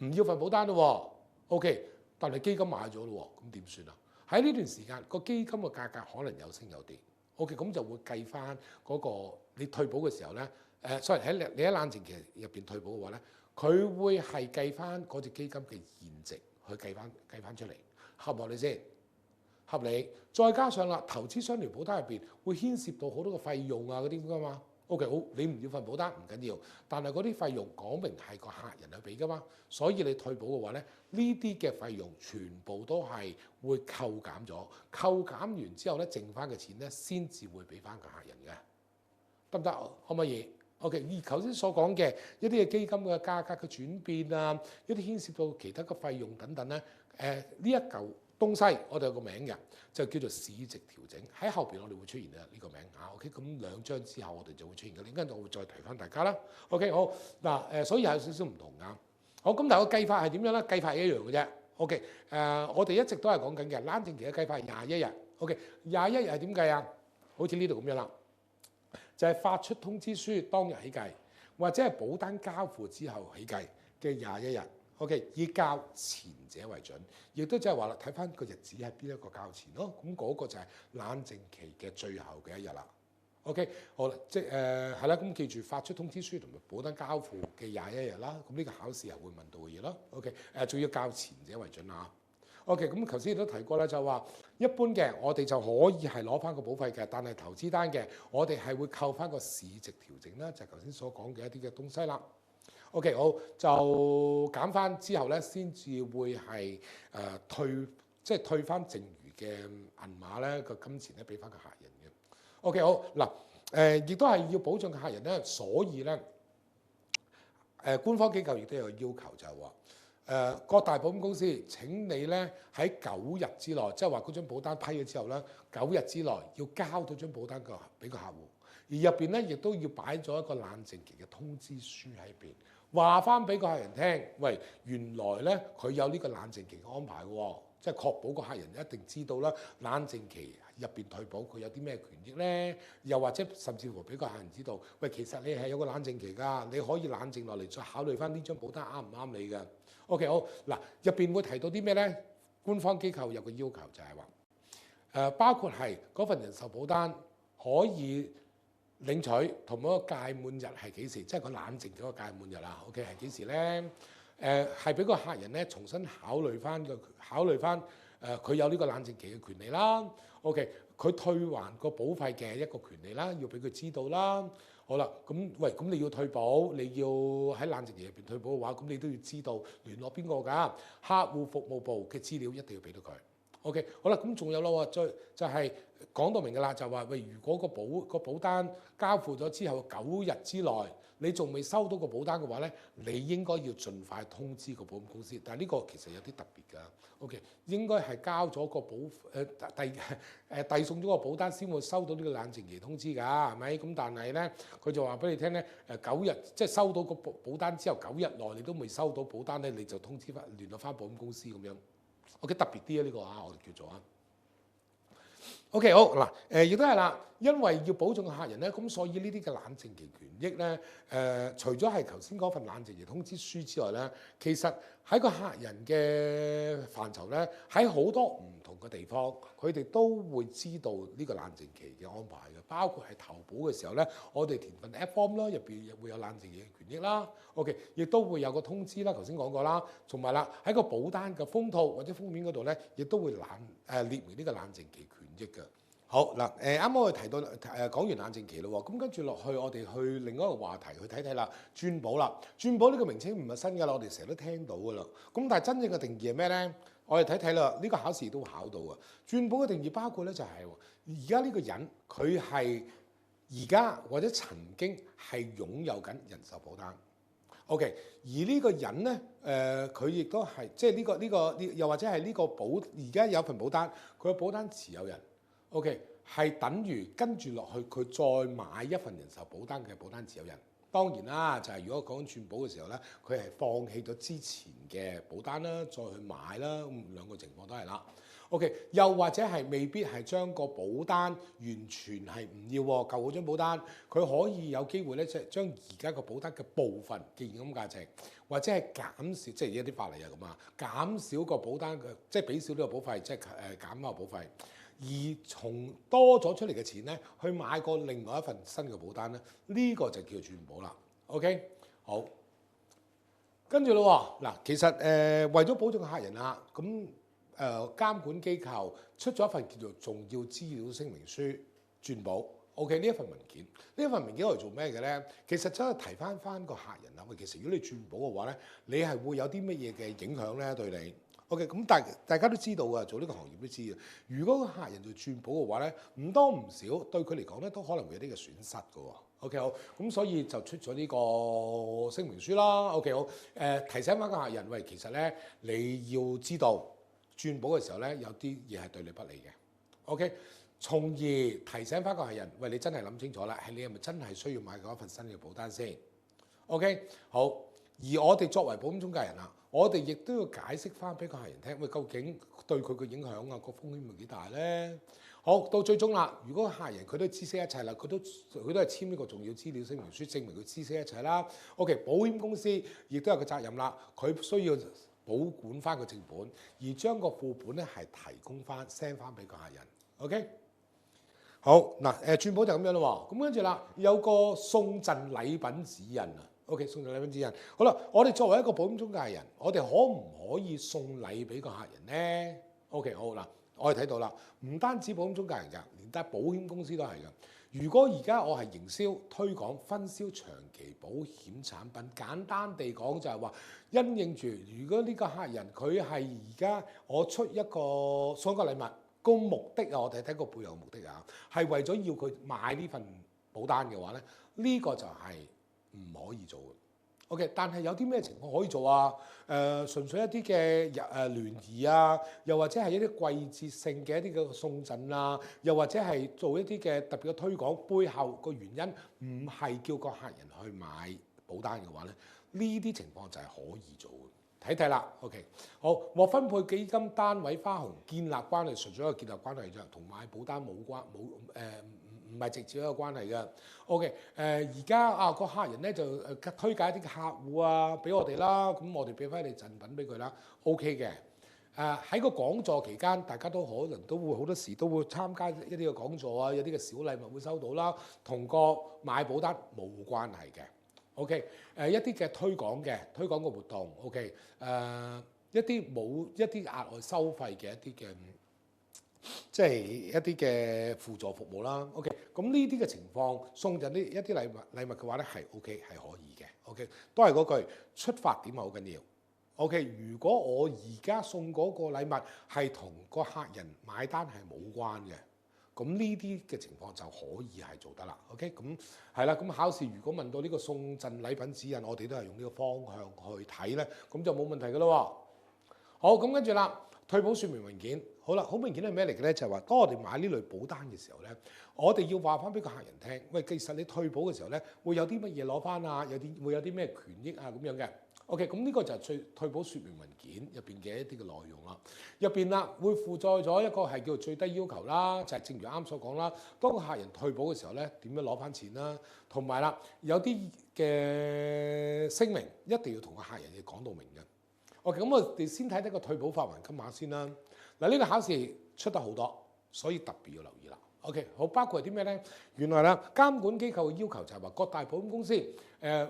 唔要份保單咯，OK， 但係基金買咗咯，咁點算啊？喺呢段時間個基金嘅價格可能有升有跌。OK， 咁就會計翻嗰個你退保嘅時候咧，sorry 喺你喺冷靜期入邊退保嘅話咧，佢會係計翻嗰隻基金嘅現值去計翻出嚟，合唔合理先？合理。再加上啦，投資相連保單入邊會牽涉到好多個費用啊嗰啲㗎嘛。OK， 好，你唔要份保單唔緊要，但係嗰啲費用講明係個客人去俾㗎嘛，所以你退保嘅話咧，呢啲嘅費用全部都係會扣減咗，扣減完之後咧，剩翻嘅錢咧先至會俾翻個客人嘅，得唔得？可唔可以 ？OK， 而頭先所講嘅一啲嘅基金嘅價格嘅轉變啊，一啲牽涉到其他嘅費用等等咧，呢一嚿東西我哋有個名嘅，就叫做市值調整。喺後邊我哋會出現啊呢個名嚇。OK， 咁2章之後我哋就會出現嘅。陣間我會再提翻大家啦。OK， 好嗱所以有少少唔同㗎。好，咁但係個計法係點樣咧？計法係一樣嘅啫。OK，我哋一直都係講緊嘅冷靜期嘅計法係21日。OK， 21日係點計啊？好似呢度咁樣啦，就係發出通知書當日起計，或者係保單交付之後起計嘅21日。OK， 以較前者為準，亦都即係話啦，睇翻個日子係邊一個較前咯。咁嗰個就係冷靜期嘅最後嘅一日啦。OK， 好啦，即係係啦。咁記住發出通知書同埋保單交付嘅21日啦。咁呢個考試係會問到嘅嘢咯。OK， 仲要較前者為準啊。OK， 咁頭先亦都提過啦，就話一般嘅我哋就可以係攞翻個保費嘅，但係投資單嘅我哋係會扣翻個市值調整啦，就係頭先所講嘅一啲嘅東西啦。OK， 好，就減翻之後咧，先至會係即係退翻剩餘嘅銀碼咧個金錢咧，俾翻個客人嘅。OK， 好嗱，亦都係要保障個客人咧，所以咧官方機構亦都有要求就係話各大保險公司請你咧喺9日之內，即係話嗰張保單批咗之後咧，9日之內要交到張保單個俾個客戶，而入邊咧亦都要擺咗一個冷靜期嘅通知書喺邊。話翻俾個客人聽，喂，原來咧佢有呢個冷靜期嘅安排喎，即係確保個客人一定知道啦。冷靜期入邊退保佢有啲咩權益咧？又或者甚至乎俾個客人知道，喂，其實你係有個冷靜期㗎，你可以冷靜落嚟再考慮翻呢張保單啱唔啱你嘅。OK， 好嗱，入邊會提到啲咩咧？官方機構有個要求就係話，包括係嗰份人壽保單可以領取同埋個屆滿日係幾時？即係個冷靜嗰個屆滿日啊。OK， 係幾時咧？係俾個客人咧重新考慮翻佢有呢個冷靜期嘅權利啦。OK， 佢退還個保費嘅一個權利啦，要俾佢知道啦。好啦，咁喂，咁你要退保，你要喺冷靜期入邊退保嘅話，咁你都要知道聯絡邊個㗎？客戶服務部嘅資料一定要俾到佢。OK， 好啦，咁仲有咯，就係講到明㗎啦，就話喂，如果個保單交付咗之後9日之內，你仲未收到個保單嘅話咧，你應該要盡快通知個保險公司。但係呢個其實有啲特別㗎。OK， 應該係交咗個遞送咗個保單先會收到呢個冷靜期通知㗎，係咪？咁但係咧，佢就話俾你聽咧，9日即係收到個保單之後9日內你都未收到保單咧，你就通知翻聯絡翻保險公司咁樣。OK， 特別啲啊呢個啊，我哋叫做啊。OK， 好嗱，亦都係啦，因為要保障個客人咧，咁所以呢啲嘅冷靜期權益咧，除咗係頭先嗰份冷靜期通知書之外咧，其實喺個客人嘅範疇咧，喺好多唔同嘅地方，佢哋都會知道呢個冷靜期嘅安排嘅，包括係投保嘅時候咧，我哋填份 App form 啦，入邊會有冷靜期嘅權益啦。OK， 亦都會有個通知啦，頭先講過啦，同埋啦喺個保單嘅封套或者封面嗰度咧，亦都會列明呢個冷靜期權益嘅。好嗱，啱啱我哋提到講完冷靜期咯喎，咁跟住落去我哋去另一個話題去睇睇啦，轉保啦。轉保呢個名稱唔係新㗎啦，我哋成日都聽到㗎啦。咁但係真正嘅定義係咩咧？我哋睇睇啦，呢個考試都會考到啊。轉保嘅定義包括咧就係而家呢個人佢係而家或者曾經係擁有緊人壽保單。OK， 而呢個人咧，佢亦都係即係呢個又或者係呢個而家有份保單，佢嘅保單持有人。OK， 係等於跟住落去，佢再買一份人壽保單嘅保單持有人。當然啦，就係如果講轉保嘅時候咧，佢係放棄咗之前嘅保單啦，再去買啦，咁兩個情況都係啦。OK， 又或者係未必係將個保單完全係唔要舊嗰張保單，佢可以有機會咧，即係將而家個保單嘅部分嘅現金價值，或者係減少，即係一啲法例啊咁啊，減少個保單嘅，即係俾少呢個保費，即係減翻個保費。而從多咗出嚟嘅錢咧，去買過另外一份新嘅保單咧，呢個就叫做轉保啦。OK， 好，跟住咯喎，嗱，其實為咗保障客人啦，咁監管機構出咗一份叫做重要資料聲明書轉保。OK， 呢一份文件，我嚟做咩嘅咧？其實真係提翻個客人啦。喂，其實如果你轉保嘅話咧，你係會有啲乜嘢嘅影響咧對你？OK， 咁大家都知道嘅，做呢個行業都知嘅。如果個客人做轉保嘅話咧，唔多唔少對佢嚟講咧，都可能會有啲嘅損失嘅喎。OK， 好，咁所以就出咗呢個聲明書啦。OK， 好，提醒翻個客人，喂，其實咧你要知道轉保嘅時候咧，有啲嘢係對你不利嘅。OK， 從而提醒翻個客人，喂，你真係諗清楚啦，你係咪真係需要買嗰一份新嘅保單先 ？OK， 好，而我哋作為保險中介人啦，我哋亦都要解釋翻俾個客人聽，喂，究竟對佢嘅影響啊，個風險會幾大咧？好，到最終啦，如果客人佢都知悉一切啦，佢都係簽呢個重要資料聲明書，證明佢知悉一切啦。OK， 保險公司亦都有個責任啦，佢需要保管翻個正本，而將個副本咧係提供翻 send 翻俾個客人。OK， 好嗱，轉保就咁樣咯喎，咁跟住啦，有個送贈禮品指引啊。OK， 送贈禮品指引。好啦，我哋作為一個保險中介人，我哋可唔可以送禮俾個客人咧 ？OK， 好嗱，我哋睇到啦，唔單止保險中介人㗎，連帶保險公司都係㗎。如果而家我係營銷、推廣、分銷長期保險產品，簡單地講就係話，因應住如果呢個客人佢係而家我出一個送一個禮物，個目的啊，我哋睇個背後目的啊，係為咗要佢買呢份保單嘅話咧，呢個就係唔可以做嘅。OK， 但係有啲咩情況可以做啊？純粹一啲嘅聯誼啊，又或者係一啲季節性嘅一啲嘅送贈啊，又或者係做一啲嘅特別嘅推廣，背後個原因唔係叫個客人去買保單嘅話咧，呢啲情況就係可以做嘅。睇睇啦 ，OK， 好，獲分配基金單位花紅建立關係，純粹一個建立關係啫，同買保單冇關，唔係直接一個關係嘅。OK， 而家啊個客人咧就推介一啲客戶啊俾我哋啦，咁我哋俾翻你贈品俾佢啦 ，OK 嘅。喺個講座期間，大家都可能都會好多時都會參加一啲嘅講座啊，有啲嘅小禮物會收到啦，同個買保單冇關係嘅。OK， 一啲嘅推廣嘅活動 ，OK， 一啲冇一啲額外收費嘅一啲嘅。即係一啲嘅輔助服務啦 ，OK， 咁呢啲嘅情況送贈呢一啲禮物嘅話咧係 OK 係可以嘅 ，OK， 都係嗰句出發點係好緊要 ，OK， 如果我而家送嗰個禮物係同個客人買單係冇關嘅，咁呢啲嘅情況就可以係做得啦 ，OK， 咁係啦，咁考試如果問到呢個送贈禮品指引，我哋都係用呢個方向去睇咧，咁就冇問題㗎咯喎。好，咁跟住啦。退保説明文件，好啦，好明顯係咩嚟嘅咧？就係話，當我哋買呢類保單嘅時候咧，我哋要話翻俾個客人聽，喂，其實你退保嘅時候咧，會有啲乜嘢攞翻啊？會有啲咩權益啊咁樣嘅。OK， 咁呢個就係退保説明文件入邊嘅一啲嘅內容啦。入邊啦會附載咗一個係叫做最低要求啦，就係正如啱所講啦，當個客人退保嘅時候咧，點樣攞翻錢啦？同埋啦，有啲嘅聲明一定要同個客人要講到明嘅。OK， 咁我哋先睇睇個退保發還金額先啦。嗱，呢個考試出得好多，所以特別要留意啦。OK， 好，包括係啲咩咧？原來啦，監管機構嘅要求就係話各大保險公司，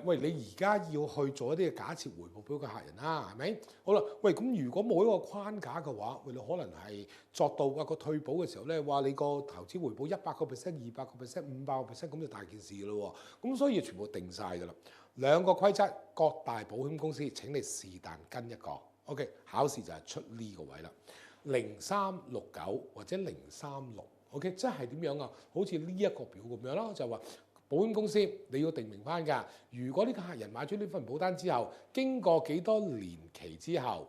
喂，你而家要去做一啲嘅假設回報俾個客人啦，係咪？好啦，喂，咁如果冇一個框架嘅話，喂，你可能係作到個退保嘅時候咧，話你個投資回報100%、200%、500%，咁就大件事咯喎。咁所以全部定晒㗎啦。兩個規則，各大保險公司請你是但跟一個。OK， 考試就係出呢個位啦，0369或者036。OK， 即係點樣啊？好似呢一個表咁樣咯，就係話保險公司你要定明翻㗎。如果呢個客人買咗呢份保單之後，經過幾多年期之後，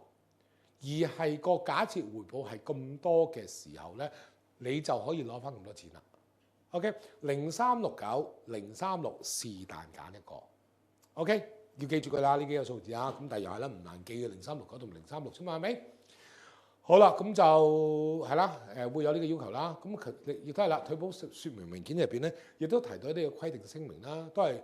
而係個假設回報係咁多嘅時候咧，你就可以攞翻咁多錢啦。OK， 0369、036是但揀一個。OK， 要記住佢啦，呢幾個數字啊。咁但係又係啦，唔難記嘅，0369同036啫嘛，係咪？好啦，咁就係啦，會有呢個要求啦。咁亦都係啦，退保説明文件入邊咧，亦都提到一啲嘅規定聲明啦，都係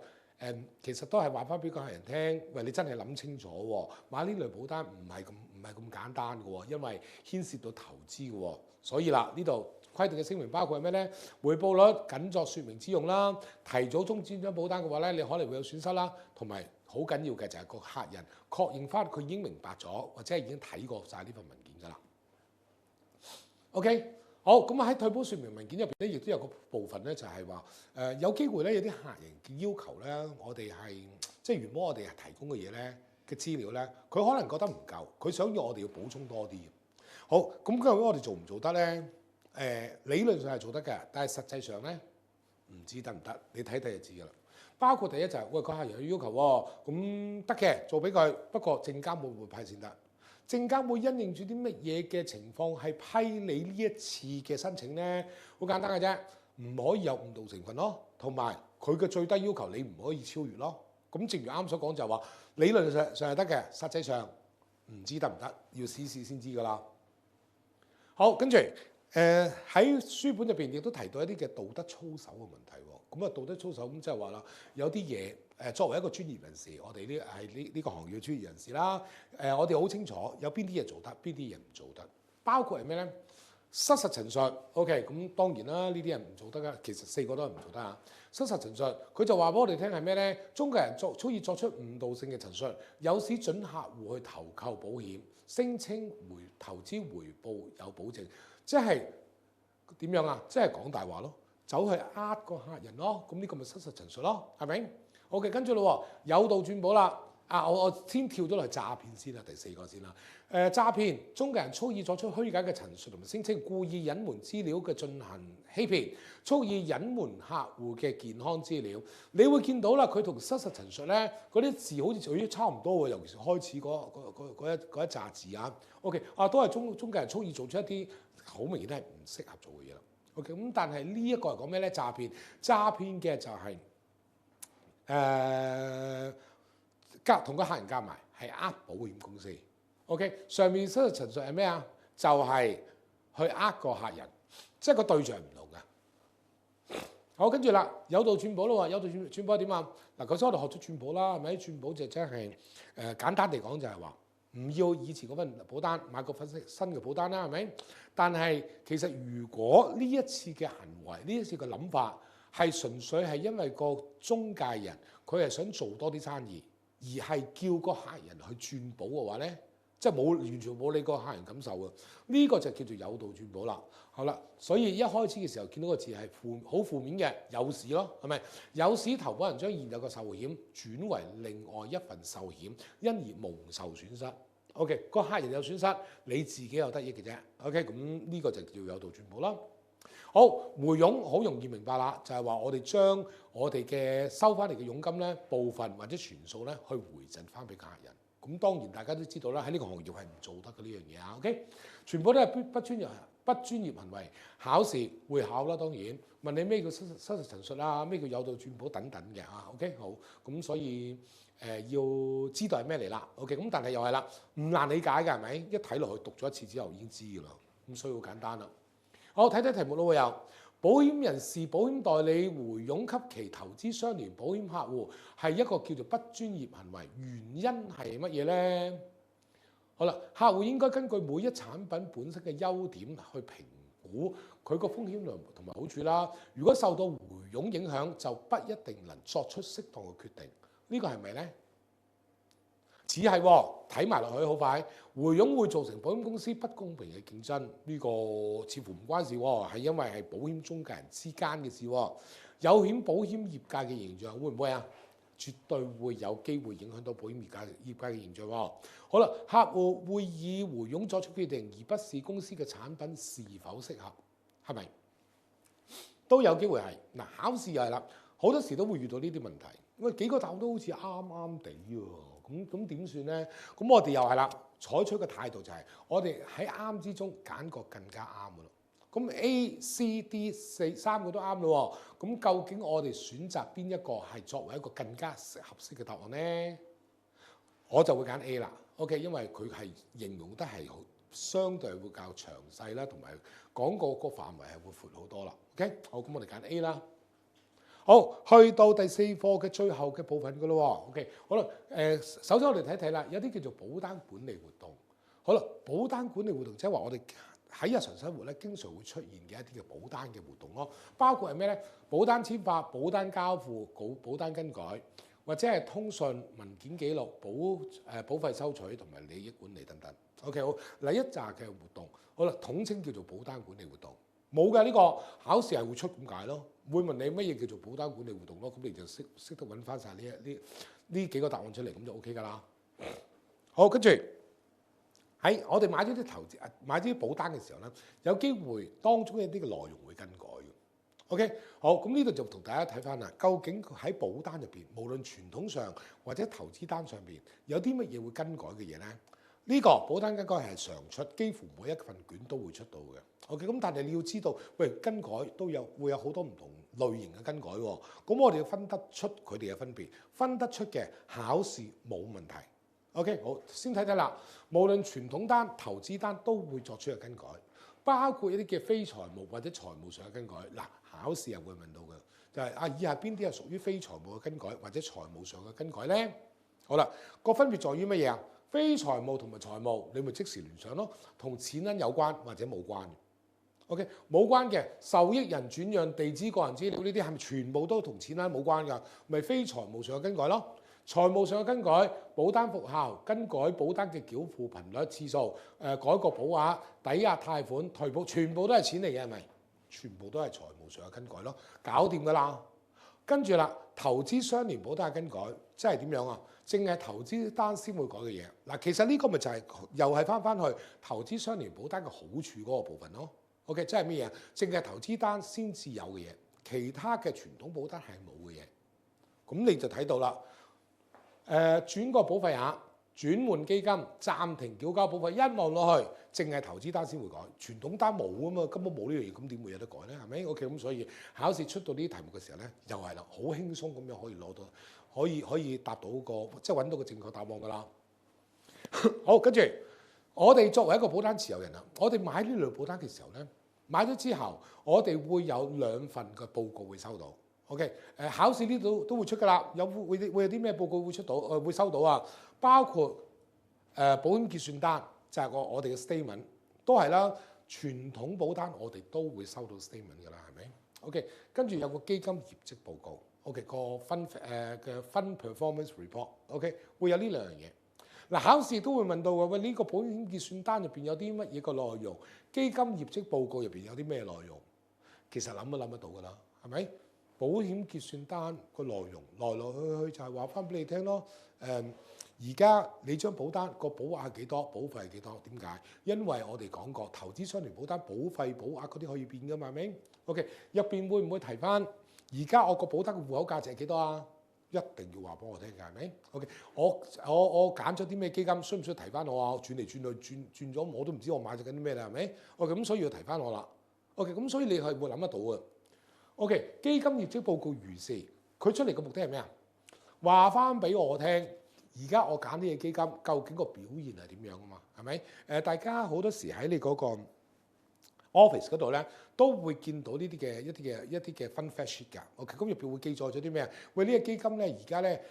其實都係話翻俾個客人聽，喂，你真係諗清楚喎，買呢類保單唔係咁簡單嘅喎，因為牽涉到投資嘅喎。所以啦，呢度規定嘅聲明包括係咩咧？回報率僅作説明之用啦。提早終止張保單嘅話咧，你可能會有損失啦。同埋好緊要嘅就係個客人確認翻佢已經明白咗，或者係已經睇過晒呢份文件㗎啦。OK， 好，咁喺退保説明文件入邊咧，亦都有個部分咧，就係話有機會咧，有啲客人嘅要求咧，我哋係即係原本我哋係提供嘅嘢咧嘅資料咧，佢可能覺得唔夠，佢想要我哋要補充多啲。好，咁究竟我哋做唔做得咧？理論上係做得嘅，但係實際上咧唔知得唔得，你睇睇就知㗎啦。包括第一就係喂，個客人有要求喎，咁得嘅做俾佢，不過證監會唔會批先得？證監會因應住啲乜嘢嘅情況係批你呢一次嘅申請咧？好簡單嘅啫，唔可以有誤導成分咯，同埋佢嘅最低要求你唔可以超越咯。咁正如啱所講就係話，理論上係得嘅，實際上唔知得唔得，要試試先知㗎啦。好，跟住喺書本入邊亦都提到一啲嘅道德操守嘅問題喎。咁啊，道德操守咁即係話啦，有啲嘢作為一個專業人士，我哋呢係呢個行業嘅專業人士啦。我哋好清楚有邊啲嘢做得，邊啲嘢唔做得，包括係咩咧？失實陳述 ，OK， 咁當然啦，呢啲人唔做得噶，其實4個都係唔做得啊。失實陳述，佢就話俾我哋聽係咩咧？中國人蓄意作出誤導性嘅陳述，誘使準客戶去投購保險，聲稱投資回報有保證，即係點樣啊？即係講大話咯，走去呃個客人咯，咁呢個咪失實陳述咯，係咪？OK， 跟住咯，誘導轉保啦。我先跳咗落去詐騙先啦，第4個先啦。詐騙，中國人蓄意作出虛假嘅陳述同埋聲稱，故意隱瞞資料嘅進行欺騙，蓄意隱瞞客戶嘅健康資料。你會見到啦，佢同失實陳述咧嗰啲字好似差唔多喎，尤其是開始嗰一紮字啊。OK， 都係中國人蓄意做出一啲好明顯係唔適合做嘅嘢啦。OK， 咁但係呢一個係講咩咧？詐騙嘅就係同個客人夾埋係保險公司。OK， 上面失實陳述係咩啊？就係去個客人，即係個對象唔同嘅。好，跟住啦，誘導轉保咯喎，誘導轉保點啊？嗱，頭先我哋學咗轉保啦，係咪？轉保就真係簡單地講就係話唔要以前嗰份保單，買個份新嘅保單啦，係咪？但係其實如果呢一次嘅行為，呢一次嘅諗法係純粹係因為個中介人佢係想做多啲生意，而係叫個客人去轉保嘅話咧，即係完全冇理個客人感受嘅，呢個就叫做誘導轉保啦。好啦，所以一開始嘅時候見到個字係好負面嘅，誘使咯，係咪？誘使投保人將現有嘅壽險轉為另外一份壽險，因而蒙受損失。OK， 個客人有損失，你自己有得益嘅啫。OK， 咁呢個就叫誘導轉保啦。好，回佣好容易明白啦，就係話我哋將我哋嘅收翻嚟嘅佣金咧，部分或者全數咧去回贈翻俾客人。咁當然大家都知道啦，喺呢個行業係唔做得嘅呢樣嘢啊。OK， 全部都係不專業行為，考試會考啦，當然問你咩叫失實陳述啊，咩叫誘導轉保等等嘅啊。OK， 好，咁所以要知道係咩嚟啦。OK， 咁但係又係啦，唔難理解嘅係咪？一睇落去讀咗一次之後已經知㗎啦，咁所以好簡單啦。好，睇睇題目咯，會有保險人士、保險代理回佣給其投資相連保險客戶係一個叫做不專業行為，原因係乜嘢咧？好啦，客戶應該根據每一產品本身嘅優點去評估佢個風險量同埋好處啦。如果受到回佣影響，就不一定能作出適當嘅決定。呢個係咪呢？只係睇埋落去好快，回佣會造成保險公司不公平嘅競爭，呢個似乎唔關事喎，係因為係保險中介人之間嘅事喎。有險保險業界嘅形象會唔會啊？絕對會有機會影響到保險業界嘅形象喎。好啦，客戶會以回佣作出決定，而不是公司嘅產品是否適合，係咪？都有機會係。嗱，考試又係啦，好多時都會遇到呢啲問題。喂，幾個答案都好似啱啱地喎，咁點算咧？咁我哋又係啦，採取嘅態度就係我哋喺啱之中揀個更加啱嘅咯。咁 A、C、D 三個都啱咯喎，咁究竟我哋選擇邊一個係作為一個更加合適嘅答案咧？我就會揀 A 啦。OK， 因為佢係形容得係相對會較詳細啦，同埋講個範圍係會闊好多啦。OK， 好，咁我哋揀 A 啦。好，去到第4課嘅最後嘅部分噶咯喎。OK， 好啦，首先我哋睇睇啦，有啲叫做保單管理活動。好啦，保單管理活動即係話我哋喺日常生活咧，經常會出現嘅一啲嘅保單嘅活動咯，包括係咩咧？保單簽發、保單交付、保單更改，或者係通訊、文件記錄、保費收取同埋利益管理等等。OK， 好，嗱一紮嘅活動，好啦，統稱叫做保單管理活動。冇嘅，呢個考試係會出咁解咯，會問你乜嘢叫做保單管理活動咯，咁你就識得揾翻晒呢幾個答案出嚟，咁就 OK 㗎啦。好，跟住喺我哋買咗啲保單嘅時候咧，有機會當中一啲嘅內容會更改嘅。OK， 好，咁呢度就同大家睇翻啦，究竟喺保單入邊，無論傳統上或者投資單上邊，有啲乜嘢會更改嘅嘢咧？呢個保單更改係常出，幾乎每一份卷都會出到嘅。OK， 咁但係你要知道，喂，更改會有好多唔同類型嘅更改喎。咁我哋要分得出佢哋嘅分別，分得出嘅考試冇問題。OK， 好，先睇睇啦。無論傳統單、投資單都會作出嘅更改，包括一啲嘅非財務或者財務上嘅更改。嗱，考試又會問到嘅，就係以下邊啲係屬於非財務嘅更改或者財務上嘅更改咧？好啦，個分別在於乜嘢啊？非財務同埋財務，你咪即時聯想咯，同錢銀有關或者冇關。OK， 冇關嘅受益人轉讓地址、個人資料呢啲係咪全部都同錢銀冇關㗎？咪非財務上嘅更改咯。財務上嘅更改，保單復效、更改保單嘅繳付頻率、次數、改個保額、抵押貸款、退保，全部都係錢嚟嘅，係咪？全部都係財務上嘅更改咯，搞掂㗎啦。跟住啦，投資相連保單嘅更改，即係點樣啊？淨係投資單先會改嘅嘢。嗱，其實呢個咪就係又係翻去投資相連保單嘅好處嗰個部分咯。OK， 即係咩嘢？淨係投資單先至有嘅嘢，其他嘅傳統保單係冇嘅嘢。咁你就睇到啦。轉個保費額、轉換基金、暫停繳交保費，一望落去，淨係投資單先會改，傳統單冇啊嘛，根本冇呢樣嘢，咁點會有得改咧？係咪 ？OK， 咁所以考試出到呢啲題目嘅時候咧，又係啦，好輕鬆咁樣可以攞到，可以答到個即係揾到個正確答案㗎啦。好，跟住我哋作為一個保單持有人啊，我哋買呢類保單嘅時候咧，買咗之後，我哋會有2份嘅報告會收到。OK， 考試呢度都會出㗎啦，會有啲咩報告會出到會收到啊？包括保險結算單，就係我哋嘅 statement 都係啦。傳統保單我哋都會收到 statement 㗎啦，係咪 ？OK， 跟住有個基金業績報告 ，OK 個嘅分 performance report，OK 會有呢兩樣嘢。嗱，考試都會問到喎，喂，呢個保險結算單入邊有啲乜嘢個內容？基金業績報告入邊有啲咩內容？其實諗都諗得到㗎啦，係咪？保險結算單個內容來來去去就係話翻俾你聽咯。而家你張保單個保額係幾多，保費係幾多？點解？因為我哋講過投資相連保單保費保額嗰啲可以變㗎嘛，係咪 ？OK， 入邊會唔會提翻？而家我個保單嘅戶口價值係幾多啊？一定要話俾我聽㗎，係咪 ？OK， 我揀咗啲咩基金，需唔需要提翻我啊？轉嚟轉去轉咗，我都唔知我買咗緊啲咩啦，係咪 ？OK， 咁所以要提翻我啦。OK， 咁所以你係會諗得到嘅。OK， 基金業績報告如是，佢出嚟嘅目的係咩啊？話翻俾我聽，而家我揀呢隻基金，究竟個表現係點樣啊嘛？係咪？大家好多時喺你嗰個 Office 嗰度咧都會見到呢啲嘅一啲嘅 fund fact sheet 㗎。OK， 咁入邊會記載咗啲咩啊？喂，呢個基金咧而家咧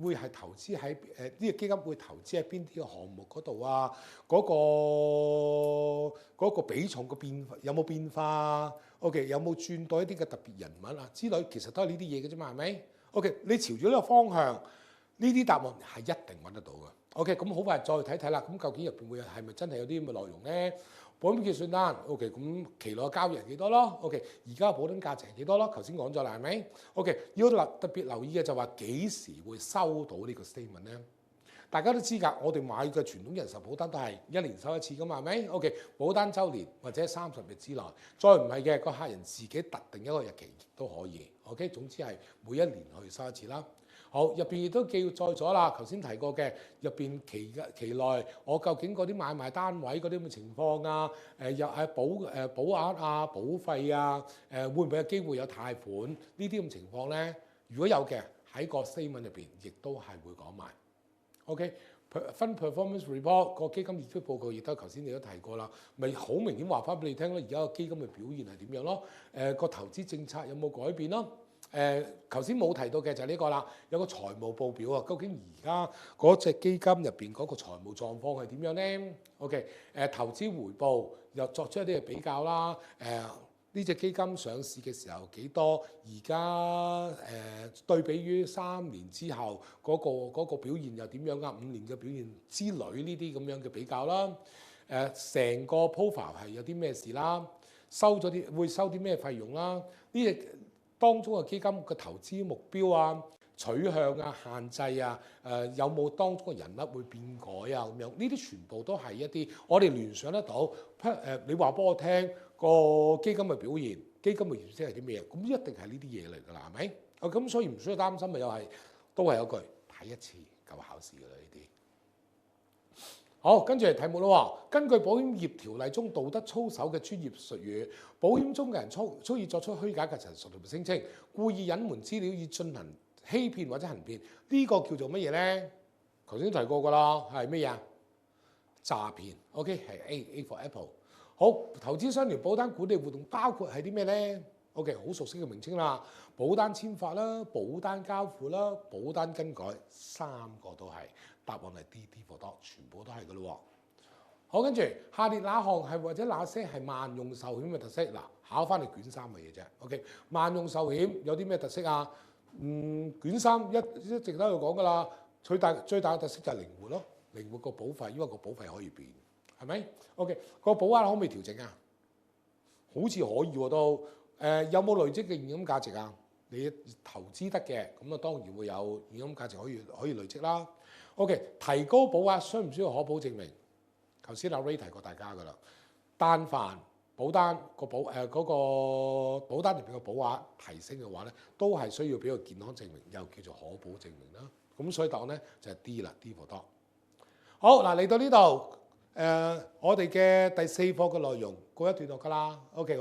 會係投資喺呢個基金會投資喺邊啲嘅項目嗰度啊？嗰個比重個變有冇變化啊 ？OK， 有冇轉到一啲嘅特別人物啊之類，其實都係呢啲嘢嘅啫嘛，係咪 ？OK， 你朝住呢個方向，呢啲答案係一定揾得到嘅。OK， 咁好快再睇睇啦。咁究竟入邊會係咪真係有啲咁嘅內容咧？保險結算單 ，OK， 咁期內交易係幾多咯 ？OK， 而家保單價值係幾多咯？頭先講咗啦，係咪 ？OK， 要特別留意嘅就話幾時會收到呢個 statement 咧？大家都知㗎，我哋買嘅傳統人壽保單都係一年收一次㗎嘛，係咪 ？OK， 保單週年或者30日之內，再唔係嘅個客人自己特定一個日期都可以。OK， 總之係每一年去收一次啦。好，入邊亦都記載咗啦，頭先提過嘅入邊期內，我究竟嗰啲買賣單位嗰啲咁嘅情況啊，又係保額啊、保費啊，會唔會有機會有貸款呢啲咁情況咧？如果有嘅喺個 statement 入邊，亦都係會講埋。OK， 分 performance report 個基金業績報告亦都頭先你都提過啦，咪好明顯話翻俾你聽咯，而家個基金嘅表現係點樣咯？個投資政策有冇改變咯？頭先冇提到嘅就係呢個啦，有個財務報表啊，究竟而家嗰隻基金入邊嗰個財務狀況係點樣咧 ？OK， 投資回報又作出一啲嘅比較啦，呢隻基金上市嘅時候幾多？而家對比於3年之後嗰個表現又點樣啊？5年嘅表現之類呢啲咁樣嘅比較啦。成個 profile 係有啲咩事啦？會收啲咩費用啦？呢隻當中嘅基金嘅投資目標啊、取向啊、限制啊，有冇當中嘅人物會變改啊咁樣？呢啲全部都係一啲我哋聯想得到。你話俾我聽個基金嘅表現、基金嘅業績係啲咩？咁一定係呢啲嘢嚟㗎啦，係咪？咁所以唔需要擔心咪又係都係有句睇一次夠考試㗎啦呢啲。好，跟住嚟題目咯。根據保險業條例中道德操守嘅專業術語，保險中嘅人蓄意作出虛假嘅陳述同埋聲稱，故意隱瞞資料以進行欺騙或者行騙，呢個叫做乜嘢咧？頭先提過㗎啦，係乜嘢啊？詐騙。OK， 係 A for Apple。好，投資相連保單管理活動包括係啲咩咧 ？OK， 好熟悉嘅名稱啦，保單簽發啦、保單交付啦、保單更改，3個都係。答案係 D for dot， 全部都係㗎咯。好，跟住下列哪項係或者哪些係萬用壽險嘅特色？嗱，考翻嚟卷3嘅嘢啫。OK， 萬用壽險有啲咩特色啊？卷3一直都有講㗎啦。最大嘅特色就係靈活咯，靈活個保費，因為個保費可以變，係咪 ？OK， 個保額可唔可以調整啊？好似可以喎都。有冇累積嘅現金價值啊？你投資得嘅，咁啊當然會有現金價值可以累積啦。OK， 提高保額需唔需要可保證明？頭先阿 Ray 提過大家㗎啦。但凡保單個保單入邊嘅保額提升嘅話咧，都係需要俾個健康證明，又叫做可保證明啦。咁所以答案咧就係 D 啦 ，D for dot。好嗱，嚟到呢度，我哋嘅第4課嘅內容告一段落㗎啦。OK。